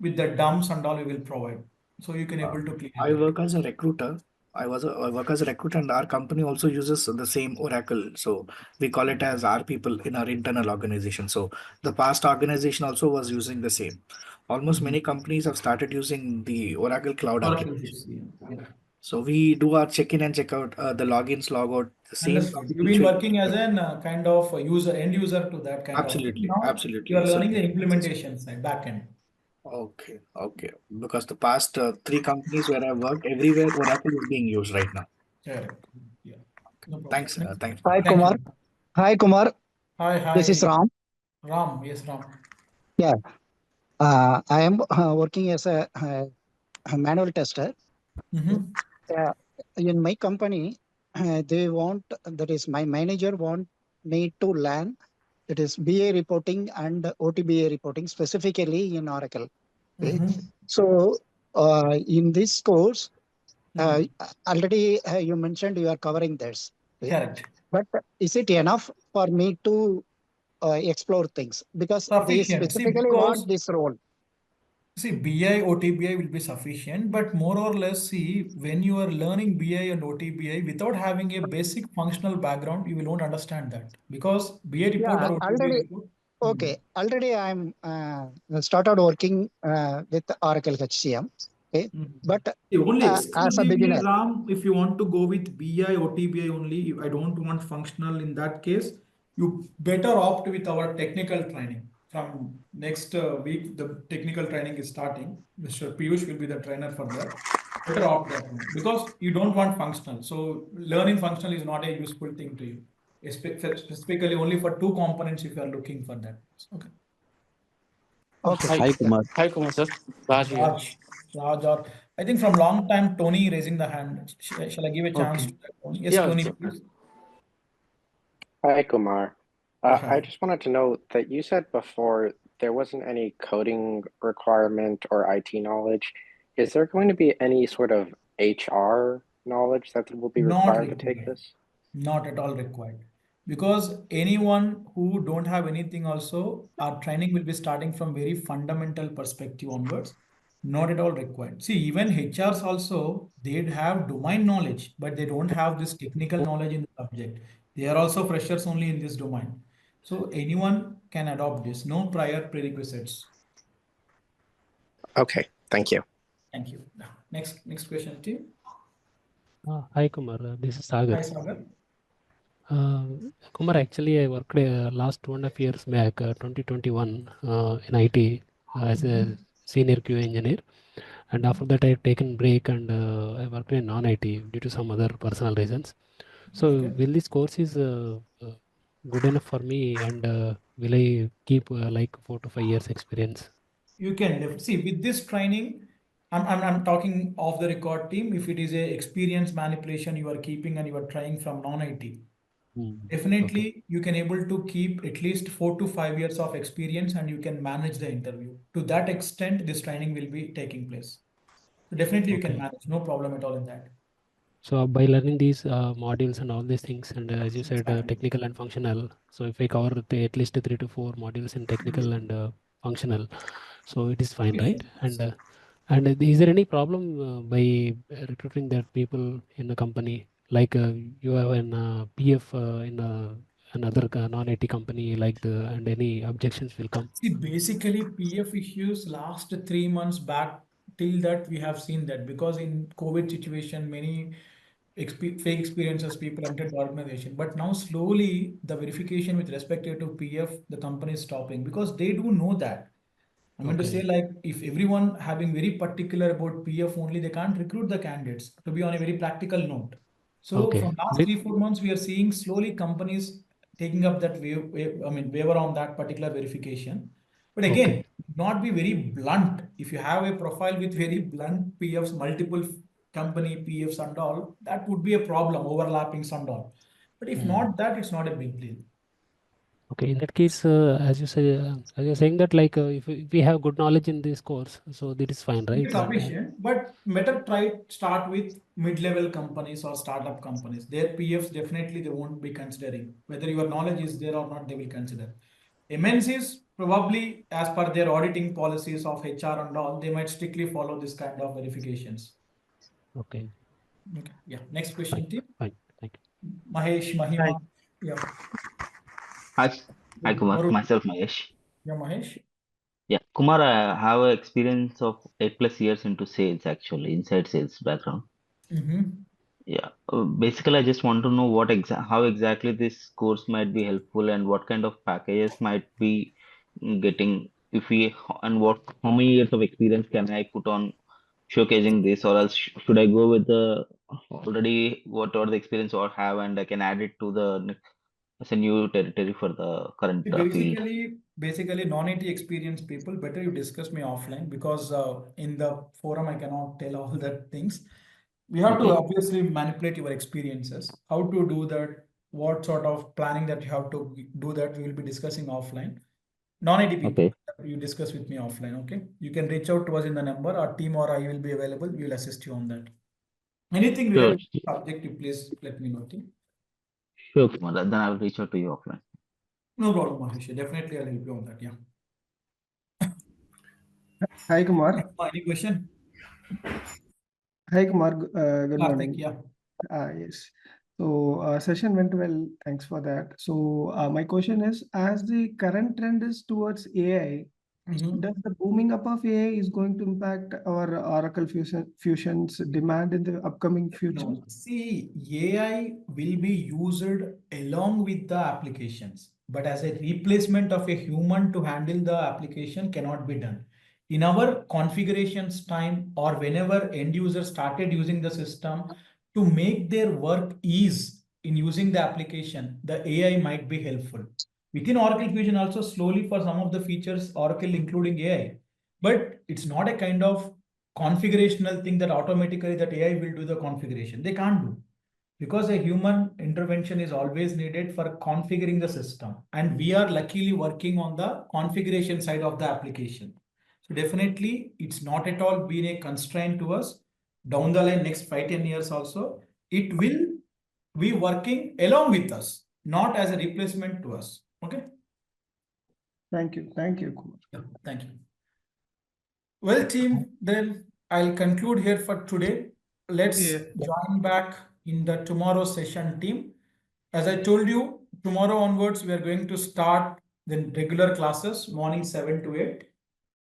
With the dumps and all, we will provide. So you can able to clear I that. work as a recruiter. I work as a recruiter, and our company also uses the same Oracle. So we call it as our people in our internal organization. So the past organization also was using the same. Almost many companies have started using the Oracle Cloud Oracle application. HCM. Yeah. So we do our check-in and check-out, the logins, logout, the same Understood. You've been feature. working as an kind of a user, end user to that kind of thing. Absolutely, Now you absolutely. are So learning the implementation side, back end. okay, okay. Because the past three companies where I worked, everywhere Oracle is being used right now. Correct. Yeah. No problem. Thanks, Next. thanks. Hi Thank Kumar. you. Hi Kumar. Hi, This is hi. Ram. Ram. Yes, Ram. Yeah. I am working as a manual tester. Mm-hmm. In my company, they want, that is my manager want me to learn, that is BA reporting and OTBA reporting specifically in Oracle. Okay. Mm-hmm. So in this course, Mm. already you mentioned you are covering this. Okay. Correct. But is it enough for me to explore things? Because they Sufficient. See, specifically because want this role. see, BI, OTBI will be sufficient, but more or less, see, when you are learning BI and OTBI without having a basic functional background, you will not understand that because BI report Yeah, or OTBI already. report. Okay, already I'm started working with Oracle HCM. Okay, Mm. but See, only as a exclusively beginner. RAM, if you want to go with BI, OTBI only, I don't want functional in that case, you better opt with our technical training. From next week, the technical training is starting. Mr. Piyush will be the trainer for that. Better opt that one because you don't want functional. So learning functional is not a useful thing to you, specifically only for two components if you are looking for that. Okay. Okay. Hi, Kumar. Hi, Kumar, sir. Raj here. Raj, or I think from long time, Tony raising the hand. Shall I give a chance Okay. to that, Tony? Yes, Yeah, Tony, sir. please. Hi, Kumar. Hi. I just wanted to know that you said before there wasn't any coding requirement or IT knowledge. Is there going to be any sort of HR knowledge that will be Not required to take required. this? Not at all required. Because anyone who don't have anything also, our training will be starting from very fundamental perspective onwards. Not at all required. See, even HRs also, they'd have domain knowledge, but they don't have this technical knowledge in the subject. They are also freshers only in this domain. So anyone can adopt this, no prior prerequisites. Okay, thank you. Thank you. Next question, team. Hi, Kumar. This is Hi, Sagar. Sagar. Kumar, actually, I worked last 2.5 years back, 2021, in IT as a senior QA engineer. And after that, I've taken break and I worked in non-IT due to some other personal reasons. So, Okay. will this course is good enough for me, and will I keep like 4 to 5 years experience? You can see with this training, I'm talking off the record, team. If it is a experience manipulation you are keeping and you are trying from non-IT, definitely Okay. you can able to keep at least 4 to 5 years of experience and you can manage the interview. To that extent, this training will be taking place. So definitely you can Okay. manage, no problem at all in that. So by learning these modules and all these things, and as you said, Exactly. technical and functional. So if I cover at least 3 to 4 modules in technical and functional, so it is fine, right? And is there any problem by recruiting that people in a company, like you have an PF in another non-IT company, like and any objections will come? See, basically PF issues last 3 months back till that we have seen that because in COVID situation, many fake experiences people entered the organization. But now slowly the verification with respect to PF, the company is stopping because they do know that. I mean to say, Okay. like, if everyone having very particular about PF only, they can't recruit the candidates, to be on a very practical note. So Okay. from last 3 4 months, we are seeing slowly companies taking up that waiver on that particular verification. But again, Okay. not be very blunt. If you have a profile with very blunt PFs, multiple company PFs and all, that would be a problem, overlapping and all. But if not that, it's not a big deal. Okay, in that case, as you say, as you're saying that like if we have good knowledge in this course, so that is fine, right? It's sufficient, but better try start with mid-level companies or startup companies. Their PFs definitely they won't be considering. Whether your knowledge is there or not, they will consider. MNCs probably, as per their auditing policies of HR and all, they might strictly follow this kind of verifications. Okay. Okay. Yeah. Next question, team. Fine. Thank you. Mahesh, Mahima. Hi. Yeah. Hi Kumar, Varun. myself Mahesh. Yeah, Mahesh. Yeah, Kumar, I have a experience of 8+ years into sales actually, inside sales background. Yeah, basically I just want to know how exactly this course might be helpful and what kind of packages might be getting if we and how many years of experience can I put on showcasing this, or else should I go with the already whatever the experience or have and I can add it to the as a new territory for the current field. Basically, non-IT experienced people, better you discuss me offline because in the forum I cannot tell all the things. We have to Okay. obviously manipulate your experiences. How to do that? What sort of planning that you have to do that? We will be discussing offline. Non-IT people, Okay. you discuss with me offline. Okay, you can reach out to us in the number. Our team or I will be available. We will assist you on that. Anything Sure, related to the subject, you please let me know. Okay? sure, Kumar. Then I will reach out to you offline. No problem, Mahesh. Definitely, I'll help you on that. Yeah. Hi Kumar. Any question? Hi Kumar. Good Karthik, morning. yeah. Yes. So session went well. Thanks for that. So my question is, as the current trend is towards AI, does the booming up of AI is going to impact our Oracle Fusion's demand in the upcoming future? No, see, AI will be used along with the applications, but as a replacement of a human to handle the application cannot be done. In our configurations time or whenever end user started using the system to make their work ease in using the application, the AI might be helpful. Within Oracle Fusion also slowly for some of the features, Oracle including AI, but it's not a kind of configurational thing that automatically that AI will do the configuration. They can't do because a human intervention is always needed for configuring the system. And we are luckily working on the configuration side of the application. So definitely it's not at all been a constraint to us. Down the line, next 5-10 years also, it will be working along with us, not as a replacement to us. Okay. Thank you. Thank you, Kumar. Yeah, thank you. Well, team, then I'll conclude here for today. Let's join back in the tomorrow session, team. As I told you, tomorrow onwards, we are going to start the regular classes, morning 7 to 8.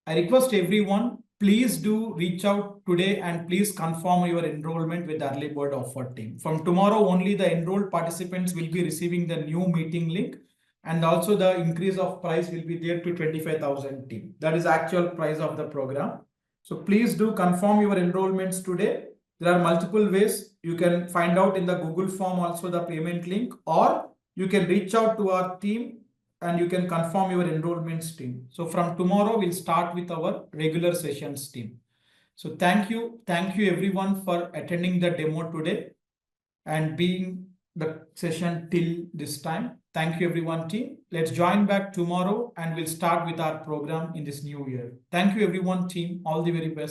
I request everyone, please do reach out today and please confirm your enrollment with the early bird offer team. From tomorrow, only the enrolled participants will be receiving the new meeting link. And also the increase of price will be there to 25,000 team. That is actual price of the program. So please do confirm your enrollments today. There are multiple ways. You can find out in the Google form also the payment link, or you can reach out to our team and you can confirm your enrollments team. So from tomorrow, we'll start with our regular sessions team. So thank you everyone for attending the demo today and being the session till this time. Thank you everyone team. Let's join back tomorrow and we'll start with our program in this new year. Thank you everyone team. All the very best.